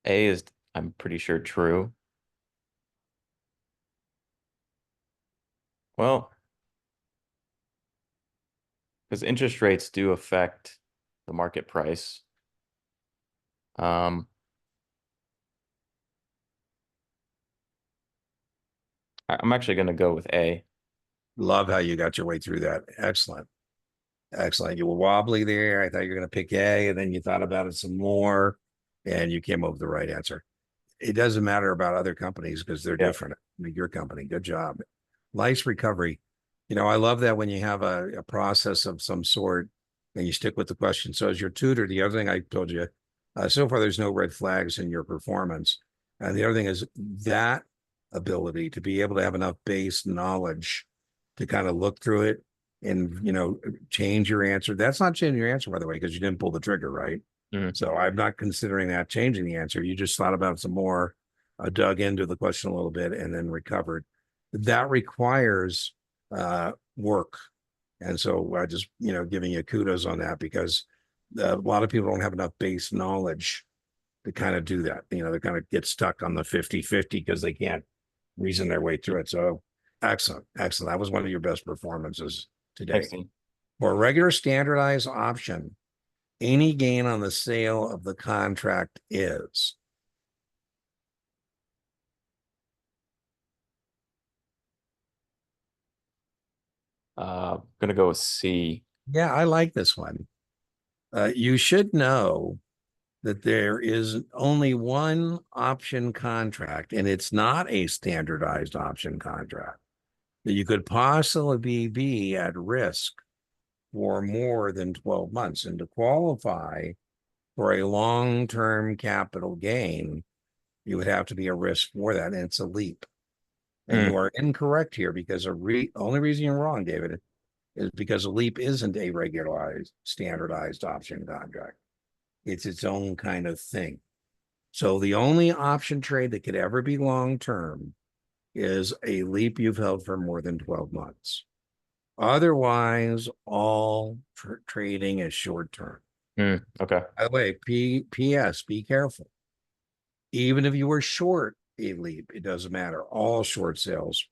A is, I'm pretty sure, true. Well, because interest rates do affect the market price. Um, I'm actually going to go with A. Love how you got your way through that. Excellent. Excellent. You were wobbly there. I thought you were going to pick A, and then you thought about it some more, and you came up with the right answer. It doesn't matter about other companies because they're Yeah. different. I mean, your company, good job. Nice recovery. I love that when you have a process of some sort and you stick with the question. So as your tutor, the other thing I told you, so far there's no red flags in your performance. And the other thing is that ability to be able to have enough base knowledge to kind of look through it and change your answer. That's not changing your answer, by the way, because you didn't pull the trigger, right? Mhm. So I'm not considering that changing the answer. You just thought about some more, dug into the question a little bit, and then recovered. That requires work. And so I just, giving you kudos on that because a lot of people don't have enough base knowledge to kind of do that. They kind of get stuck on the 50-50 because they can't reason their way through it. So excellent. Excellent. That was one of your best performances today. Thanks, Dean. For a regular standardized option, any gain on the sale of the contract is. Gonna go with C. Yeah, I like this one. You should know that there is only one option contract, and it's not a standardized option contract, that you could possibly be at risk for more than 12 months. And to qualify for a long-term capital gain, you would have to be a risk for that. And it's a leap. And Mm. you are incorrect here because only reason you're wrong, David, is because a leap isn't a regularized, standardized option contract. It's its own kind of thing. So the only option trade that could ever be long term is a leap you've held for more than 12 months. Otherwise, all trading is short term. Okay. By the way, P.S. Be careful. Even if you were short a leap, it doesn't matter. All short sales,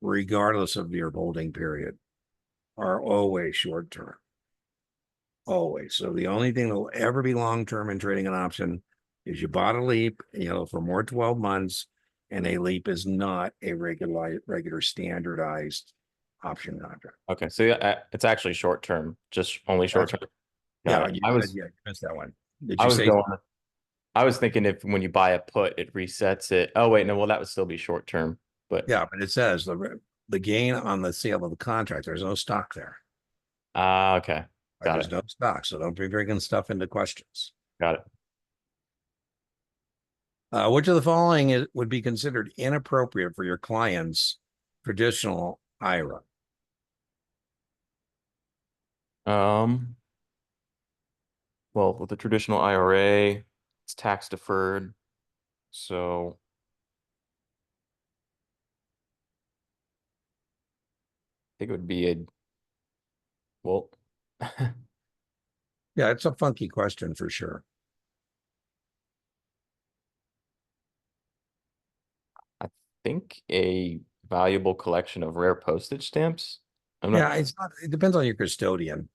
regardless of your holding period, are always short term. Always. So the only thing that will ever be long term in trading an option is you bought a leap, for more 12 months. and a leap is not a regular standardized option contract. Okay, so yeah, it's actually short term, just only short That's term. Got yeah, it. you I said was yeah, you missed that one. Did I you was say going. I was thinking if when you buy a put, it resets it. Oh wait, no, well that would still be short term. But yeah, but it says the gain on the sale of the contract, there's no stock there. okay, Right? got There's it, no stock, so don't be bringing stuff into questions. got it. Which of the following would be considered inappropriate for your client's traditional IRA? Um, well, with the traditional IRA, it's tax deferred, so I think it would be a well. Yeah, it's a funky question for sure. I think a valuable collection of rare postage stamps. I'm not. Yeah, it's not, it depends on your custodian.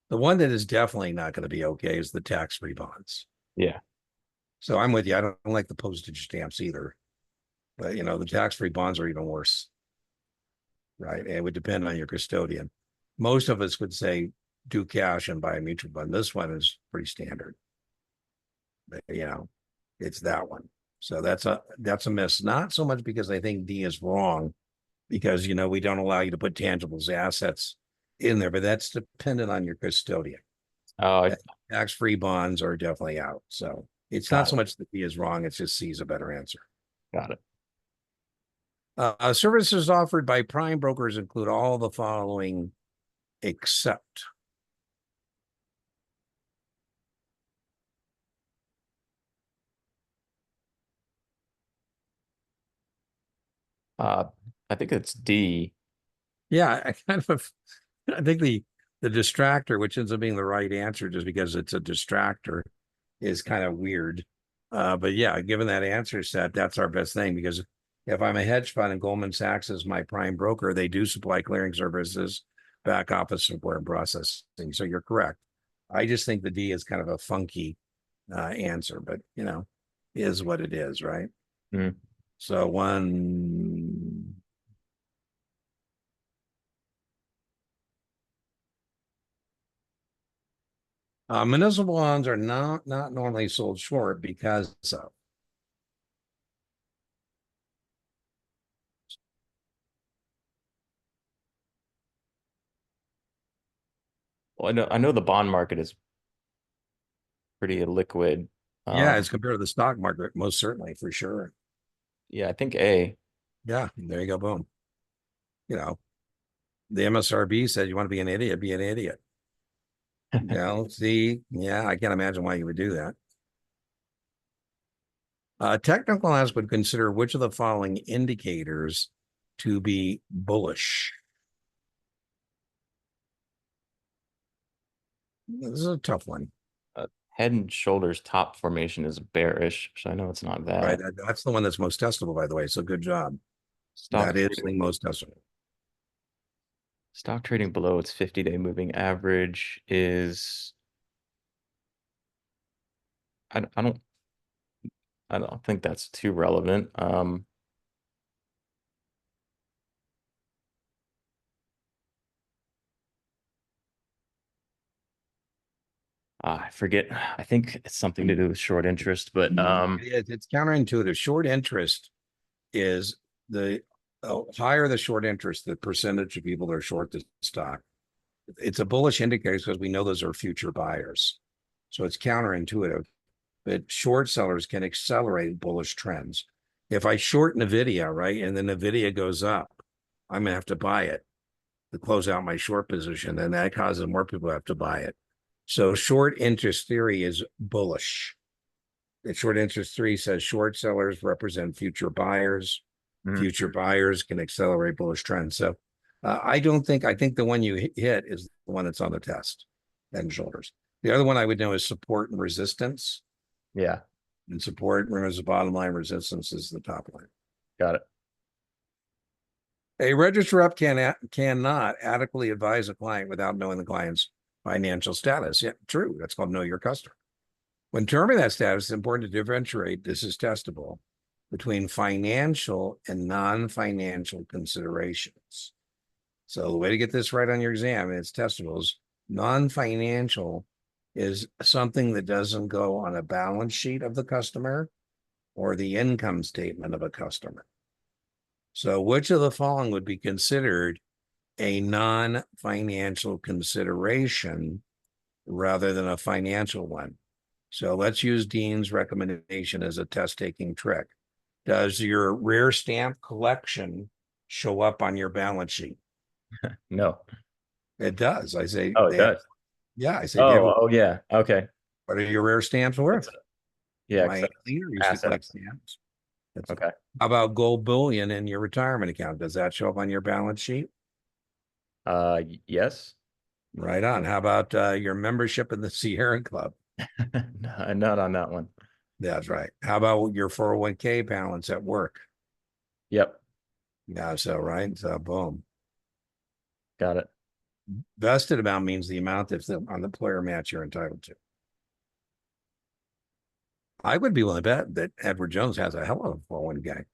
The one that is definitely not going to be okay is the tax-free bonds. Yeah, So I'm with you. I don't like the postage stamps either, but the tax-free bonds are even worse, right? It would depend on your custodian. Most of us would say do cash and buy a mutual fund. This one is pretty standard. But, it's that one. So that's a miss. Not so much because I think D is wrong, because we don't allow you to put tangibles assets in there, but that's dependent on your custodian. oh, Tax-free bonds are definitely out. So it's not got so it, much that D is wrong, it's just C is a better answer. got it. Services offered by prime brokers include all the following except. Uh, I think it's D. Yeah, I think the distractor, which ends up being the right answer just because it's a distractor, is kind of weird. But yeah, given that answer set, that's our best thing, because if I'm a hedge fund and Goldman Sachs is my prime broker, they do supply clearing services, back office support, and processing. So you're correct. I just think the D is kind of a funky answer, but is what it is, right? Mm. So one. Municipal bonds are not normally sold short because of. Well, I know the bond market is pretty illiquid. Yeah, as compared to the stock market, most certainly, for sure. Yeah, I think A. Yeah, there you go. Boom. You know, the MSRB said you want to be an idiot, be an idiot. See, yeah, I can't imagine why you would do that. Technical analysts would consider which of the following indicators to be bullish. This is a tough one, Head and shoulders top formation is bearish, so I know it's not right? that. That's the one that's most testable, by the way. So good job. Stock That is the trading, most testable. stock trading below its 50-day moving average is I don't I don't think that's too relevant. I forget. I think it's something to do with short interest, but It's counterintuitive. Short interest is the higher the short interest, the percentage of people that are short the stock. It's a bullish indicator because we know those are future buyers. So it's counterintuitive, but short sellers can accelerate bullish trends. If I short Nvidia, right, and then Nvidia goes up, I'm gonna have to buy it to close out my short position, and that causes more people to have to buy it. So short interest theory is bullish. The short interest theory says short sellers represent future buyers. mhm. Future buyers can accelerate bullish trends. So I think the one you hit is the one that's on the test, head and shoulders. The other one I would know is support and resistance. Yeah, And support, remember, is the bottom line, resistance is the top line. got it. A registered rep cannot adequately advise a client without knowing the client's financial status. Yeah, true. That's called know your customer. When determining that status, it's important to differentiate. This is testable between financial and non-financial considerations. So the way to get this right on your exam, and it's testable, is non-financial is something that doesn't go on a balance sheet of the customer or the income statement of a customer. So which of the following would be considered a non-financial consideration rather than a financial one? So let's use Dean's recommendation as a test taking trick. Does your rare stamp collection show up on your balance sheet? No. It does. I say Oh, it they, does. yeah, I say, David, Oh, yeah. Okay. what are your rare stamps That's worth? yeah, 'cause My that's leader used to collect assets. stamps. That's, Okay. how about gold bullion in your retirement account? Does that show up on your balance sheet? Yes. Right on. How about your membership in the Sierra Club? No, not on that one. That's right. How about your 401k balance at work? Yep. Yeah, so right. So boom. Got it. Vested amount means the amount that's on the employer match you're entitled to. I would be willing to bet that Edward Jones has a hell of a 401k.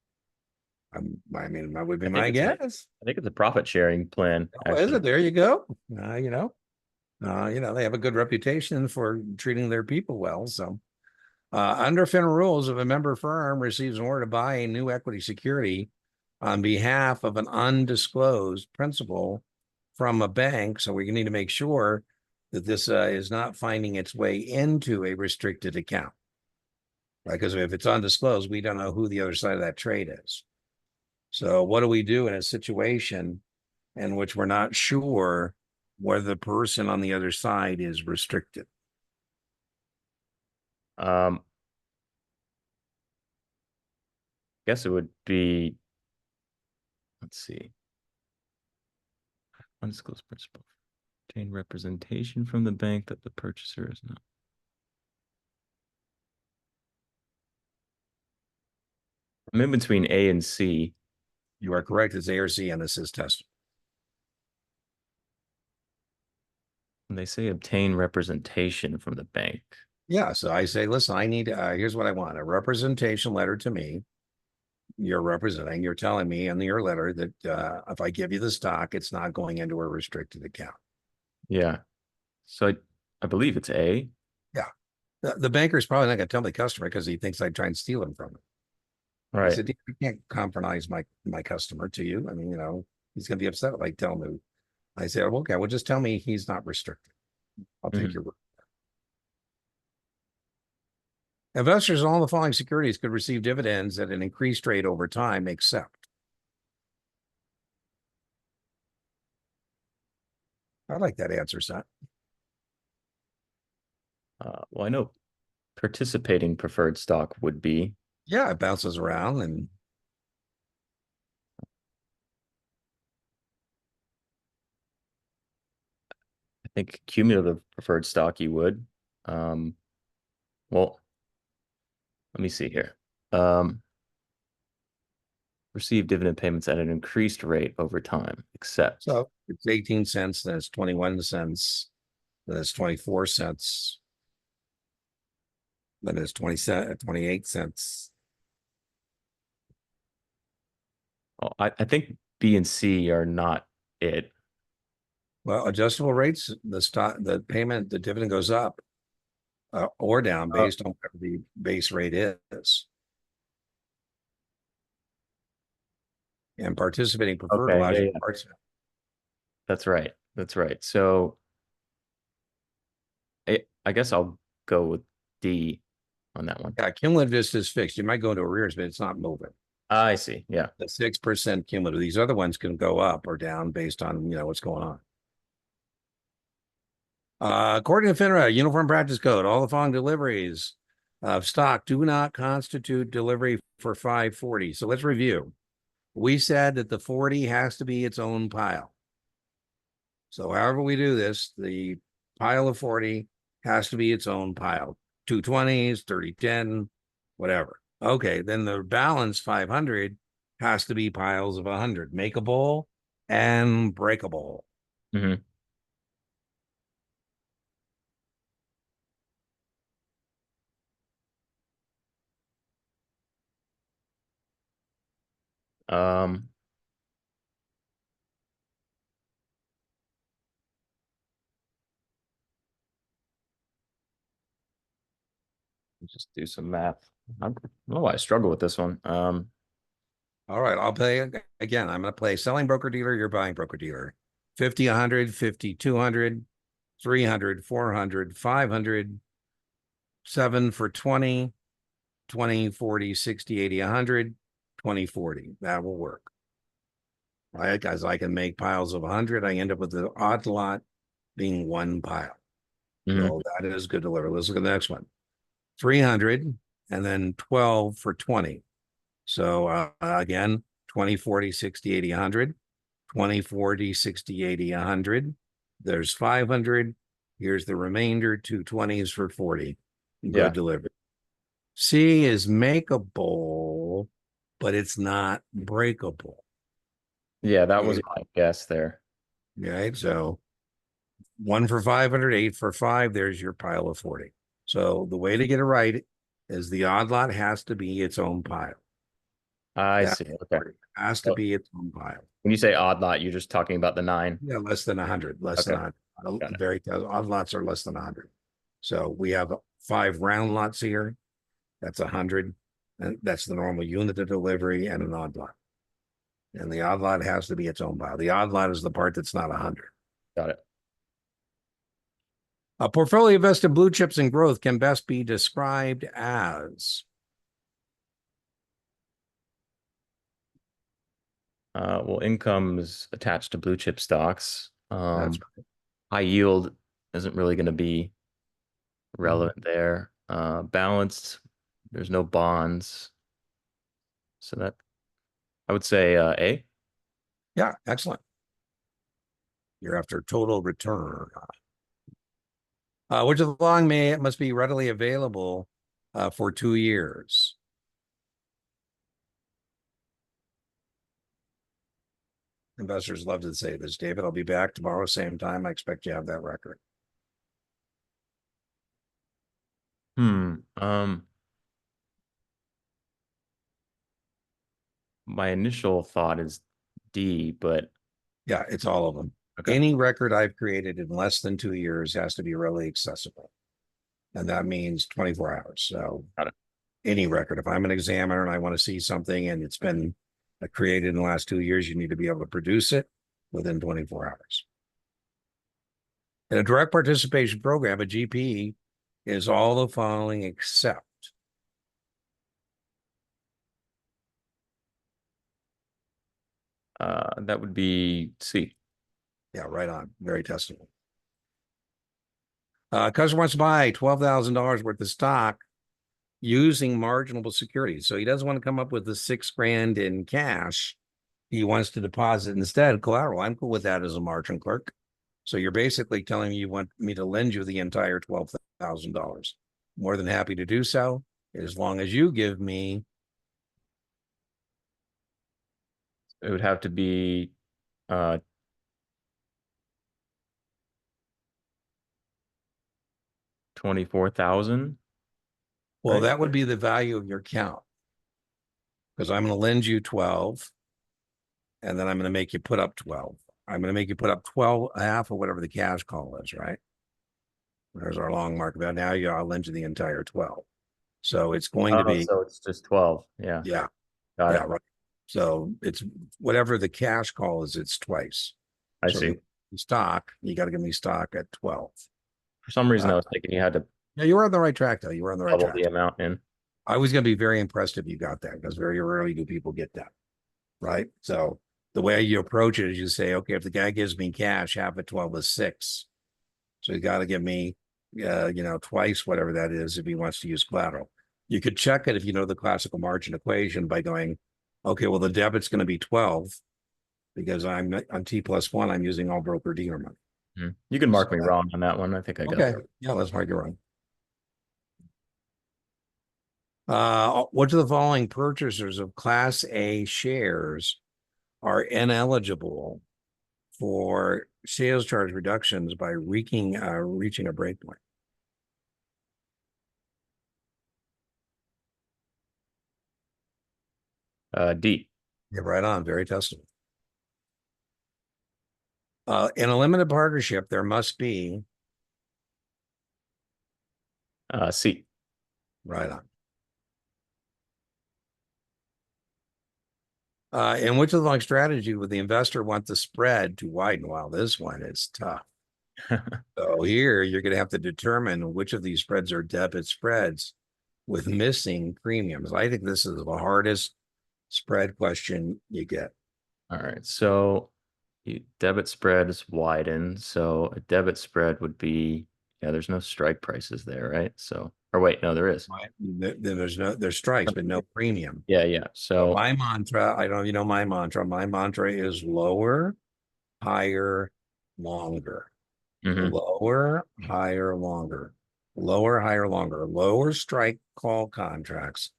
I mean, that would be I think my it's a guess. I think it's a profit sharing plan, Oh, is actually. it? There you go. They have a good reputation for treating their people well. So, under FINRA rules, if a member firm receives an order to buy a new equity security on behalf of an undisclosed principal from a bank, so we need to make sure that this is not finding its way into a restricted account, right? Because if it's undisclosed, we don't know who the other side of that trade is. So, what do we do in a situation in which we're not sure whether the person on the other side is restricted? Um, guess it would be, let's see, undisclosed principal. Obtain representation from the bank that the purchaser is not. I'm in between A and C. You are correct. It's A or C, and this is test. And they say obtain representation from the bank. Yeah. So I say, listen, I need, here's what I want, a representation letter to me. You're representing, you're telling me in your letter that if I give you the stock, it's not going into a restricted account. Yeah. So I believe it's A. Yeah. The banker's probably not going to tell the customer because he thinks I'd try and steal him from him. I Right. said, you can't compromise my customer to you. I mean, he's going to be upset if I tell him. I said, well, okay, well, just tell me he's not restricted. I'll take Mhm. your word. Investors in all the following securities could receive dividends at an increased rate over time, except. I like that answer, set. Well, I know participating preferred stock would be. Yeah, it bounces around and I think cumulative preferred stock you would. Um, well, let me see here. Um, receive dividend payments at an increased rate over time, except. so it's 18 cents, then it's 21 cents, then it's 24 cents, then it's 28 cents. Well, I think B and C are not it. Well, adjustable rates, the payment, the dividend goes up or down Oh, based on whatever the base rate is. And participating preferred okay. allows Yeah, you yeah. parts. That's right. That's right. So I guess I'll go with D on that one. Yeah, cumulative vista is fixed. You might go into arrears, but it's not moving. I see. Yeah. The 6% cumulative. These other ones can go up or down based on what's going on. According to FINRA, Uniform Practice Code, all the following deliveries of stock do not constitute delivery for 540. So let's review. We said that the 40 has to be its own pile. So however we do this, the pile of 40 has to be its own pile. 220s, 3010, whatever. Okay, then the balance 500 has to be piles of 100, makeable and breakable. Hmm. Um, let's just do some math. I don't know why I struggle with this one. All right, I'll play again. I'm going to play selling broker dealer, you're buying broker dealer. 50, 100, 50, 200, 300, 400, 500, 7 for 20, 20, 40, 60, 80, 100, 20, 40. That will work. All right, guys, I can make piles of 100. I end up with the odd lot being one pile. mhm. So that is good delivery. Let's look at the next one. 300 and then 12 for 20. So again, 20, 40, 60, 80, 100, 20, 40, 60, 80, 100. There's 500. Here's the remainder, two 20s for 40. Good Yeah, delivery. C is makeable, but it's not breakable. yeah, that was Okay, my guess there. right? So 1 for 500, 8 for 5. There's your pile of 40. So the way to get it right is the odd lot has to be its own pile. I That see. Okay. has to So be its own pile. when you say odd lot, you're just talking about the nine. Yeah, less than 100, less than Okay, 100. got it. Very odd lots are less than 100. So we have 5 round lots here. That's 100. And that's the normal unit of delivery and an odd lot. And the odd lot has to be its own pile. The odd lot is the part that's not 100. Got it. A portfolio invested in blue chips and growth can best be described as. Well, income is attached to blue chip stocks. That's High yield isn't really going to be right. relevant there. Balanced, there's no bonds. So that I would say A. Yeah, excellent. You're after total return. Which of the long may it must be readily available for 2 years. Investors love to say this, David. I'll be back tomorrow, same time. I expect you have that record. Hmm. My initial thought is D, but Yeah, it's all of them. okay. Any record I've created in less than 2 years has to be readily accessible. And that means 24 hours. So Got it. any record, if I'm an examiner and I want to see something and it's been created in the last 2 years, you need to be able to produce it within 24 hours. In a direct participation program, a GP is all the following except. That would be C. Yeah, right on. Very testable. Customer wants to buy $12,000 worth of stock using marginable securities. So he doesn't want to come up with the 6 grand in cash. He wants to deposit instead collateral. I'm cool with that as a margin clerk. So you're basically telling me you want me to lend you the entire $12,000. More than happy to do so, as long as you give me. It would have to be uh 24,000, Well, right? that would be the value of your account because I'm going to lend you 12 and then I'm going to make you put up 12. I'm going to make you put up 12, half of whatever the cash call is, right? There's our long mark about now. I'll lend you the entire 12. So it's going to Oh, be, so it's just 12. Yeah, yeah, got yeah, it. right. So it's whatever the cash call is, it's twice. I So if see. you stock, you got to give me stock at 12. For some reason, Uh, I was thinking you had to yeah, you were on the right track, though. You were on the right double track. the amount in. I was going to be very impressed if you got that because very rarely do people get that, right? So the way you approach it is you say, okay, if the guy gives me cash, half of 12 is 6. So he's got to give me, twice whatever that is if he wants to use collateral. You could check it if you know the classical margin equation by going, okay, well, the debit's going to be 12 because I'm on T plus 1, I'm using all broker dealer money. You can So mark me wrong on that one. I think I got okay, that. yeah, let's mark it wrong. Which of the following purchasers of Class A shares are ineligible for sales charge reductions by reaching a breakpoint? D. You're right on. Very testable. In a limited partnership, there must be C. right on. In which of the following strategy would the investor want the spread to widen? Wow, this one is tough. So here you're going to have to determine which of these spreads are debit spreads with missing premiums. I think this is the hardest spread question you get. All right. So debit spread is widened. So a debit spread would be, yeah, there's no strike prices there, right? So, or wait, no, there is. There's strikes, but no premium. Yeah, yeah. So So, my mantra, I don't, you know, my mantra. My mantra is lower, higher, longer. mhm. Lower, higher, longer. Lower, higher, longer. Lower strike call contracts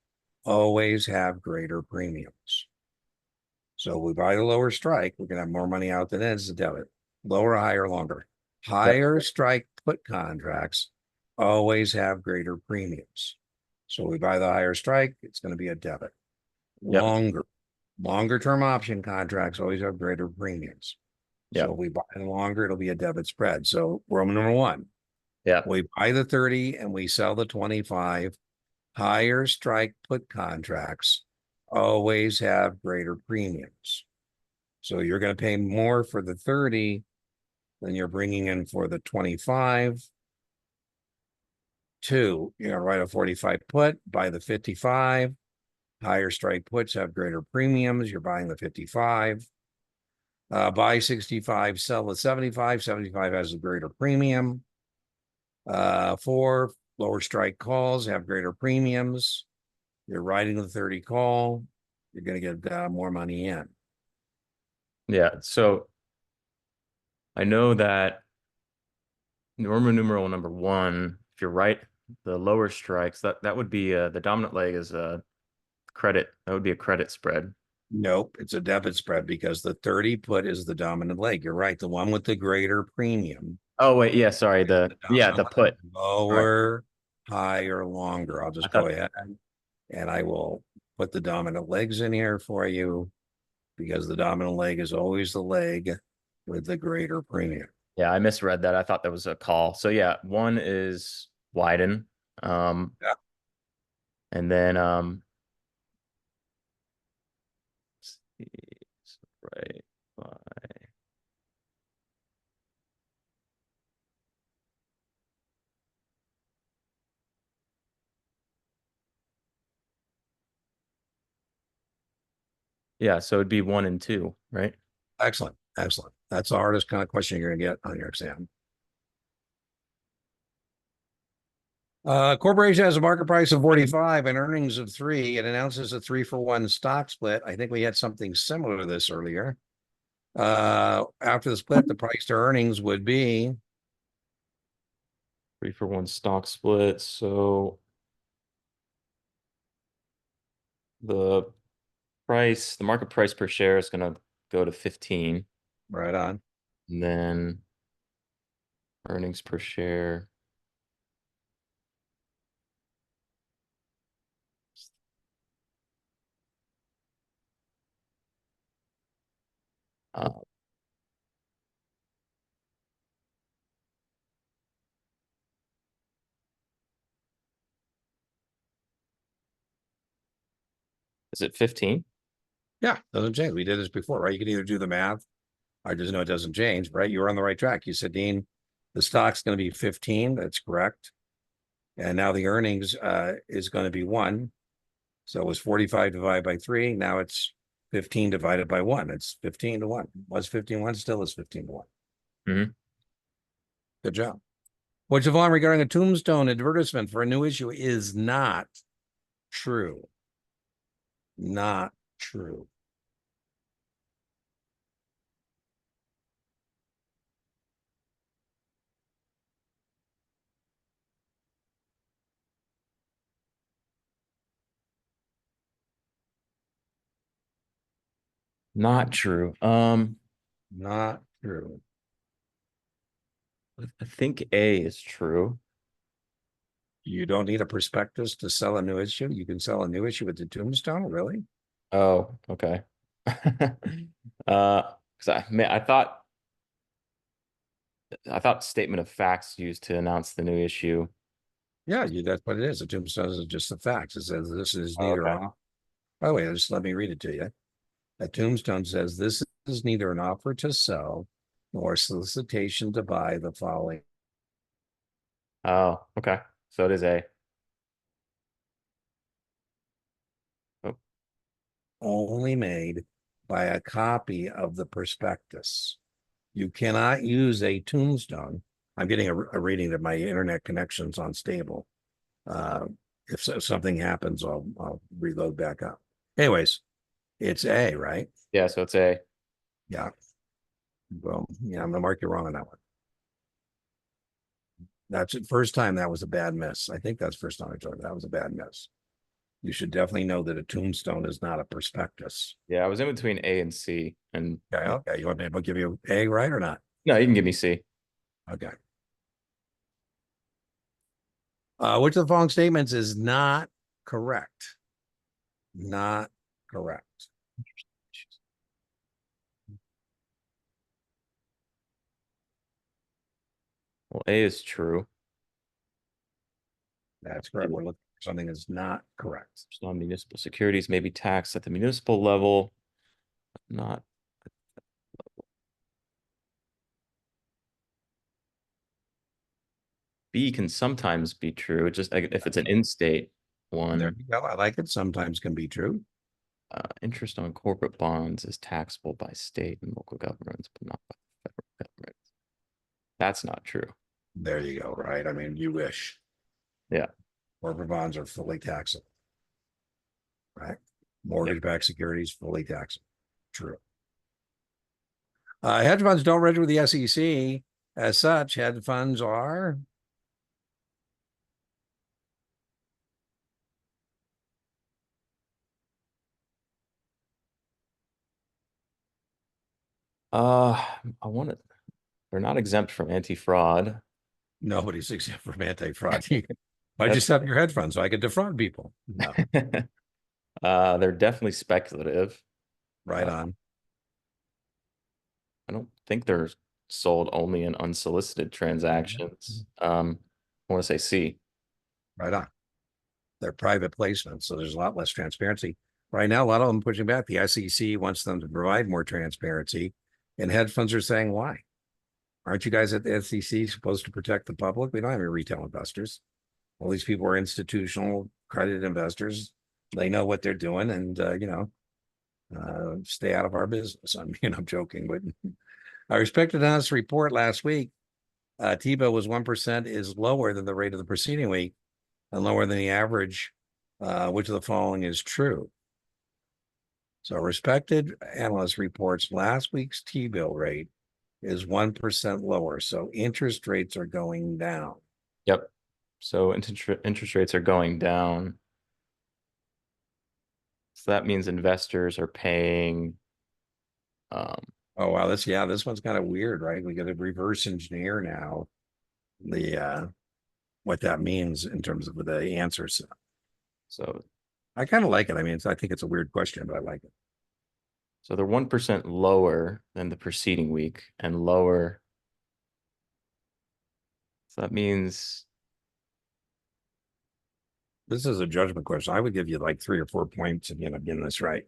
always have greater premiums. So we buy the lower strike, we're gonna have more money out than it's a debit. Lower, higher, longer. Yep, Higher strike put contracts always have greater premiums. So we buy the higher strike, it's going to be a debit. yep, Longer term option contracts always have greater premiums. So yep, we buy the longer, it'll be a debit spread. So Roman number one, yep, we buy the 30 and we sell the 25. Higher strike put contracts always have greater premiums. So you're going to pay more for the 30 than you're bringing in for the 25. Two, you're going to write a 45 put, buy the 55. Higher strike puts have greater premiums. You're buying the 55. Buy 65, sell the 75. 75 has a greater premium. Four, lower strike calls have greater premiums. You're writing the 30 call. You're going to get more money in. yeah. So I know that Roman numeral number one, if you're right, the lower strikes, that would be the dominant leg is a credit. That would be a credit spread. Nope, it's a debit spread because the 30 put is the dominant leg. You're right. The one with the greater premium Oh wait, yeah, sorry. is the Yeah, dominant the leg. put. All right. Lower, higher, longer. I'll I just go thought ahead and I will put the dominant legs in here for you because the dominant leg is always the leg with the greater premium. yeah, I misread that. I thought that was a call. So yeah, one is widen. Um, Yeah, and then right. Yeah, so it'd be one and two, right? excellent. Excellent. That's the hardest kind of question you're going to get on your exam. Corporation has a market price of 45 and earnings of 3. It announces a 3-for-1 stock split. I think we had something similar to this earlier. After the split, the price to earnings would be 3-for-1 stock split. So the the market price per share is gonna go to 15. right on. And then earnings per share. Uh, is it 15? Yeah, doesn't change. We did this before, right? You can either do the math or just know it doesn't change, right? You were on the right track. You said, Dean, the stock's going to be 15. That's correct. And now the earnings is going to be 1. So it was 45 divided by 3. Now it's 15 divided by 1. It's 15 to 1. Was 15 1, still is 15 to 1. Mm-hmm. Good job. What's the following regarding a tombstone advertisement for a new issue is not true. Not true. Not true. Not true. I think A is true. You don't need a prospectus to sell a new issue. You can sell a new issue with the tombstone, really? Oh, okay. Because I thought statement of facts used to announce the new issue. Yeah, that's what it is. A tombstone is just the facts. It says this is Oh, neither okay. an. By the way, just let me read it to you. A tombstone says this is neither an offer to sell nor solicitation to buy the following Oh, okay. So it is a. Oh, only made by a copy of the prospectus. You cannot use a tombstone. I'm getting a reading that my internet connection's unstable. Uh, if something happens, I'll reload back up. Anyways, it's A, right? yeah. So it's a. Yeah. Well, yeah, I'm gonna mark you wrong on that one. That's the first time that was a bad miss. I think that's the first time I told you that was a bad miss. You should definitely know that a tombstone is not a prospectus. Yeah, I was in between A and C, and Okay, okay. You want me to give you A, right or not? no, you can give me C. Okay. Which of the following statements is not correct? Not correct. Well, A is true. That's correct. We're looking for something that's not correct. Non-municipal securities may be taxed at the municipal level, not B can sometimes be true. It just if it's an in-state There one, you go. I like it. Sometimes can be true. interest on corporate bonds is taxable by state and local governments, but not by the federal government. That's not true. There you go. Right. I mean, you wish Yeah. corporate bonds are fully taxable, right? Yep. Mortgage-backed securities fully taxable. True. Hedge funds don't register with the SEC. As such, hedge funds are Uh, I want to. They're not exempt from anti-fraud. nobody's exempt from anti-fraud. I That's just have your hedge fund so I could defraud people. No, they're definitely speculative. right Uh, on, I don't think they're sold only in unsolicited transactions. I want to say C. right on. They're private placements, so there's a lot less transparency. Right now, a lot of them pushing back. The SEC wants them to provide more transparency, and hedge funds are saying, why? Aren't you guys at the SEC supposed to protect the public? We don't have any retail investors. All these people are institutional credit investors. They know what they're doing, and stay out of our business. I mean, I'm joking, but I respected on this report last week. T-bill was 1% is lower than the rate of the preceding week and lower than the average. Which of the following is true? So respected analyst reports last week's T-bill rate is 1% lower. So interest rates are going down. Yep. So interest rates are going down. So that means investors are paying. Um, Oh wow, this one's kind of weird, right? We got to reverse engineer now the what that means in terms of the answers. so I kind of like it. I mean, I think it's a weird question, but I like it. so they're 1% lower than the preceding week and lower. So that means This is a judgment question. I would give you like 3 or 4 points if you end up getting this right.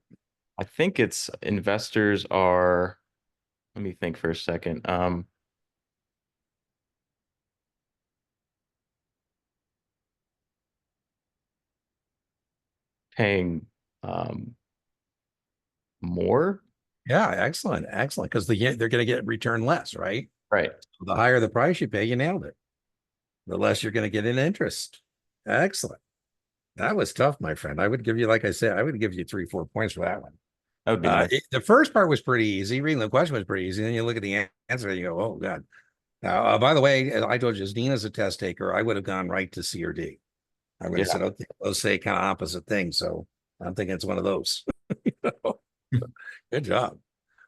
I think it's investors are. Let me think for a second. Paying more. Yeah, excellent, excellent. Because they're going to get return less, right? Right. The higher the price you pay, you nailed it. The less you're going to get in interest. Excellent. That was tough, my friend. I would give you, like I said, I would give you 3, 4 points for that one. That would be nice. The first part was pretty easy. Reading the question was pretty easy. Then you look at the answer and you go, oh, God. Now, by the way, I told you, as Nina's a test taker, I would have gone right to C or D. I would have Yeah. said, okay, those say kind of opposite things. So I'm thinking it's one of those. Good job.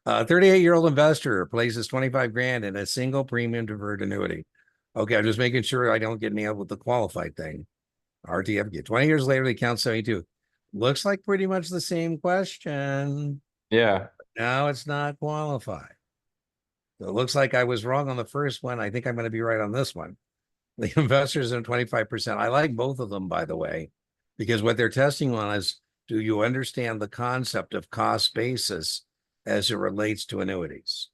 38-year-old investor places 25 grand in a single premium deferred annuity. Okay, I'm just making sure I don't get nailed with the qualified thing. RTF get 20 years later, they count 72. Looks like pretty much the same question. Yeah. Now it's not qualified. So it looks like I was wrong on the first one. I think I'm going to be right on this one. The investors in 25%. I like both of them, by the way, because what they're testing on is, do you understand the concept of cost basis as it relates to annuities?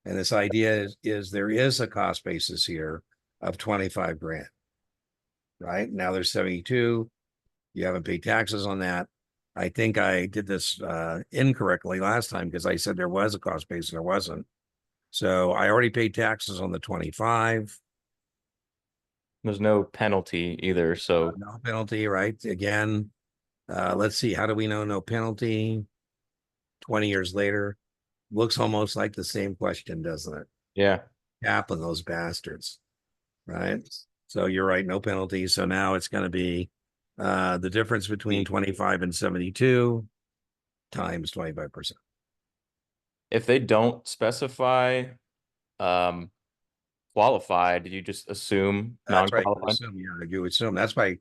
And this idea is there is a cost basis here of 25 grand, right? Now there's 72. You haven't paid taxes on that. I think I did this incorrectly last time because I said there was a cost basis and there wasn't. So I already paid taxes on the 25. There's no penalty either. So No penalty, right? Again, let's see. How do we know no penalty? 20 years later, looks almost like the same question, doesn't it? yeah. Cap on those bastards, right? So you're right, no penalty. So now it's going to be the difference between 25 and 72 times 25%. If they don't specify um qualified, did you just assume That's right. You non-qualified? assume you assume that's why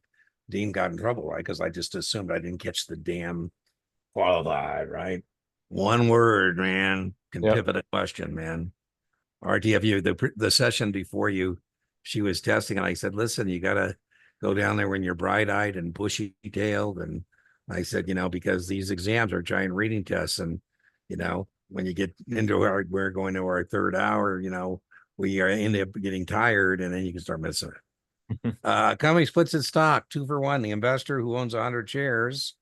Dean got in trouble, right? Because I just assumed I didn't catch the damn qualified, right? One word, man, can Yep. pivot a question, man. RTFU, the session before you, she was testing, and I said, "Listen, you got to go down there when you're bright-eyed and bushy-tailed." And I said, because these exams are giant reading tests, and when you get into we're going to our third hour, we are end up getting tired, and then you can start missing it. Company splits its stock 2-for-1. The investor who owns 100 shares.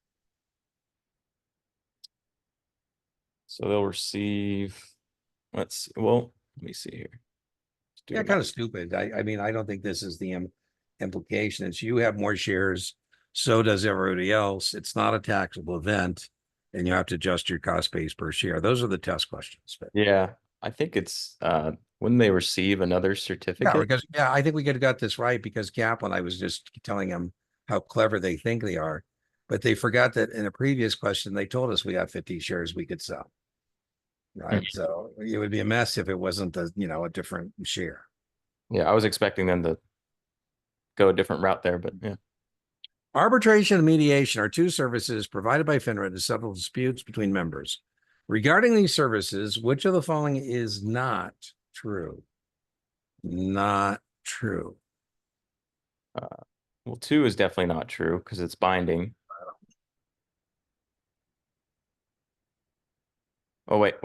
So they'll receive, let's see. Well, let me see here. Let's do Yeah, the kind math. of stupid. I mean, I don't think this is the implication. It's you have more shares, so does everybody else. It's not a taxable event, and you have to adjust your cost base per share. Those are the test questions. But Yeah. I think it's when they receive another yeah, certificate. because I think we could have got this right because Kaplan, I was just telling him how clever they think they are, but they forgot that in a previous question they told us we got 50 shares we could sell. Right. Mhm. So it would be a mess if it wasn't a different share. Yeah, I was expecting them to go a different route there, but yeah. Arbitration and mediation are two services provided by FINRA to settle disputes between members. Regarding these services, which of the following is not true? Not true. Uh, well, two is definitely not true because it's binding. Oh, wait.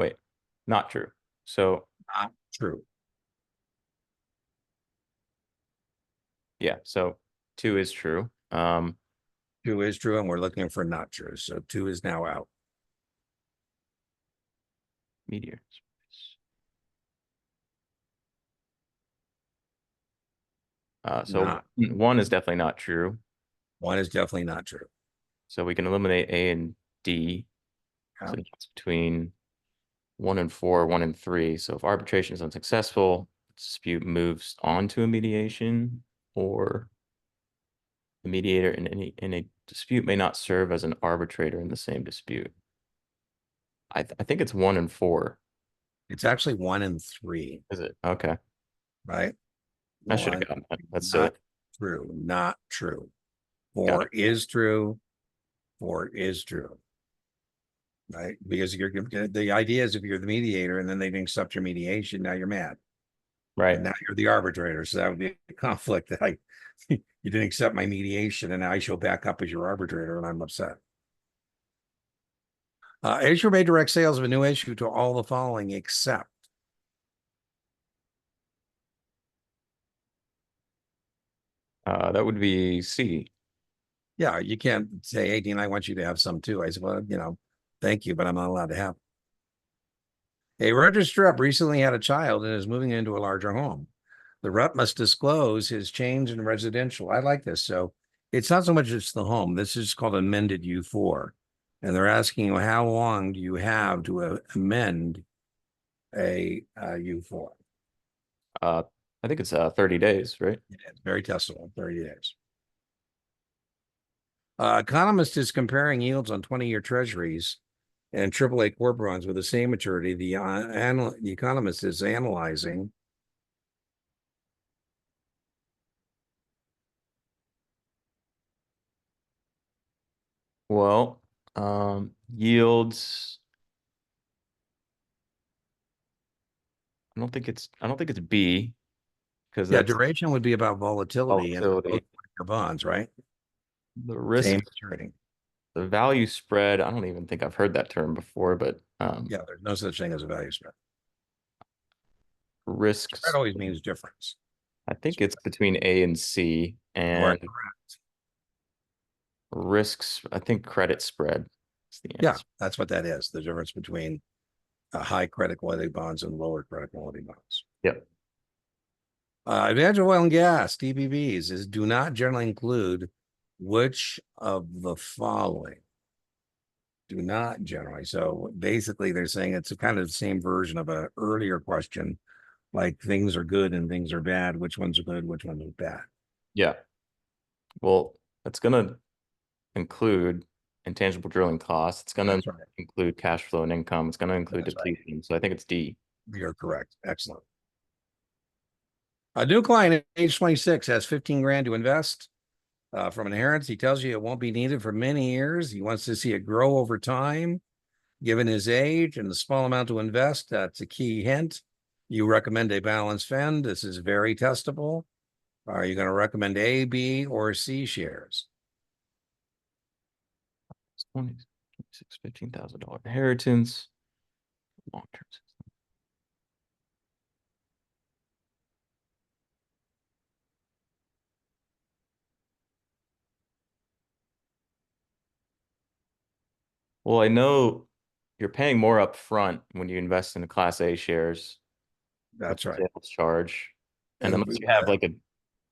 Not true. So Not true. yeah, so two is true. Two is true, and we're looking for not true. So two is now out. Meteor. So Not one is definitely not true. one is definitely not true. So we can eliminate A and D. Yeah. So it's between one and four, one and three. So if arbitration is unsuccessful, the dispute moves on to a mediation, or the mediator in a dispute may not serve as an arbitrator in the same dispute. I think it's one and four. It's actually one and three, Is it? Okay. right? I should have One, gotten that. That's silly. not true. Not true. Got Four it. is true. Four is true. Right? Because the idea is if you're the mediator and then they didn't accept your mediation, now you're mad. Right. And now you're the arbitrator. So that would be a conflict that you didn't accept my mediation and now I show back up as your arbitrator and I'm upset. Issue made direct sales of a new issue to all the following except That would be C. yeah, you can't say, hey, Dean, I want you to have some too. I said, well, thank you, but I'm not allowed to have. A register rep recently had a child and is moving into a larger home. The rep must disclose his change in residential. I like this. So it's not so much it's the home. This is called amended U4. And they're asking you, how long do you have to amend a U4? Uh, I think it's 30 days, right? It's very testable, 30 days. Economist is comparing yields on 20-year treasuries and AAA core bonds with the same maturity. The economist is analyzing. Well, yields. I don't think it's B because Yeah, that's duration would be about volatility and both volatility. your bonds, right? The Same risk, as trading. the value spread, I don't even think I've heard that term before, but Yeah, there's no such thing as a value spread. Spread risks, always means difference. I think it's between A and C, You are and correct. risks, I think credit spread is the Yeah, answer. that's what that is. The difference between high credit quality bonds and lower credit quality bonds. Yep. Advantage of oil and gas, TBBs, is do not generally include which of the following. Do not generally. So basically, they're saying it's a kind of the same version of an earlier question, like things are good and things are bad. Which ones are good? Which ones are bad? Yeah. Well, it's going to include intangible drilling costs. It's going to That's right. include cash flow and income. It's going to include That's right. depletion. So I think it's D. You're correct. Excellent. A new client at age 26 has 15 grand to invest from inheritance. He tells you it won't be needed for many years. He wants to see it grow over time. Given his age and the small amount to invest, that's a key hint. You recommend a balanced fund. This is very testable. Are you going to recommend A, B, or C shares? It's 20, 26, $15,000 inheritance, long term. Well, I know you're paying more up front when you invest in the Class A shares with That's the right. sales charge. And And unless you have like a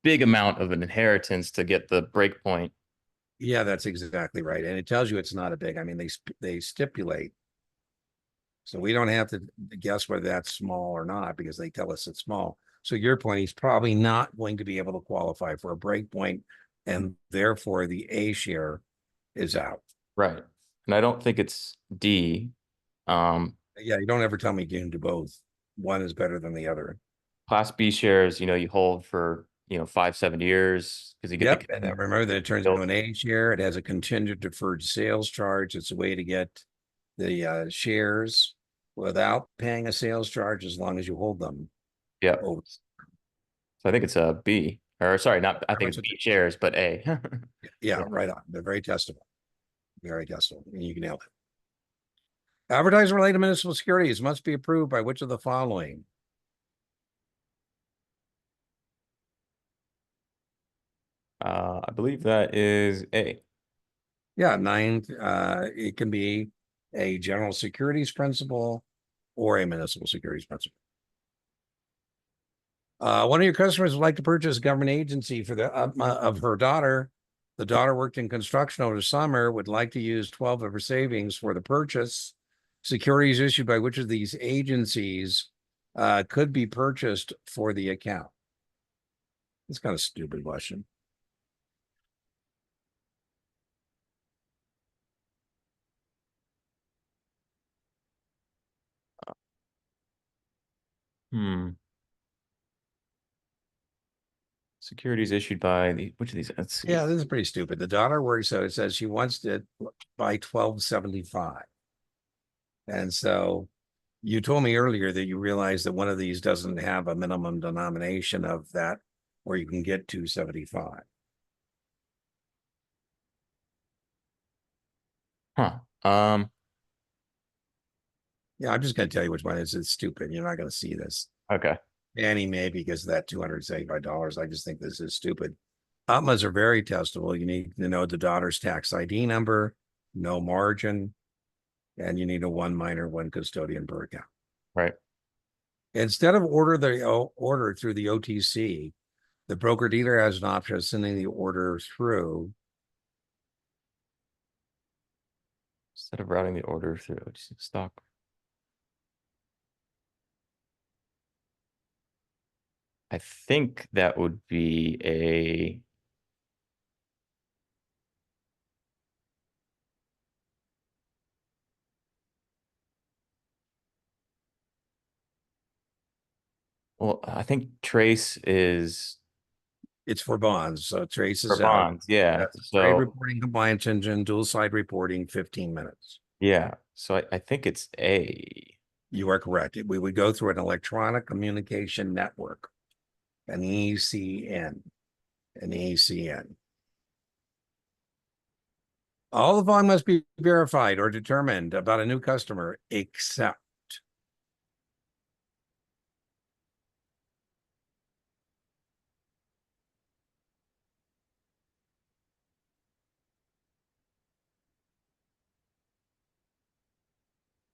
big amount of an inheritance to get the break point. yeah, that's exactly right. And it tells you it's not a big. I mean, they stipulate, so we don't have to guess whether that's small or not because they tell us it's small. So your point, he's probably not going to be able to qualify for a break point, and therefore the A share is out. Right. And I don't think it's D. Um, Yeah, you don't ever tell me you can do both. One is better than the other. Class B shares, you hold for, 5, 7 years because you get the Yep. And then remember that it turns into yield. an A share. It has a contingent deferred sales charge. It's a way to get the shares without paying a sales charge as long as you hold them Yeah. over. So I think it's a B. Or sorry, not I Very think much it's a- B shares, but A. Yeah, Yeah. right on. They're very testable. Very testable. And you can nail it. Advertising related municipal securities must be approved by which of the following? I believe that is A. Yeah, nine. It can be a general securities principle or a municipal securities principle. One of your customers would like to purchase a government agency for the of her daughter. The daughter worked in construction over the summer, would like to use 12 of her savings for the purchase. Securities issued by which of these agencies could be purchased for the account? It's kind of a stupid question. Hmm. Securities issued by which of these? Let's see. Yeah, this is pretty stupid. The daughter works, so it says she wants to buy 1275. And so you told me earlier that you realized that one of these doesn't have a minimum denomination of that where you can get 275. Huh. Yeah, I'm just going to tell you which one is. It's stupid. You're not going to see this. Okay. Annie may because of that $275. I just think this is stupid. UTMAs are very testable. You need to know the daughter's tax ID number, no margin, and you need a one minor, one custodian per account. Right. Instead of order through the OTC, the broker dealer has an option of sending the order through. Instead of routing the order through OTC stock. I think that would be a well, I think Trace is It's for bonds, so it for traces out. bonds. Yeah. That's trade So reporting compliance engine, dual side reporting, 15 minutes. yeah. So I think it's A. You are correct. We would go through an electronic communication network, an ECN, an ECN. All the volume must be verified or determined about a new customer, except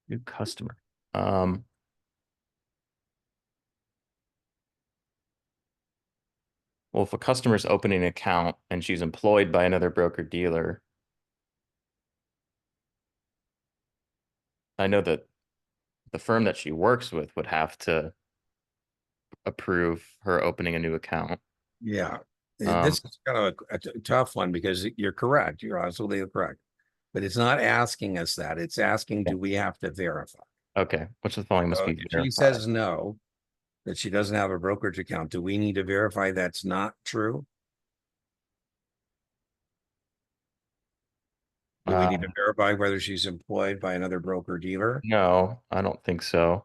New customer. Um, well, if a customer's opening an account and she's employed by another broker dealer, I know that the firm that she works with would have to approve her opening a new account. yeah, Um, this is kind of a tough one because you're correct. You're absolutely correct. But it's not asking us that. It's asking, yeah. do we have to verify? Okay. Which of the following must So be if she verified? says no, that she doesn't have a brokerage account, do we need to verify that's not true? Do we need to Um, verify whether she's employed by another broker dealer? no, I don't think so.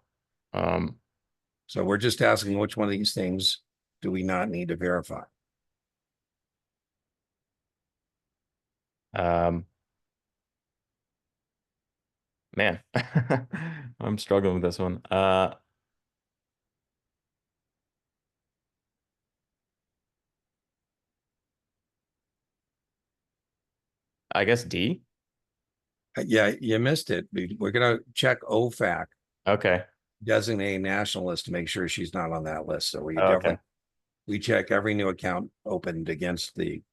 Um, So we're just asking which one of these things do we not need to verify? um, man, I'm struggling with this one. I guess D. Yeah, you missed it. We're going to check OFAC, Okay. designate nationalist, to make sure she's not on that list. So we Okay. definitely we check every new account opened against the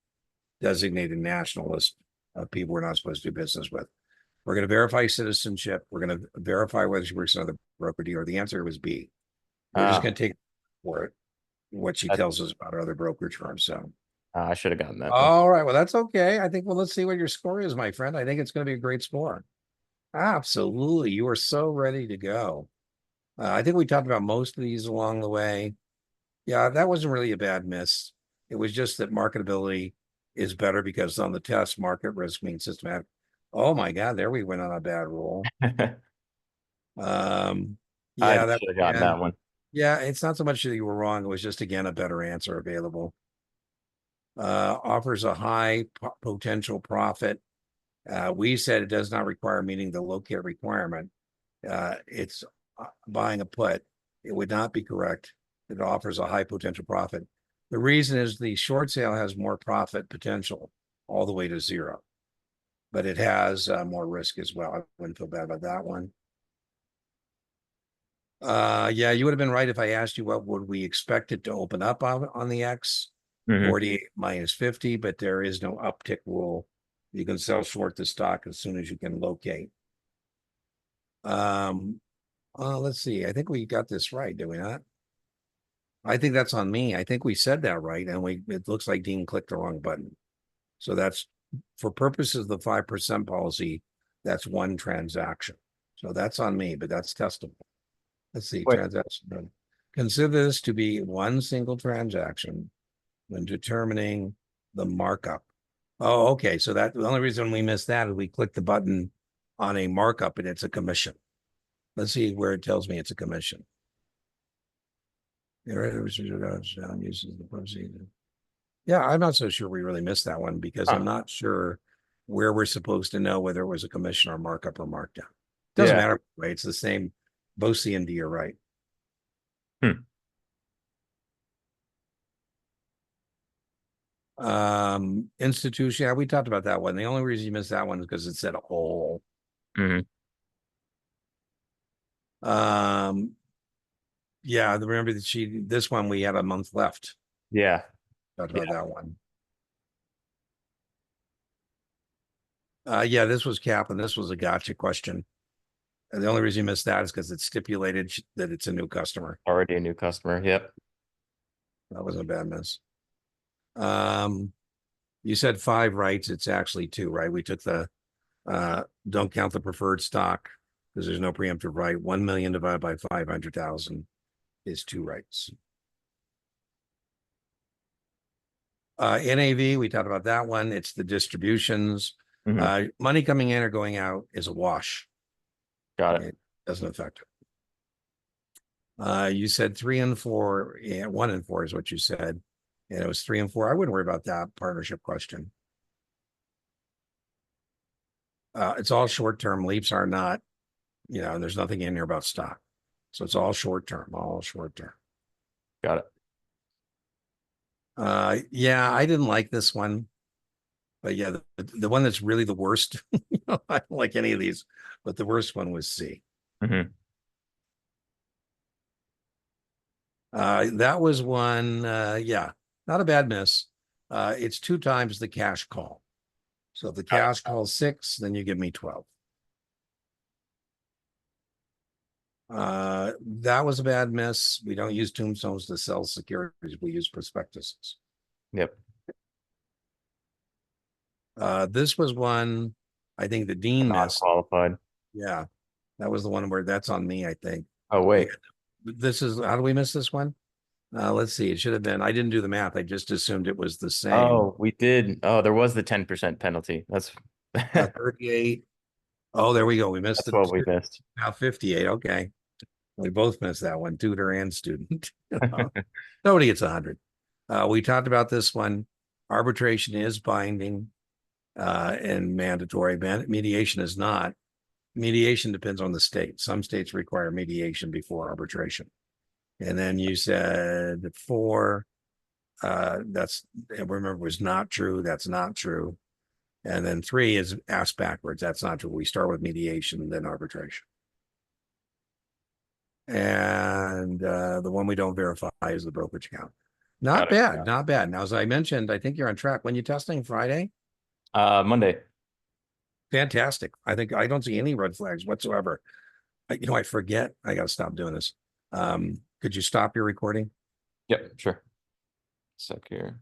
designated nationalist of people we're not supposed to do business with. We're going to verify citizenship. We're going to verify whether she works in another broker dealer. The answer was B. We're just Uh, going to take for it what she I, tells us about our other brokerage firms. So, I should have gotten that. Thank all right. Well, that's okay. I think, well, let's see what your score is, my friend. I think it's going to be a great score. Absolutely. You are so ready to go. I think we talked about most of these along the way. Yeah, that wasn't really a bad miss. It was just that marketability is better because on the test, market risk means systematic. Oh my God, there we went on a bad roll. you. Um, I yeah, that should have gotten again, that one. yeah, it's not so much that you were wrong. It was just again a better answer available. Offers a high potential profit. We said it does not require meeting the locate requirement. It's buying a put. It would not be correct. It offers a high potential profit. The reason is the short sale has more profit potential all the way to zero, but it has more risk as well. I wouldn't feel bad about that one. Yeah, you would have been right if I asked you what would we expect it to open up on the X, Hmm. 48 minus 50, but there is no uptick rule. You can sell short the stock as soon as you can locate. Um, let's see. I think we got this right, did we not? I think that's on me. I think we said that right, and it looks like Dean clicked the wrong button. So that's for purposes of the 5% policy, that's one transaction. So that's on me, but that's testable. Let's see, Wait. transaction. Consider this to be one single transaction when determining the markup. Oh, okay. So that the only reason we missed that is we clicked the button on a markup and it's a commission. Let's see where it tells me it's a commission. Uses the proceeds. Yeah, I'm not so sure we really missed that one because I'm Huh. not sure where we're supposed to know whether it was a commission or markup or markdown. Doesn't Yeah. matter, right? It's the same. Both C and D are right. Hmm. Institution. Yeah, we talked about that one. The only reason you missed that one is because it said all. Hmm. Um, yeah, remember that this one we had a month left. Yeah. Talked Yeah. about that one. Yeah, this was cap and this was a gotcha question. And the only reason you missed that is because it's stipulated that it's a new customer. Already a new customer. Yep. That wasn't a bad miss. Um, you said 5 rights. It's actually 2, right? We took the don't count the preferred stock because there's no preemptive right. 1 million divided by 500,000 is 2 rights. NAV, we talked about that one. It's the distributions. Hmm. Money coming in or going out is a wash. Got it. It doesn't affect it. You said 3 and 4, yeah, 1 and 4 is what you said. And it was 3 and 4. I wouldn't worry about that partnership question. It's all short term. Leaps are not, and there's nothing in here about stock. So it's all short term, all short term. Got it. Yeah, I didn't like this one, but yeah, the one that's really the worst, I don't like any of these, but the worst one was C. Mhm. That was one, yeah, not a bad miss. It's 2 times the cash call. So if the Got it. cash calls 6, then you give me 12. That was a bad miss. We don't use tombstones to sell securities. We use prospectuses. Yep. This was one I think the dean Not missed. qualified. Yeah, that was the one where that's on me, I think. Oh, And wait. this is how do we miss this one? Let's see. It should have been. I didn't do the math. I just assumed it was the same. Oh, we did. Oh, there was the 10% penalty. That's 38. Oh, there we go. We missed that's the what we missed. now 58. Okay. We both missed that one, tutor and student. Nobody gets 100. We talked about this one. Arbitration is binding and mandatory. Mediation is not. Mediation depends on the state. Some states require mediation before arbitration. And then you said 4. That's remember was not true. That's not true. And then 3 is asked backwards. That's not true. We start with mediation, then arbitration. And the one we don't verify is the brokerage account. Not Got it. bad, not bad. Now, as I mentioned, I think you're on track. When you testing Friday, Monday. fantastic. I think I don't see any red flags whatsoever. I forget. I got to stop doing this. Could you stop your recording? Yep, sure. Sec here.